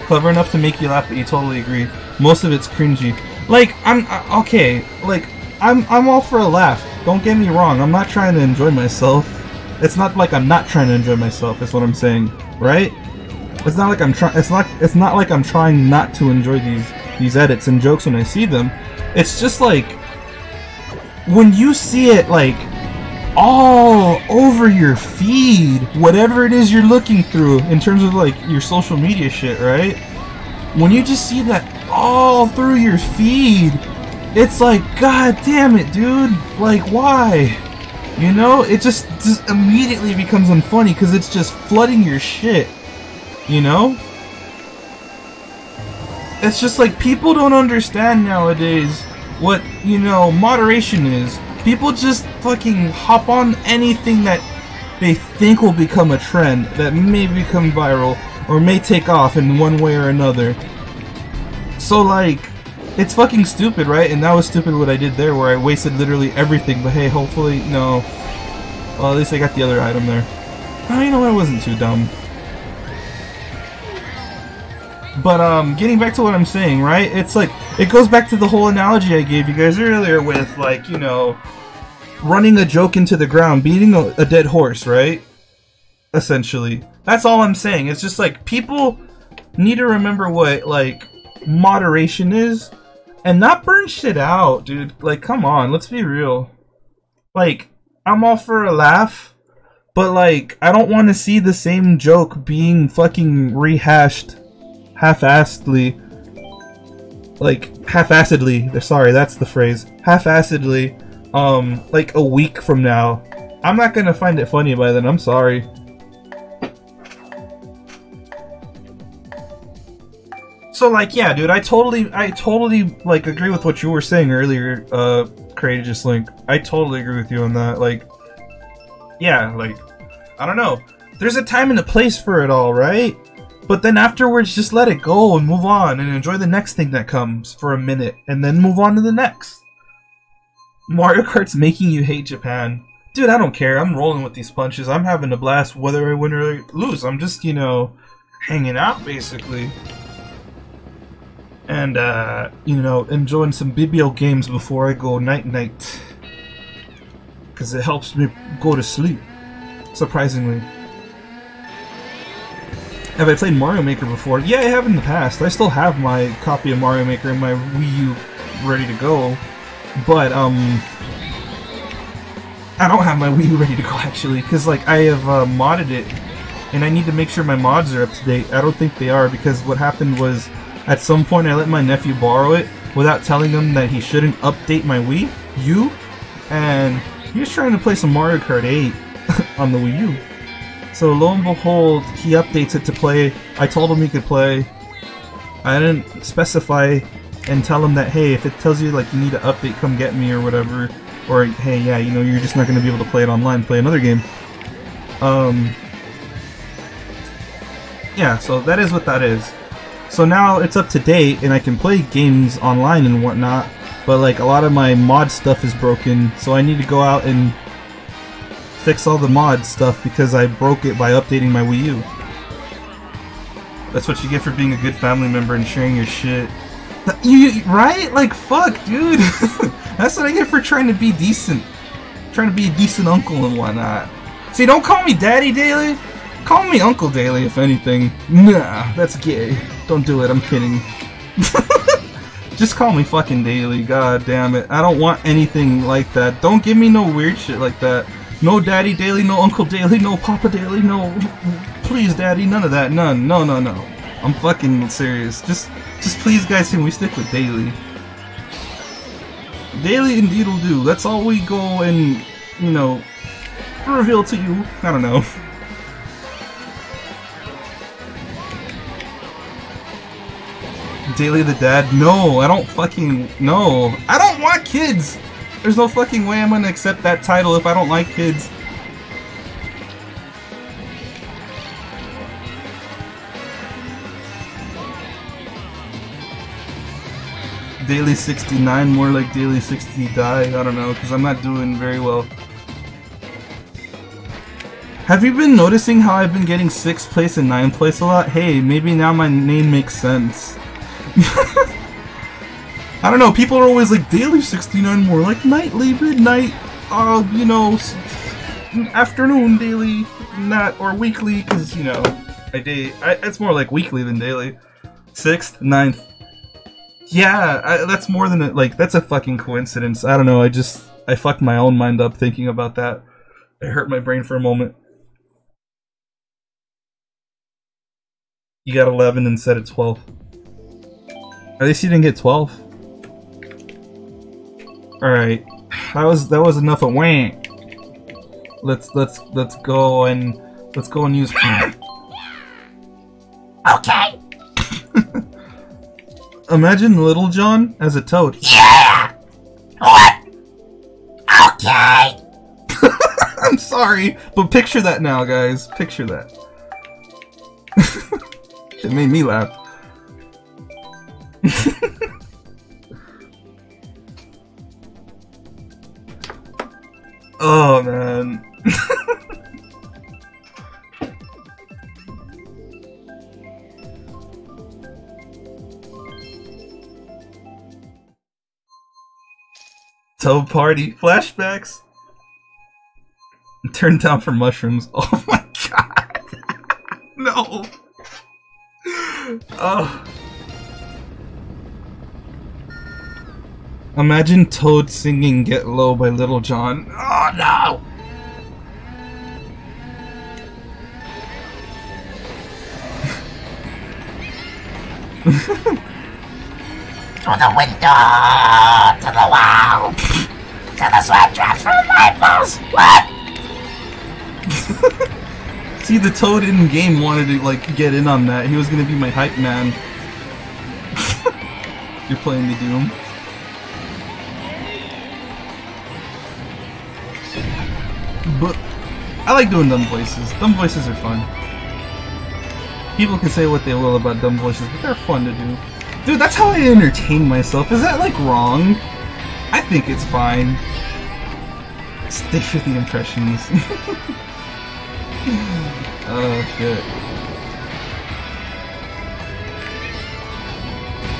Clever enough to make you laugh, but you totally agree. Most of it's cringy. Like, okay, like, I'm all for a laugh. Don't get me wrong, I'm not trying to enjoy myself. It's not like I'm not trying to enjoy myself, is what I'm saying, right? It's not like I'm trying not to enjoy these edits and jokes when I see them. It's just like when you see it like all over your feed, whatever it is you're looking through in terms of like your social media shit, right? When you just see that all through your feed, it's like, god damn it, dude, like, why? You know, it just immediately becomes unfunny because it's just flooding your shit, you know? It's just like, people don't understand nowadays what, you know, moderation is. People just fucking hop on anything that they think will become a trend, that may become viral, or may take off in one way or another. So like, It's fucking stupid, right? And that was stupid what I did there, where I wasted literally everything. But hey, hopefully, no. Well, at least I got the other item there. Oh, you know, I wasn't too dumb. But, getting back to what I'm saying, right? It's like, it goes back to the whole analogy I gave you guys earlier with, like, you know, running a joke into the ground, beating a dead horse, right? Essentially. That's all I'm saying. It's just like, people need to remember what, like, moderation is, and not burn shit out, dude. Like, come on, let's be real. Like, I'm all for a laugh, but, like, I don't want to see the same joke being fucking rehashed half-assedly. Like, half-assedly. Sorry, that's the phrase. Half-assedly, like a week from now. I'm not gonna find it funny by then, I'm sorry. So, like, yeah, dude, I totally, like, agree with what you were saying earlier, Courageous Link. I totally agree with you on that, like, yeah, like, I don't know. There's a time and a place for it all, right? But then afterwards, just let it go and move on and enjoy the next thing that comes for a minute, and then move on to the next. Mario Kart's making you hate Japan. Dude, I don't care. I'm rolling with these punches. I'm having a blast whether I win or lose. I'm just, you know, hanging out, basically. And, you know, enjoying some BBL games before I go night-night. Because it helps me go to sleep. Surprisingly. Have I played Mario Maker before? Yeah, I have in the past. I still have my copy of Mario Maker and my Wii U ready to go. But, I don't have my Wii U ready to go, actually. Because, like, I have modded it. And I need to make sure my mods are up to date. I don't think they are, because what happened was, at some point I let my nephew borrow it without telling him that he shouldn't update my Wii U. And he was trying to play some Mario Kart 8 on the Wii U. So lo and behold, he updates it to play. I told him he could play. I didn't specify and tell him that, hey, if it tells you like you need to update, come get me or whatever. Or, hey, yeah, you know, you're just not going to be able to play it online, play another game. Yeah, so that is what that is. So now it's up to date and I can play games online and whatnot. But like a lot of my mod stuff is broken, so I need to go out and fix all the mod stuff because I broke it by updating my Wii U. That's what you get for being a good family member and sharing your shit. Right? Like, fuck, dude. That's what I get for trying to be decent. Trying to be a decent uncle and whatnot. See, don't call me Daddy Daily. Call me Uncle Daily, if anything. Nah, that's gay. Don't do it, I'm kidding. Just call me fucking Daily, god damn it. I don't want anything like that. Don't give me no weird shit like that. No Daddy Daily, no Uncle Daily, no Papa Daily, no... Please, Daddy, none of that, none. No, no, no. I'm fucking serious. Just please, guys, can we stick with Daily? Daily indeed will do. That's all we go and, you know, reveal to you. I don't know. Daily the Dad? No, I don't fucking... No. I don't want kids! There's no fucking way I'm gonna accept that title if I don't like kids. Daily 69, more like Daily 60 die. I don't know, because I'm not doing very well. Have you been noticing how I've been getting 6th place and 9th place a lot? Hey, maybe now my name makes sense. I don't know, people are always like, Daily 69, more like nightly, midnight, you know, afternoon daily, not, or weekly, because, you know, it's more like weekly than daily. 6th, 9th. Yeah, that's more than, like, that's a fucking coincidence. I don't know, I fucked my own mind up thinking about that. It hurt my brain for a moment. You got 11 instead of 12. At least you didn't get 12. Alright. That was enough of wham. Let's go and use Okay. Imagine Little John as a toad. Yeah! What? Okay! I'm sorry, but picture that now, guys. Picture that. It made me laugh. Oh man. Toad party flashbacks. Turned down for mushrooms. Oh my god. No. Oh. Imagine Toad singing Get Low by Little John. Oh no! To the window, to the wall, to the sweat drops from my balls. What? See, the Toad in game wanted to like get in on that. He was gonna be my hype man. You're playing the Doom. But I like doing dumb voices. Dumb voices are fun. People can say what they will about dumb voices, but they're fun to do. Dude, that's how I entertain myself. Is that like wrong? I think it's fine. Stay for the impressions. Oh shit.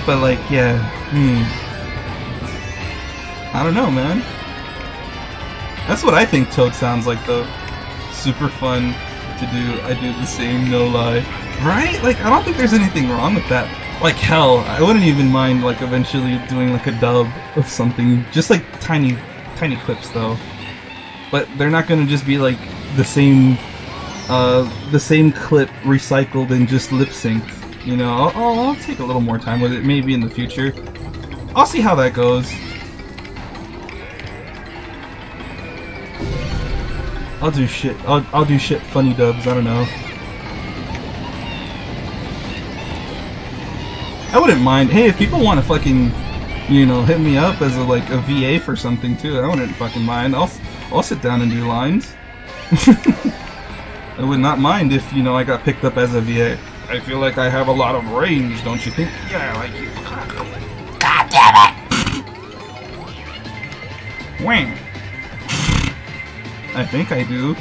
But like, yeah, I don't know, man. That's what I think Toad sounds like, though. Super fun to do. I do the same, no lie. Right? Like, I don't think there's anything wrong with that. Like, hell, I wouldn't even mind, like, eventually doing, like, a dub of something. Just, like, tiny clips, though. But they're not gonna just be, like, the same clip recycled and just lip-synced. You know, I'll take a little more time with it, maybe in the future. I'll see how that goes. I'll do shit. I'll do shit funny dubs. I don't know. I wouldn't mind. Hey, if people want to fucking, you know, hit me up as a like a VA for something too, I wouldn't fucking mind. I'll sit down and do lines. I would not mind if, you know, I got picked up as a VA. I feel like I have a lot of range, don't you think? Yeah, like you. God damn it! Wang. I think I do.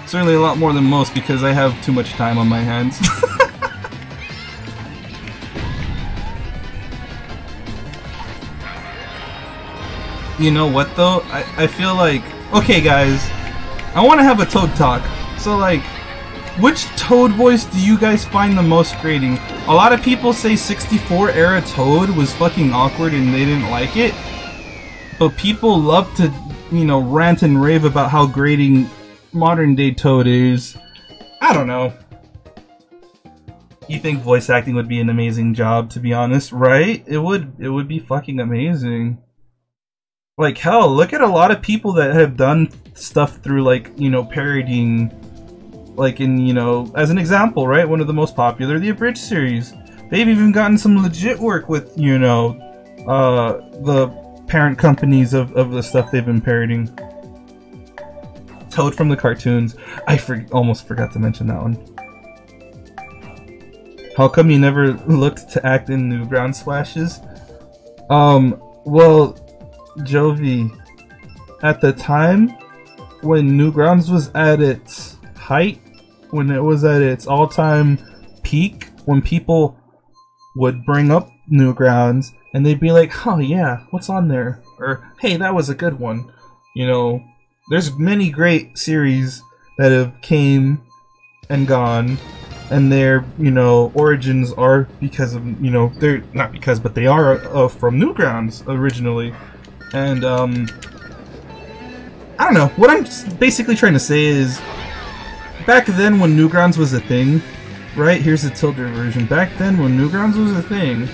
Certainly a lot more than most because I have too much time on my hands. You know what though? I feel like... Okay guys, I want to have a Toad talk. So like, which Toad voice do you guys find the most grating? A lot of people say 64 era Toad was fucking awkward and they didn't like it. But people love to, you know, rant and rave about how grating modern day Toad is. I don't know. You think voice acting would be an amazing job, to be honest, right? It would be fucking amazing. Like hell, look at a lot of people that have done stuff through like, you know, parodying, like in, you know, as an example, right? One of the most popular, the Abridged series. They've even gotten some legit work with, you know, the parent companies of the stuff they've been parodying. Toad from the cartoons. I almost forgot to mention that one. How come you never looked to act in Newgrounds splashes? Well, Jovi, at the time when Newgrounds was at its height, when it was at its all-time peak, when people would bring up Newgrounds and they'd be like, oh yeah, what's on there? Or, hey, that was a good one. You know, there's many great series that have came and gone, and their, you know, origins are because of, you know, they're not because, but they are from Newgrounds originally. And, I don't know. What I'm basically trying to say is, back then when Newgrounds was a thing, right? Here's the Tilder version. Back then when Newgrounds was a thing,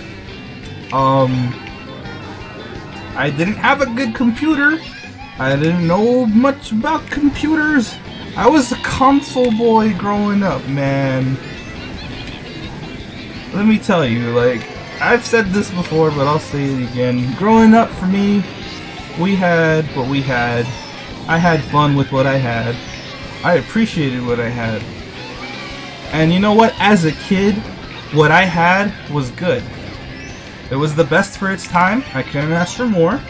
I didn't have a good computer. I didn't know much about computers. I was a console boy growing up, man. Let me tell you, like, I've said this before, but I'll say it again. Growing up for me, we had what we had. I had fun with what I had. I appreciated what I had. And you know what? As a kid, what I had was good. It was the best for its time. I couldn't ask for more.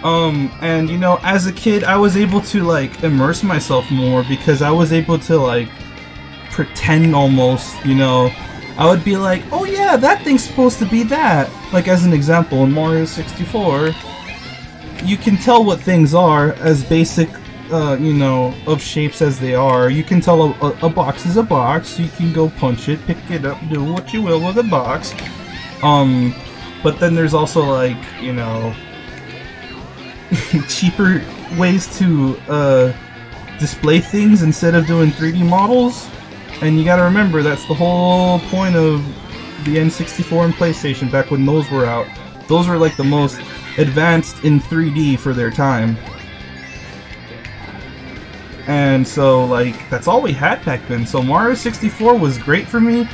And you know, as a kid, I was able to like immerse myself more because I was able to like pretend almost, you know. I would be like, oh yeah, that thing's supposed to be that. Like as an example, in Mario 64, you can tell what things are as basic, you know, of shapes as they are. You can tell a box is a box. You can go punch it, pick it up, do what you will with a box. But then there's also like, you know, cheaper ways to display things instead of doing 3D models. And you gotta remember, that's the whole point of the N64 and PlayStation back when those were out. Those were like the most advanced in 3D for their time. And so like, that's all we had back then. So Mario 64 was great for me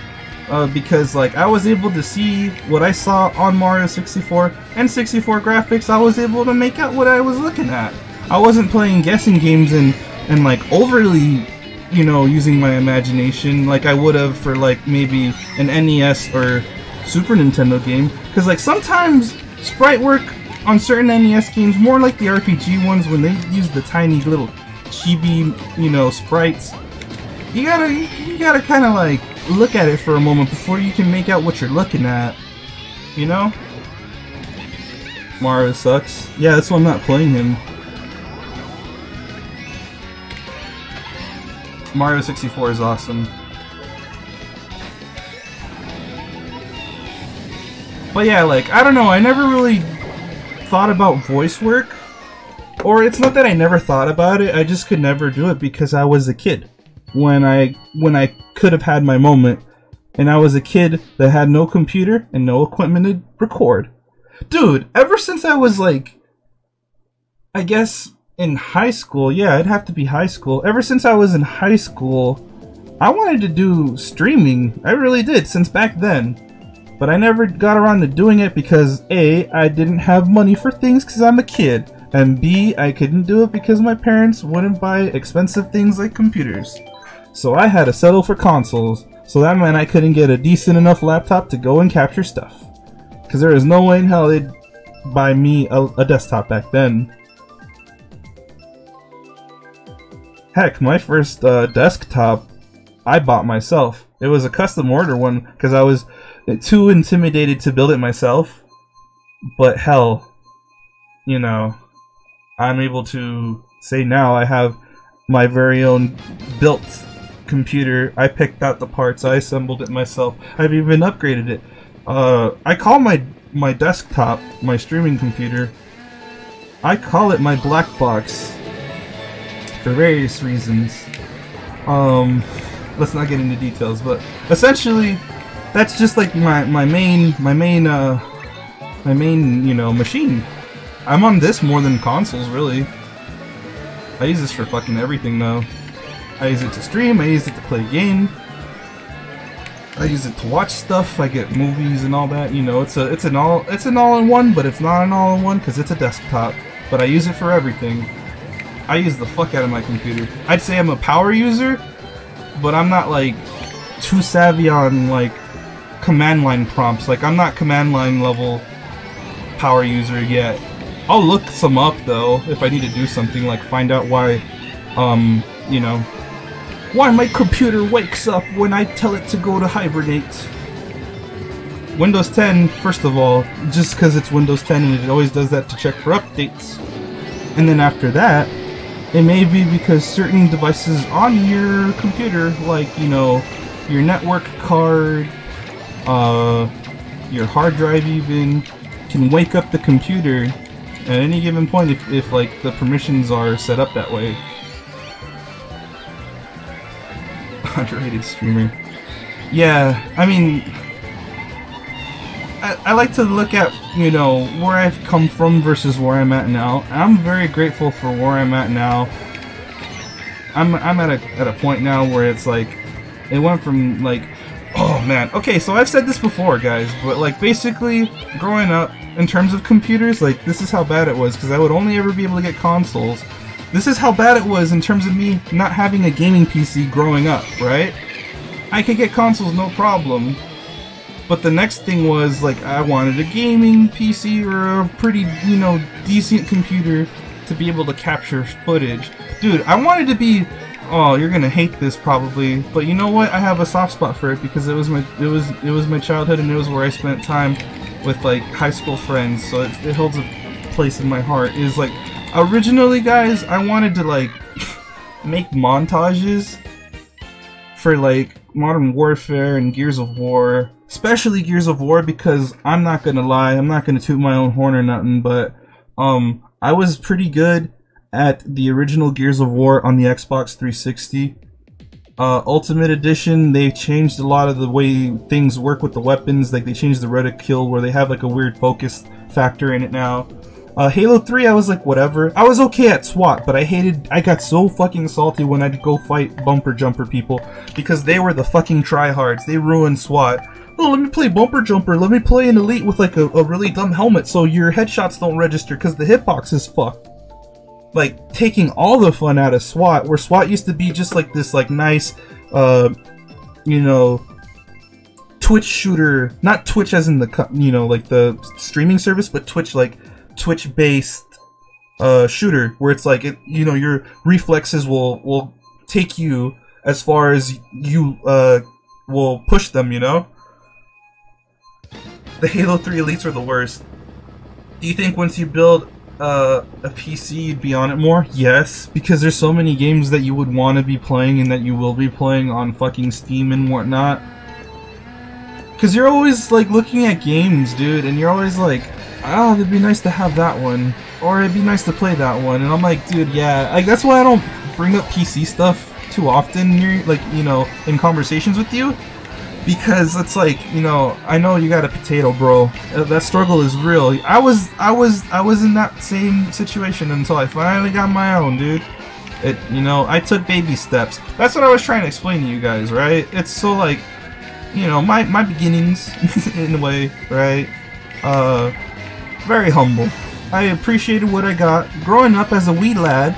because like I was able to see what I saw on Mario 64 and 64 graphics. I was able to make out what I was looking at. I wasn't playing guessing games and like overly, you know, using my imagination like I would have for like maybe an NES or Super Nintendo game, because like sometimes sprite work on certain NES games, more like the RPG ones when they use the tiny little chibi, you know, sprites, you gotta kind of like look at it for a moment before you can make out what you're looking at, you know. Mario sucks. Yeah, that's why I'm not playing him. Mario 64 is awesome. But yeah, like, I don't know, I never really thought about voice work. Or it's not that I never thought about it, I just could never do it because I was a kid. When I could have had my moment, and I was a kid that had no computer and no equipment to record. Dude, ever since I was like, I guess in high school, yeah, it'd have to be high school. Ever since I was in high school, I wanted to do streaming. I really did, since back then. But I never got around to doing it because A, I didn't have money for things because I'm a kid. And B, I couldn't do it because my parents wouldn't buy expensive things like computers. So I had to settle for consoles. So that meant I couldn't get a decent enough laptop to go and capture stuff. Because there was no way in hell they'd buy me a desktop back then. Heck, my first desktop I bought myself. It was a custom order one because I was too intimidated to build it myself. But hell, you know, I'm able to say now I have my very own built computer. I picked out the parts, I assembled it myself. I've even upgraded it. I call my desktop, my streaming computer, I call it my black box for various reasons. Let's not get into details, but essentially that's just like my main you know, machine. I'm on this more than consoles, really. I use this for fucking everything though. I use it to stream, I use it to play game, I use it to watch stuff, I get movies and all that, you know, it's an all-in-one, but it's not an all-in-one because it's a desktop. But I use it for everything. I use the fuck out of my computer. I'd say I'm a power user, but I'm not like too savvy on like command line prompts. Like I'm not command line level power user yet. I'll look some up though if I need to do something, like find out why, you know, why my computer wakes up when I tell it to go to hibernate. Windows 10, first of all, just because it's Windows 10 and it always does that to check for updates. And then after that, it may be because certain devices on your computer, like, you know, your network card, your hard drive even, can wake up the computer at any given point if like the permissions are set up that way. Underrated streamer. Yeah, I mean, I like to look at, you know, where I've come from versus where I'm at now. I'm very grateful for where I'm at now. I'm at a point now where it's like, it went from like, oh man, okay, so I've said this before, guys, but like basically growing up in terms of computers, like this is how bad it was because I would only ever be able to get consoles. This is how bad it was in terms of me not having a gaming PC growing up, right? I could get consoles no problem. But the next thing was, like, I wanted a gaming PC or a pretty, you know, decent computer to be able to capture footage. Dude, I wanted to be... Oh, you're gonna hate this probably, but you know what? I have a soft spot for it because it was my childhood, and it was where I spent time with, like, high school friends, so it holds a place in my heart. Is like, originally, guys, I wanted to, like, make montages for, like, Modern Warfare and Gears of War, especially Gears of War, because I'm not gonna lie, I'm not gonna toot my own horn or nothing, but I was pretty good at the original Gears of War on the Xbox 360. Ultimate Edition, they changed a lot of the way things work with the weapons. Like, they changed the reticule where they have, like, a weird focus factor in it now. Halo 3, I was like, whatever. I was okay at SWAT, but I got so fucking salty when I'd go fight bumper jumper people because they were the fucking tryhards. They ruined SWAT. Oh, let me play bumper jumper. Let me play an elite with, like, a really dumb helmet so your headshots don't register because the hitbox is fucked. Like, taking all the fun out of SWAT, where SWAT used to be just like this, like, nice, you know, Twitch shooter, not Twitch as in the, you know, like the streaming service, but Twitch, like, Twitch-based, shooter, where it's like, you know, your reflexes will take you as far as you, will push them, you know? The Halo 3 Elites are the worst. Do you think once you build a PC, you'd be on it more? Yes, because there's so many games that you would want to be playing and that you will be playing on fucking Steam and whatnot. Because you're always, like, looking at games, dude, and you're always like, oh, it'd be nice to have that one, or it'd be nice to play that one, and I'm like, dude, yeah, like, that's why I don't bring up PC stuff too often here, like, you know, in conversations with you. Because it's like, you know, I know you got a potato, bro. That struggle is real. I was in that same situation until I finally got my own, dude. You know, I took baby steps. That's what I was trying to explain to you guys, right? It's so, like, you know, my beginnings in a way, right? Very humble. I appreciated what I got. Growing up as a wee lad,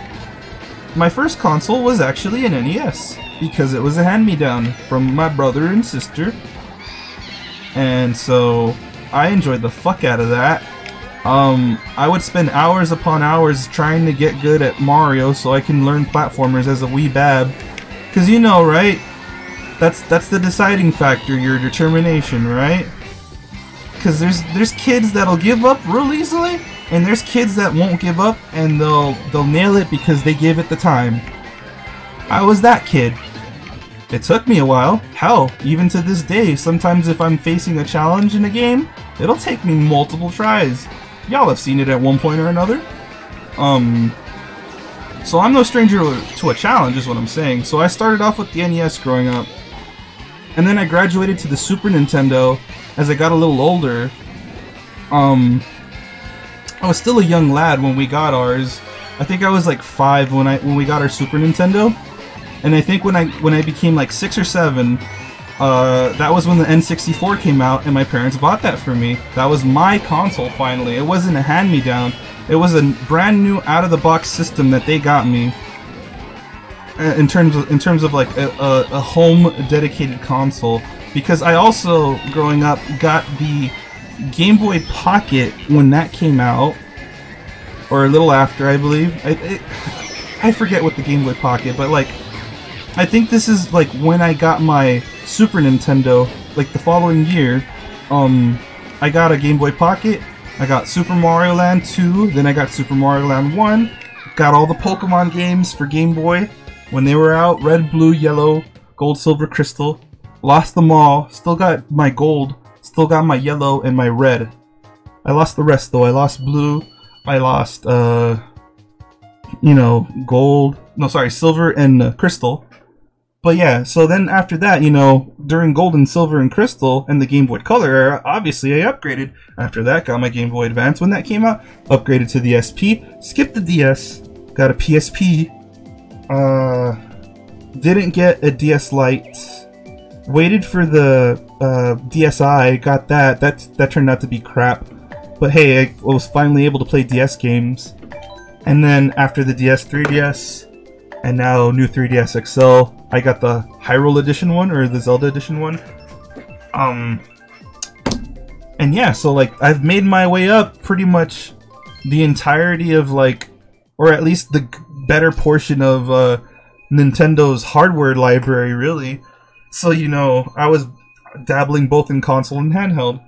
my first console was actually an NES. Because it was a hand-me-down from my brother and sister. And so, I enjoyed the fuck out of that. I would spend hours upon hours trying to get good at Mario so I can learn platformers as a wee bab. Cause you know, right? That's the deciding factor, your determination, right? Cause there's kids that'll give up real easily, and there's kids that won't give up and they'll nail it because they give it the time. I was that kid. It took me a while. Hell, even to this day, sometimes if I'm facing a challenge in a game, it'll take me multiple tries. Y'all have seen it at one point or another. So I'm no stranger to a challenge is what I'm saying. So I started off with the NES growing up. And then I graduated to the Super Nintendo as I got a little older. I was still a young lad when we got ours. I think I was like 5 when we got our Super Nintendo. And I think when I became like 6 or 7, that was when the N64 came out, and my parents bought that for me. That was my console finally. It wasn't a hand-me-down. It was a brand new out-of-the-box system that they got me. In terms of like a home dedicated console, because I also growing up got the Game Boy Pocket when that came out, or a little after, I believe. I forget what the Game Boy Pocket, but like. I think this is like when I got my Super Nintendo, like the following year. I got a Game Boy Pocket, I got Super Mario Land 2, then I got Super Mario Land 1, got all the Pokemon games for Game Boy when they were out, red, blue, yellow, gold, silver, crystal, lost them all, still got my gold, still got my yellow and my red. I lost the rest though. I lost blue, I lost, you know, gold, no sorry, silver and crystal. But yeah, so then after that, you know, during Gold and Silver and Crystal and the Game Boy Color era, obviously I upgraded. After that, got my Game Boy Advance when that came out, upgraded to the SP, skipped the DS, got a PSP, didn't get a DS Lite, waited for the DSi, got that. That turned out to be crap. But hey, I was finally able to play DS games. And then after the DS, 3DS, and now new 3DS XL, I got the Hyrule Edition one, or the Zelda Edition one. And yeah, so like I've made my way up pretty much the entirety of like, or at least the better portion of Nintendo's hardware library, really. So you know, I was dabbling both in console and handheld.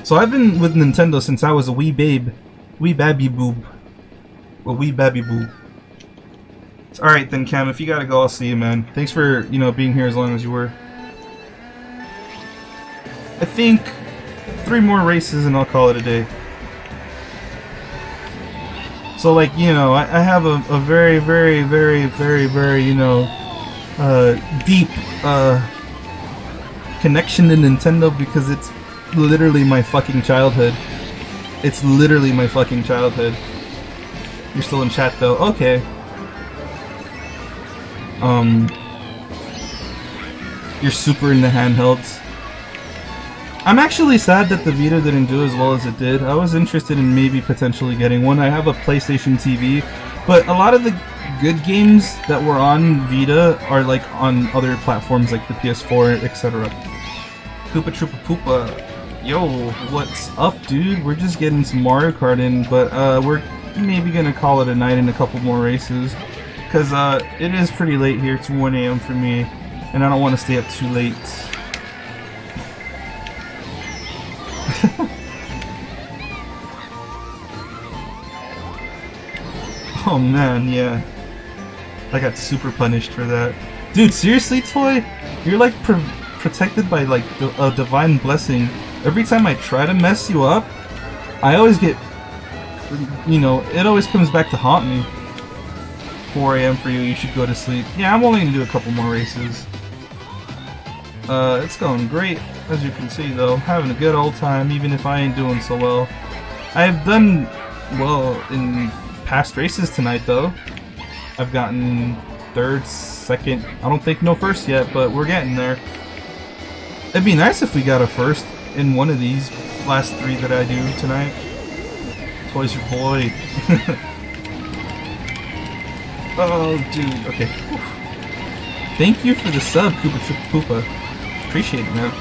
So I've been with Nintendo since I was a wee babe, wee babby boob, a wee babby boob. Alright then, Cam, if you gotta go, I'll see you, man. Thanks for, you know, being here as long as you were. I think 3 more races and I'll call it a day. So, like, you know, I have a very, very, very, very, very, you know, deep connection to Nintendo because it's literally my fucking childhood. It's literally my fucking childhood. You're still in chat though. Okay. You're super into handhelds. I'm actually sad that the Vita didn't do as well as it did. I was interested in maybe potentially getting one. I have a PlayStation TV, but a lot of the good games that were on Vita are like on other platforms like the PS4, etc. Koopa Troopa Poopa. Yo, what's up, dude? We're just getting some Mario Kart in, but we're maybe gonna call it a night in a couple more races. Because it is pretty late here. It's 1 AM for me, and I don't want to stay up too late. Oh man, yeah. I got super punished for that. Dude, seriously, Toy? You're like protected by like a divine blessing. Every time I try to mess you up, I always get, you know, it always comes back to haunt me. 4 AM for you, you should go to sleep. Yeah, I'm only gonna do a couple more races. It's going great, as you can see though. Having a good old time, even if I ain't doing so well. I've done well in past races tonight though. I've gotten 3rd, 2nd, I don't think no 1st yet, but we're getting there. It'd be nice if we got a 1st in one of these last 3 that I do tonight. Toy's your boy. Oh, dude. Okay. Whew. Thank you for the sub, Koopa Troopa Poopa. Appreciate it, man.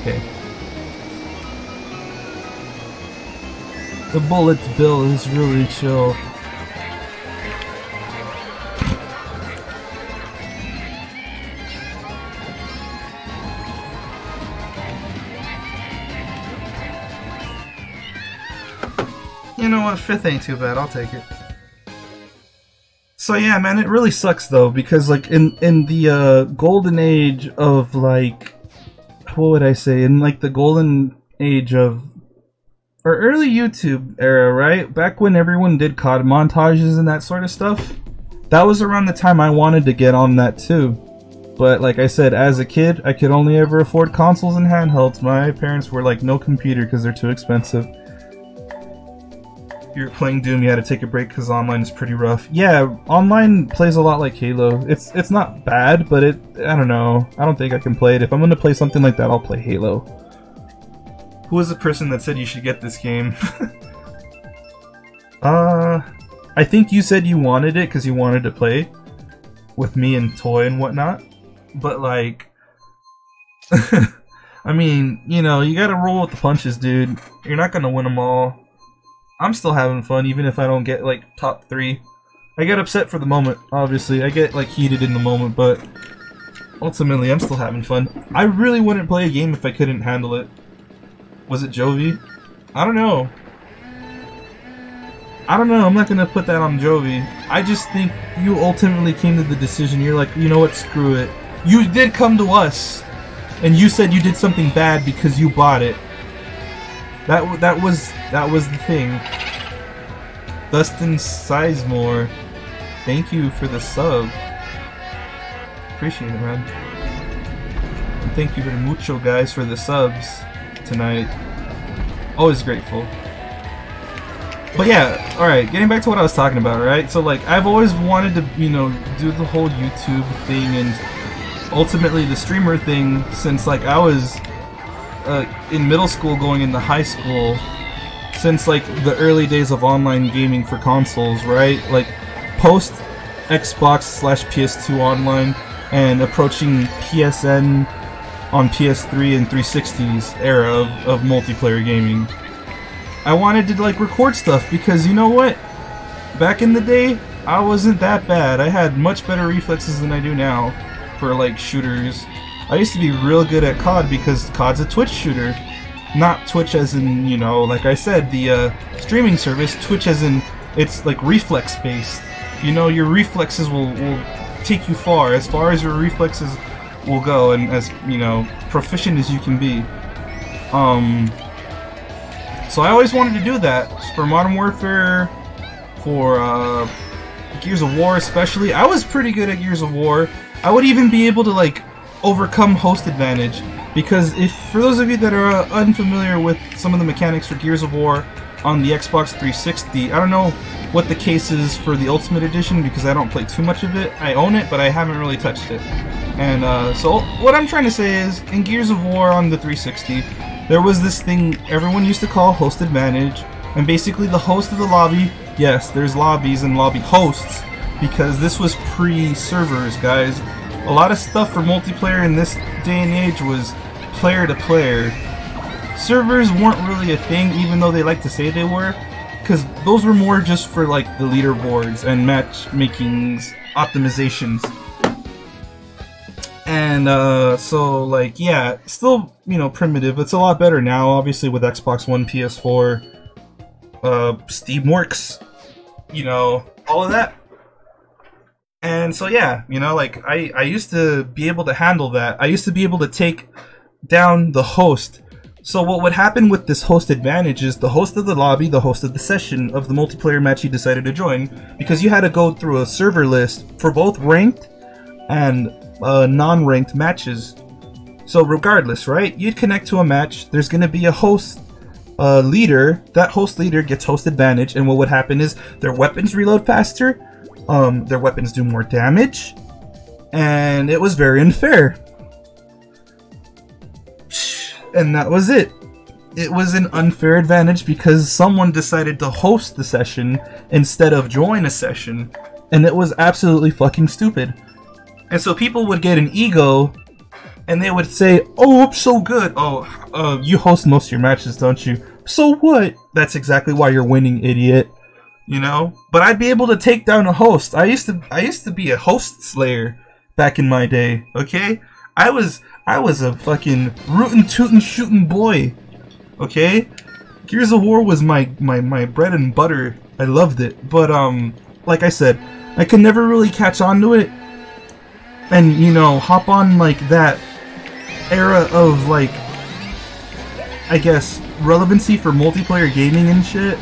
Okay. The bullet bill is really chill. You know what, 5th ain't too bad, I'll take it. So yeah, man, it really sucks though, because like in the golden age of like, what would I say, in like the golden age of, or early YouTube era, right? Back when everyone did COD montages and that sort of stuff, that was around the time I wanted to get on that too. But like I said, as a kid, I could only ever afford consoles and handhelds. My parents were like, no computer because they're too expensive. You're playing Doom, you had to take a break because online is pretty rough. Yeah, online plays a lot like Halo. It's not bad, but I don't know. I don't think I can play it. If I'm going to play something like that, I'll play Halo. Who was the person that said you should get this game? I think you said you wanted it because you wanted to play with me and Toy and whatnot. But like, I mean, you know, you gotta roll with the punches, dude. You're not gonna win them all. I'm still having fun, even if I don't get, like, top 3. I get upset for the moment, obviously. I get, like, heated in the moment, but ultimately, I'm still having fun. I really wouldn't play a game if I couldn't handle it. Was it Jovi? I don't know. I don't know, I'm not gonna put that on Jovi. I just think you ultimately came to the decision, you're like, you know what, screw it. You did come to us, and you said you did something bad because you bought it. That was the thing. Dustin Sizemore, thank you for the sub. Appreciate it, man. And thank you very mucho, guys, for the subs tonight. Always grateful. But yeah, alright, getting back to what I was talking about, right? So like, I've always wanted to, you know, do the whole YouTube thing and ultimately the streamer thing since like I was in middle school going into high school, since like the early days of online gaming for consoles, right? Like post Xbox/PS2 online and approaching PSN on PS3 and 360's era of multiplayer gaming. I wanted to like record stuff because you know what? Back in the day, I wasn't that bad. I had much better reflexes than I do now for like shooters. I used to be real good at COD because COD's a Twitch shooter. Not Twitch as in, you know, like I said, the streaming service. Twitch as in, it's like reflex based. You know, your reflexes will take you far as your reflexes will go, and as, you know, proficient as you can be. So I always wanted to do that for Modern Warfare, for Gears of War especially. I was pretty good at Gears of War. I would even be able to like overcome host advantage, because if, for those of you that are unfamiliar with some of the mechanics for Gears of War on the Xbox 360, I don't know what the case is for the Ultimate Edition because I don't play too much of it. I own it, but I haven't really touched it. And so what I'm trying to say is, in Gears of War on the 360, there was this thing everyone used to call host advantage, and basically the host of the lobby, yes, there's lobbies and lobby hosts, because this was pre-servers, guys. A lot of stuff for multiplayer in this day and age was player to player. Servers weren't really a thing, even though they like to say they were, because those were more just for like the leaderboards and matchmakings, optimizations. And so like, yeah, still, you know, primitive. It's a lot better now, obviously, with Xbox One, PS4, Steamworks, you know, all of that. And so yeah, you know, like I used to be able to handle that. I used to be able to take down the host. So what would happen with this host advantage is the host of the lobby, the host of the session of the multiplayer match you decided to join, because you had to go through a server list for both ranked and non-ranked matches. So regardless, right, you'd connect to a match, there's going to be a host leader. That host leader gets host advantage, and what would happen is their weapons reload faster, their weapons do more damage, and it was very unfair. And that was it. It was an unfair advantage because someone decided to host the session instead of join a session, and it was absolutely fucking stupid. And so people would get an ego, and they would say, "Oh, I'm so good. Oh, you host most of your matches, don't you? So what? That's exactly why you're winning, idiot." You know? But I'd be able to take down a host. I used to be a host slayer back in my day. Okay? I was a fucking rootin' tootin' shootin' boy. Okay? Gears of War was my bread and butter. I loved it. But like I said, I could never really catch on to it. And, you know, hop on, like, that era of, like, I guess, relevancy for multiplayer gaming and shit.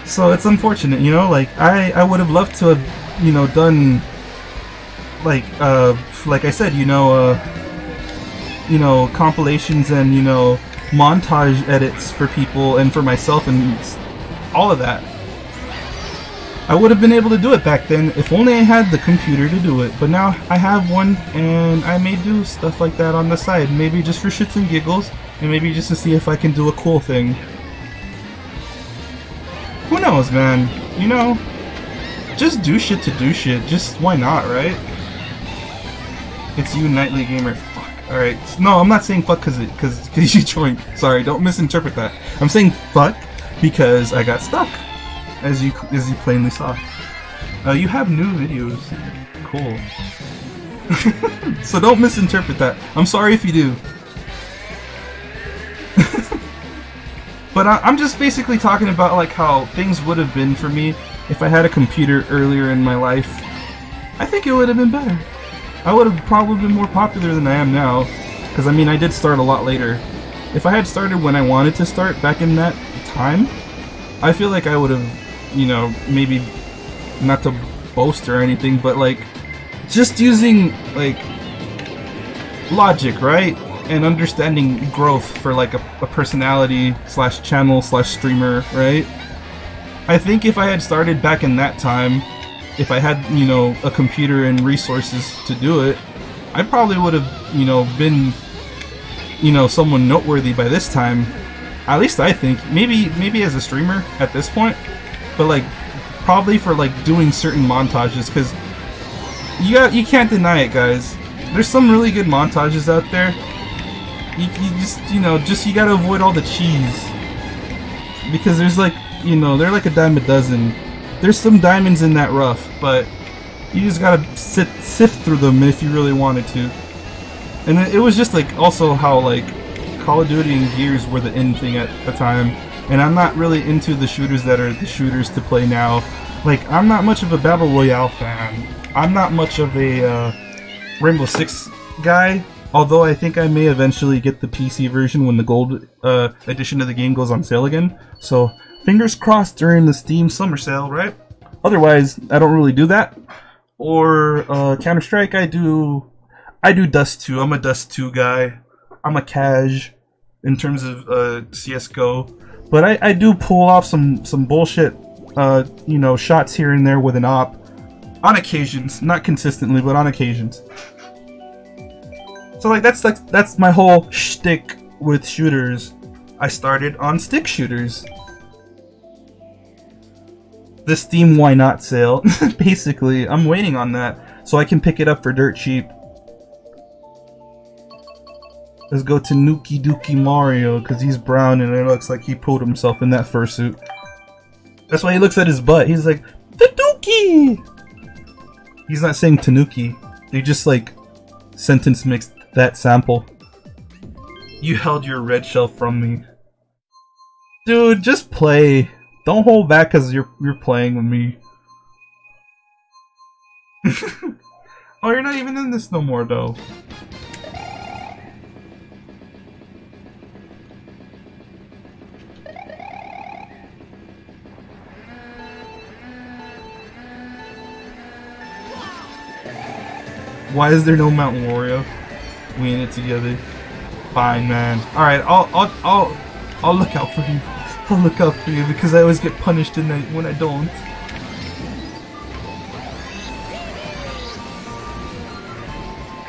So it's unfortunate, you know, like, I would have loved to have, you know, done, like I said, you know, compilations and, you know, montage edits for people and for myself and all of that. I would have been able to do it back then if only I had the computer to do it, but now I have one and I may do stuff like that on the side, maybe just for shits and giggles, and maybe just to see if I can do a cool thing. Who knows, man? You know, just do shit to do shit, just why not, right? It's you, Nightly Gamer. Fuck. Alright, no, I'm not saying fuck cause you joined. Sorry, don't misinterpret that. I'm saying fuck because I got stuck. As you plainly saw. You have new videos. Cool. So don't misinterpret that. I'm sorry if you do. But I'm just basically talking about like how things would have been for me if I had a computer earlier in my life. I think it would have been better. I would have probably been more popular than I am now. Because I mean, I did start a lot later. If I had started when I wanted to start back in that time, I feel like I would have, you know, maybe, not to boast or anything, but like just using like logic, right, and understanding growth for like a personality slash channel slash streamer, right? I think if I had started back in that time, if I had, you know, a computer and resources to do it, I probably would have, you know, been, you know, someone noteworthy by this time. At least I think. Maybe as a streamer at this point. But like probably for like doing certain montages, because you can't deny it, guys. There's some really good montages out there. You just, you know, you gotta avoid all the cheese, because there's like, you know, they're like a dime a dozen. There's some diamonds in that rough, but you just gotta sift through them if you really wanted to. And it was just like also how like Call of Duty and Gears were the in thing at the time, and I'm not really into the shooters that are the shooters to play now. Like, I'm not much of a Battle Royale fan. I'm not much of a Rainbow Six guy, although I think I may eventually get the PC version when the gold edition of the game goes on sale again. So fingers crossed during the Steam summer sale, right? Otherwise, I don't really do that. Or Counter-Strike, I do Dust 2. I'm a Dust 2 guy. I'm a cash in terms of CSGO. But I do pull off some bullshit, you know, shots here and there with an op. On occasions. Not consistently, but on occasions. So like that's my whole shtick with shooters. I started on stick shooters. The Steam Why Not sale. Basically, I'm waiting on that so I can pick it up for dirt cheap. Let's go to Nuki Dookie Mario, because he's brown and it looks like he pulled himself in that fursuit. That's why he looks at his butt. He's like, the Dookie! He's not saying Tanuki. They just like sentence mixed that sample. You held your red shell from me. Dude, just play. Don't hold back because you're playing with me. Oh, you're not even in this no more though. Why is there no Mountain Wario? We in it together. Fine, man. All right, I'll look out for you. I'll look out for you because I always get punished when I don't.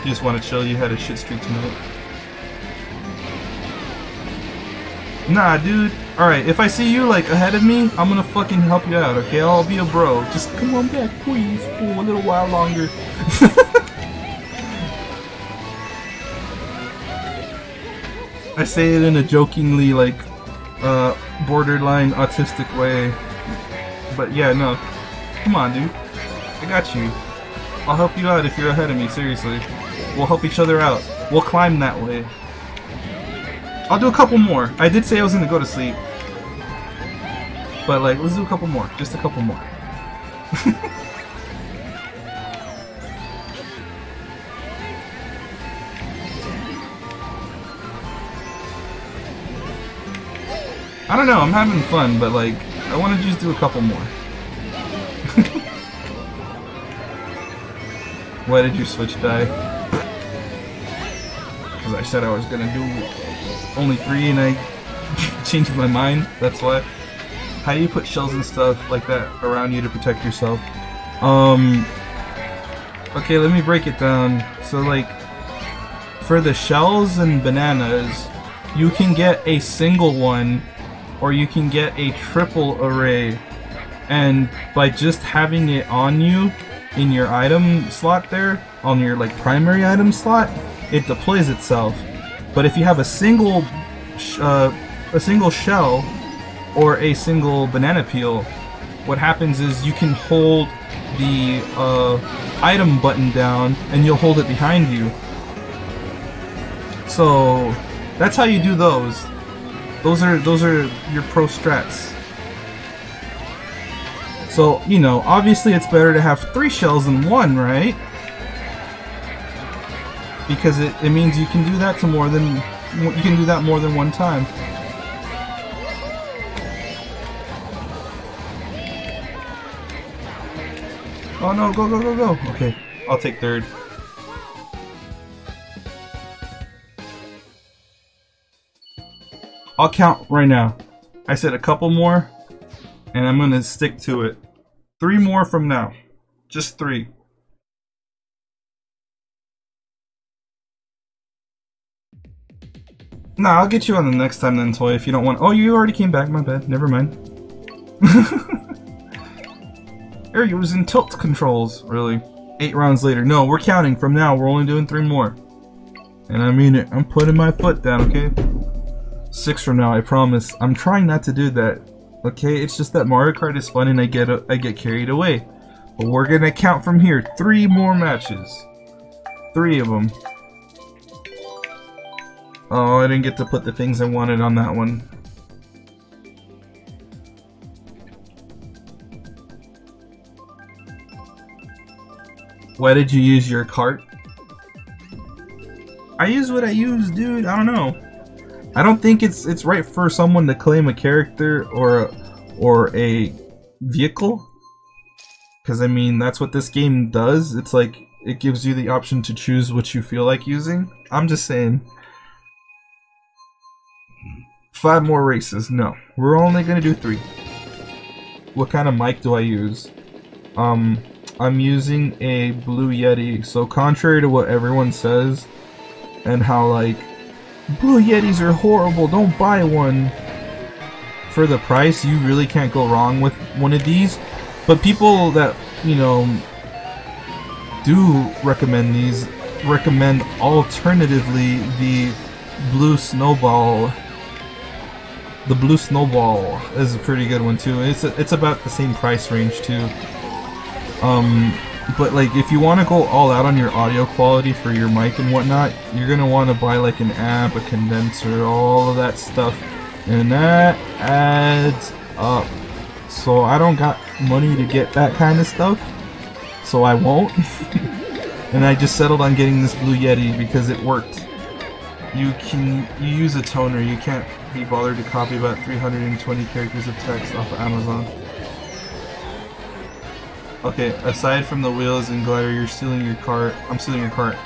You just want to chill. You had a shit streak tonight. Nah, dude. All right, if I see you like ahead of me, I'm gonna fucking help you out. Okay, I'll be a bro. Just come on back, please, for a little while longer. I say it in a jokingly, like, borderline autistic way. But yeah, no. Come on, dude. I got you. I'll help you out if you're ahead of me, seriously. We'll help each other out. We'll climb that way. I'll do a couple more. I did say I was gonna go to sleep. But, like, let's do a couple more. Just a couple more. I don't know, I'm having fun, but like, I want to just do a couple more. Why did you switch die? Because I said I was gonna do only 3 and I changed my mind, that's why. How do you put shells and stuff like that around you to protect yourself? Okay, let me break it down. So like, for the shells and bananas, you can get a single one, or you can get a triple array, and by just having it on you in your item slot there, on your like primary item slot, it deploys itself. But if you have a single shell or a single banana peel, what happens is you can hold the item button down and you'll hold it behind you. So that's how you do those. Those are your pro strats. So, you know, obviously it's better to have 3 shells than 1, right? Because it means you can do that more than one time. Oh no, go, go, go, go. Okay, I'll take 3rd. I'll count right now. I said a couple more, and I'm gonna stick to it. 3 more from now. Just 3. Nah, I'll get you on the next time then, Toy, if you don't want. Oh, you already came back, my bad. Never mind. There, you're using tilt controls. Really? 8 rounds later. No, we're counting from now. We're only doing 3 more. And I mean it. I'm putting my foot down, okay? 6 from now, I promise. I'm trying not to do that. Okay? It's just that Mario Kart is fun and I get carried away. But we're gonna count from here. 3 more matches. 3 of them. Oh, I didn't get to put the things I wanted on that one. Why did you use your cart? I use what I use, dude. I don't know. I don't think it's right for someone to claim a character or a vehicle. Because I mean, that's what this game does. It's like it gives you the option to choose what you feel like using. I'm just saying. 5 more races. No, we're only gonna do 3. What kind of mic do I use? I'm using a Blue Yeti, so contrary to what everyone says, and how like, Blue Yetis are horrible, don't buy one. For the price, you really can't go wrong with one of these. But people that, you know, do recommend these, recommend alternatively the Blue Snowball. The Blue Snowball is a pretty good one too. It's about the same price range too. But like if you want to go all out on your audio quality for your mic and whatnot, you're gonna want to buy like an amp, a condenser, all of that stuff, and that adds up. So I don't got money to get that kind of stuff, so I won't. And I just settled on getting this Blue Yeti because it worked. You use a toner, you can't be bothered to copy about 320 characters of text off of Amazon. Okay, aside from the wheels and glider, you're stealing your cart. I'm stealing your cart.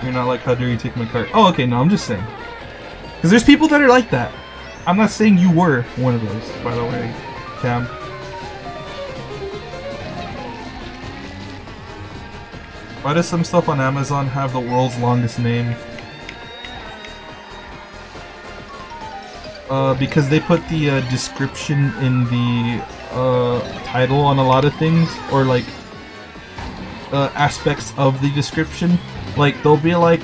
You're not like, how dare you take my cart? Oh, okay, no, I'm just saying. Because there's people that are like that. I'm not saying you were one of those, by the way, Cam. Why does some stuff on Amazon have the world's longest name? Because they put the description in the title on a lot of things, or like aspects of the description. Like they'll be like,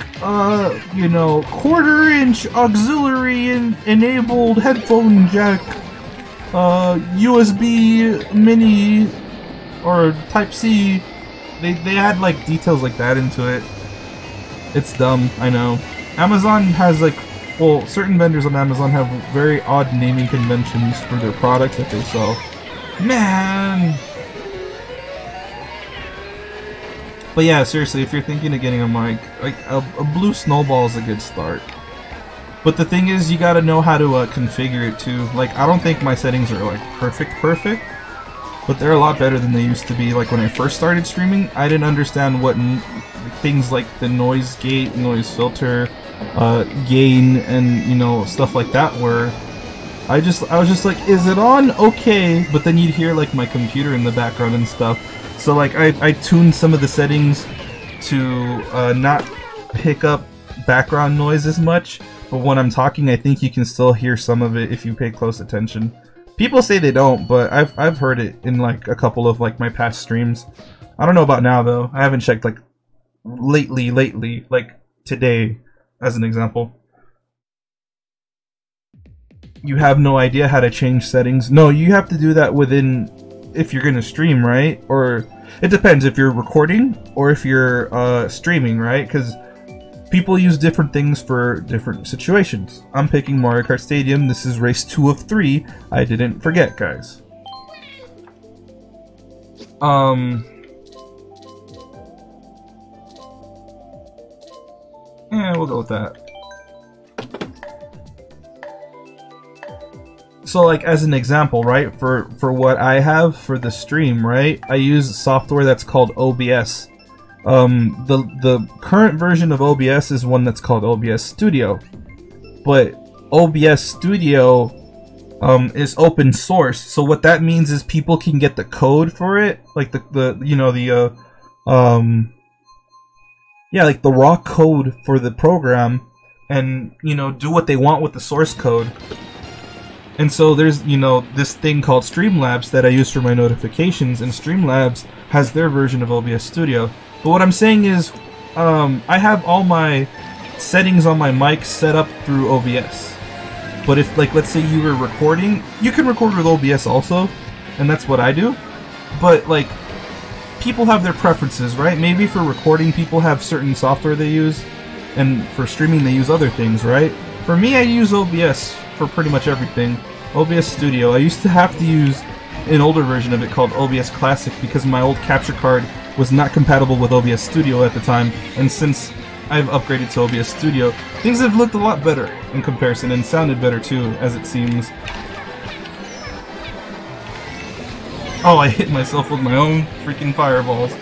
you know, 1/4-inch auxiliary enabled headphone jack, USB mini or Type C. They add like details like that into it. It's dumb, I know. Amazon has like, well, certain vendors on Amazon have very odd naming conventions for their products that they sell. Man! But yeah, seriously, if you're thinking of getting a mic, like a Blue Snowball is a good start. But the thing is, you gotta know how to configure it too. Like, I don't think my settings are like perfect, but they're a lot better than they used to be. Like when I first started streaming, I didn't understand what things like the noise gate, noise filter, gain, and you know, stuff like that were. I was just like, is it on? Okay, but then you'd hear like my computer in the background and stuff. So like I tuned some of the settings to not pick up background noise as much, but when I'm talking, I think you can still hear some of it if you pay close attention. People say they don't, but I've heard it in like a couple of like my past streams. I don't know about now though. I haven't checked like lately, like today, as an example. You have no idea how to change settings? No, you have to do that within, if you're gonna stream, right? Or it depends if you're recording or if you're streaming, right? Because people use different things for different situations. I'm picking Mario Kart Stadium. This is race 2 of 3. I didn't forget, guys. Yeah, we'll go with that. So like as an example, right, for what I have for the stream, right, I use software that's called OBS. The current version of OBS is one that's called OBS Studio, but OBS Studio is open source. So what that means is people can get the code for it, like yeah, like the raw code for the program, and you know, do what they want with the source code. And so there's, you know, this thing called Streamlabs that I use for my notifications, and Streamlabs has their version of OBS Studio. But what I'm saying is, I have all my settings on my mic set up through OBS. But if, like, let's say you were recording, you can record with OBS also, and that's what I do. But, like, people have their preferences, right? Maybe for recording, people have certain software they use, and for streaming, they use other things, right? For me, I use OBS for pretty much everything. OBS Studio. I used to have to use an older version of it called OBS Classic because my old capture card was not compatible with OBS Studio at the time, and since I've upgraded to OBS Studio, things have looked a lot better in comparison, and sounded better too, as it seems. Oh, I hit myself with my own freaking fireballs.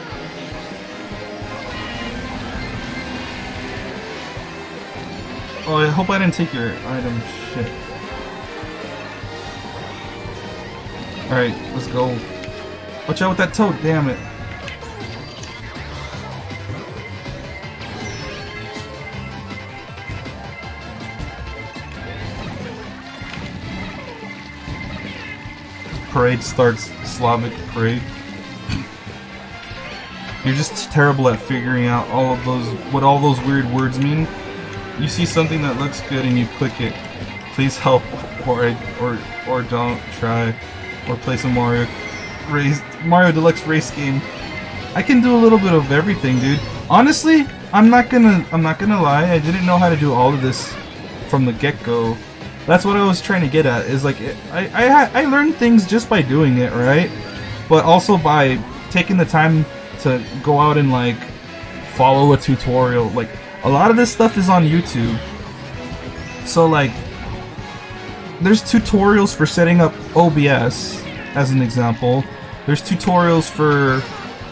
Oh, I hope I didn't take your item. Shit. Alright, let's go. Watch out with that toad, damn it. Parade starts. Slavic parade. You're just terrible at figuring out all of those, what all those weird words mean. You see something that looks good and you click it. Please help, or don't try, or play some Mario Deluxe race game. I can do a little bit of everything, dude. Honestly, I'm not gonna lie. I didn't know how to do all of this from the get-go. That's what I was trying to get at. Is like I learned things just by doing it, right? But also by taking the time to go out and like follow a tutorial. Like a lot of this stuff is on YouTube. So like there's tutorials for setting up OBS as an example. There's tutorials for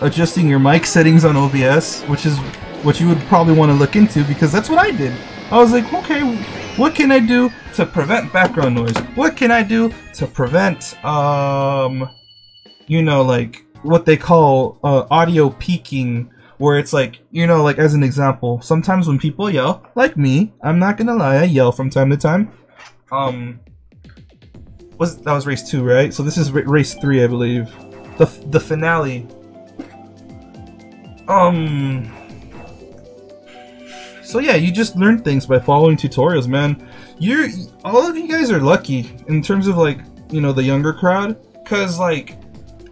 adjusting your mic settings on OBS, which is what you would probably want to look into because that's what I did. I was like, okay, what can I do to prevent background noise? What can I do to prevent, you know, like what they call audio peaking, where it's like, you know, like as an example, sometimes when people yell, like me, I'm not gonna lie, I yell from time to time. That was race 2, right? So this is race 3, I believe. The finale. So yeah, you just learn things by following tutorials, man. All of you guys are lucky in terms of like, you know, the younger crowd, cause like,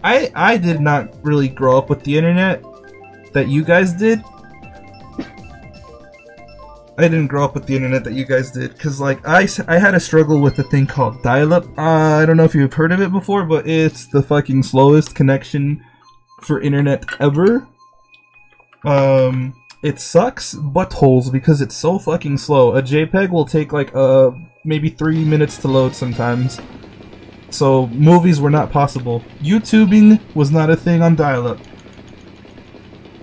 I did not really grow up with the internet that you guys did. I didn't grow up with the internet that you guys did, cause like I had a struggle with a thing called dial-up. I don't know if you've heard of it before, but it's the fucking slowest connection for internet ever. It sucks buttholes because it's so fucking slow. A JPEG will take like maybe 3 minutes to load sometimes. So movies were not possible. YouTubing was not a thing on dial-up.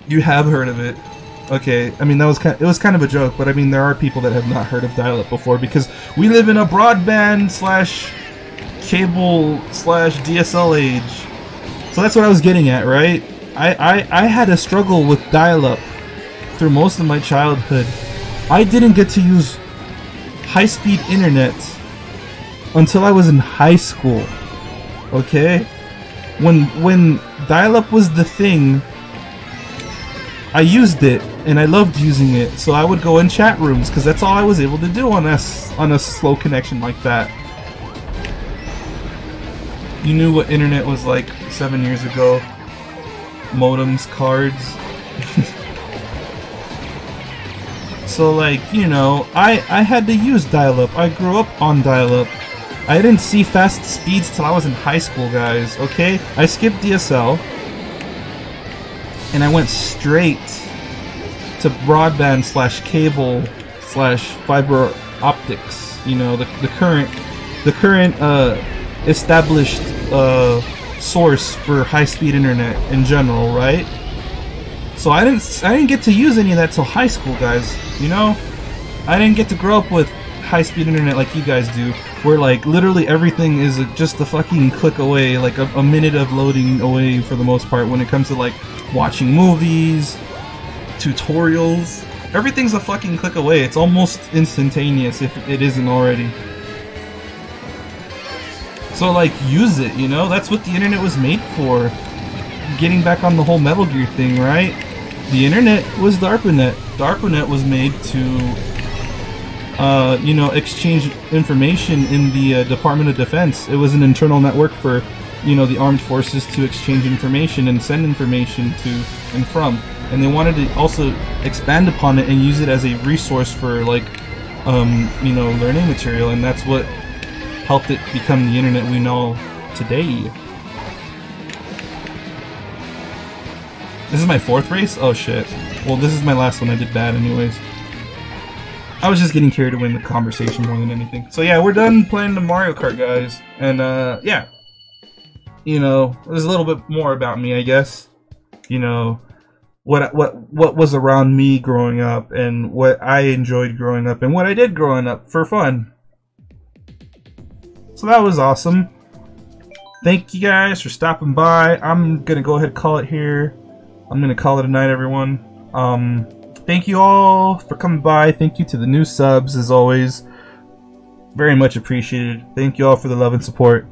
You have heard of it. Okay, I mean it was kind of a joke, but I mean there are people that have not heard of dial-up before because we live in a broadband slash cable slash DSL age. So that's what I was getting at, right? I had a struggle with dial-up through most of my childhood. I didn't get to use high-speed internet until I was in high school. Okay? When dial-up was the thing, I used it and I loved using it. So I would go in chat rooms because that's all I was able to do on a slow connection like that. You knew what internet was like 7 years ago. Modems, cards. So like, you know, I had to use dial-up. I grew up on dial-up. I didn't see fast speeds till I was in high school, guys, okay? I skipped DSL and I went straight to broadband slash cable slash fiber optics. You know, the current established source for high-speed internet in general, right? So I didn't get to use any of that till high school, guys. You know, I didn't get to grow up with high-speed internet like you guys do, where like literally everything is just a fucking click away, like a minute of loading away for the most part. When it comes to like watching movies, tutorials, everything's a fucking click away. It's almost instantaneous if it isn't already. So like, use it, you know? That's what the internet was made for. Getting back on the whole Metal Gear thing, right? The internet was DARPANET. DARPANET was made to, you know, exchange information in the Department of Defense. It was an internal network for, you know, the armed forces to exchange information and send information to and from. And they wanted to also expand upon it and use it as a resource for, like, you know, learning material. And that's what helped it become the internet we know today. This is my 4th race? Oh shit. Well, this is my last one. I did bad anyways. I was just getting carried away in the conversation more than anything. So yeah, we're done playing the Mario Kart, guys. And yeah. You know, there's a little bit more about me, I guess. You know, what was around me growing up and what I enjoyed growing up and what I did growing up for fun. So that was awesome. Thank you guys for stopping by. I'm gonna go ahead and call it here. I'm gonna call it a night, everyone. Thank you all for coming by. Thank you to the new subs, as always. Very much appreciated. Thank you all for the love and support,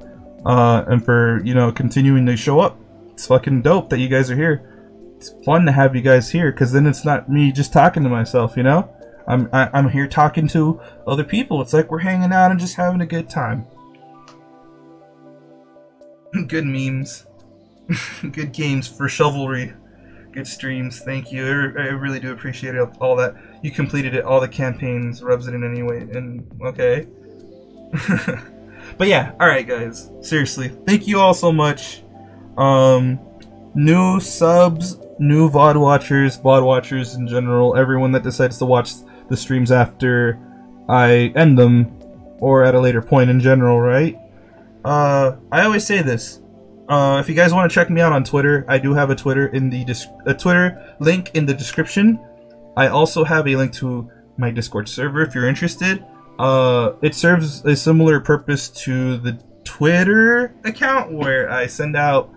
and for, you know, continuing to show up. It's fucking dope that you guys are here. It's fun to have you guys here, because then it's not me just talking to myself, you know. I'm here talking to other people. It's like we're hanging out and just having a good time. Good memes, good games for Shovelry. Good streams, thank you. I really do appreciate it, all that. You completed it, all the campaigns, rubs it in anyway, and okay. But yeah, alright guys, seriously, thank you all so much. New subs, new VOD watchers in general, everyone that decides to watch the streams after I end them, or at a later point in general, right? I always say this. If you guys want to check me out on Twitter, I do have a Twitter in the Twitter link in the description. I also have a link to my Discord server if you're interested. It serves a similar purpose to the Twitter account where I send out,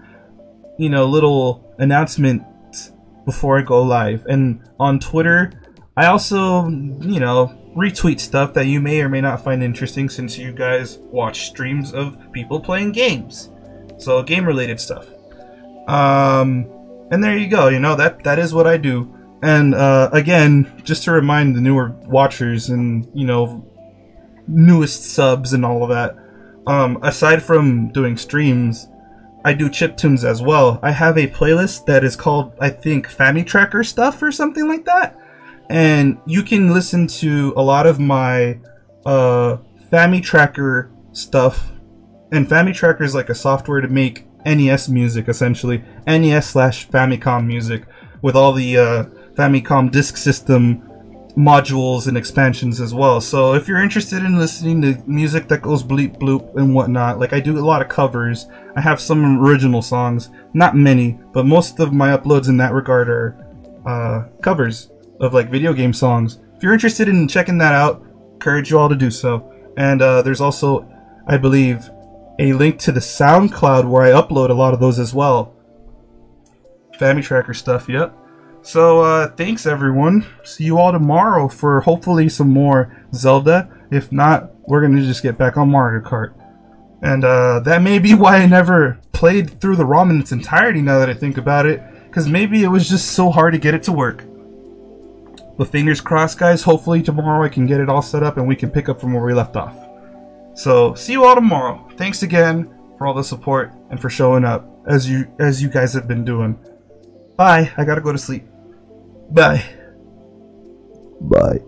you know, little announcements before I go live. And on Twitter, I also, you know, retweet stuff that you may or may not find interesting, since you guys watch streams of people playing games. So game related stuff. And there you go, you know, that is what I do. And again, just to remind the newer watchers and, you know, newest subs and all of that, aside from doing streams, I do chiptunes as well. I have a playlist that is called, I think, Family Tracker stuff or something like that. And you can listen to a lot of my Family Tracker stuff. And Family Tracker is like a software to make NES music, essentially. NES/Famicom music, with all the Famicom disk system modules and expansions as well. So if you're interested in listening to music that goes bleep bloop and whatnot, like I do a lot of covers. I have some original songs, not many, but most of my uploads in that regard are covers of like video game songs. If you're interested in checking that out, encourage you all to do so. And there's also, I believe, a link to the SoundCloud where I upload a lot of those as well. Family Tracker stuff, yep. So, thanks everyone. See you all tomorrow for hopefully some more Zelda. If not, we're gonna just get back on Mario Kart. And, that may be why I never played through the ROM in its entirety now that I think about it. Because maybe it was just so hard to get it to work. But fingers crossed, guys. Hopefully tomorrow I can get it all set up and we can pick up from where we left off. So, see you all tomorrow. Thanks again for all the support and for showing up, as you guys have been doing. Bye. I gotta go to sleep. Bye. Bye.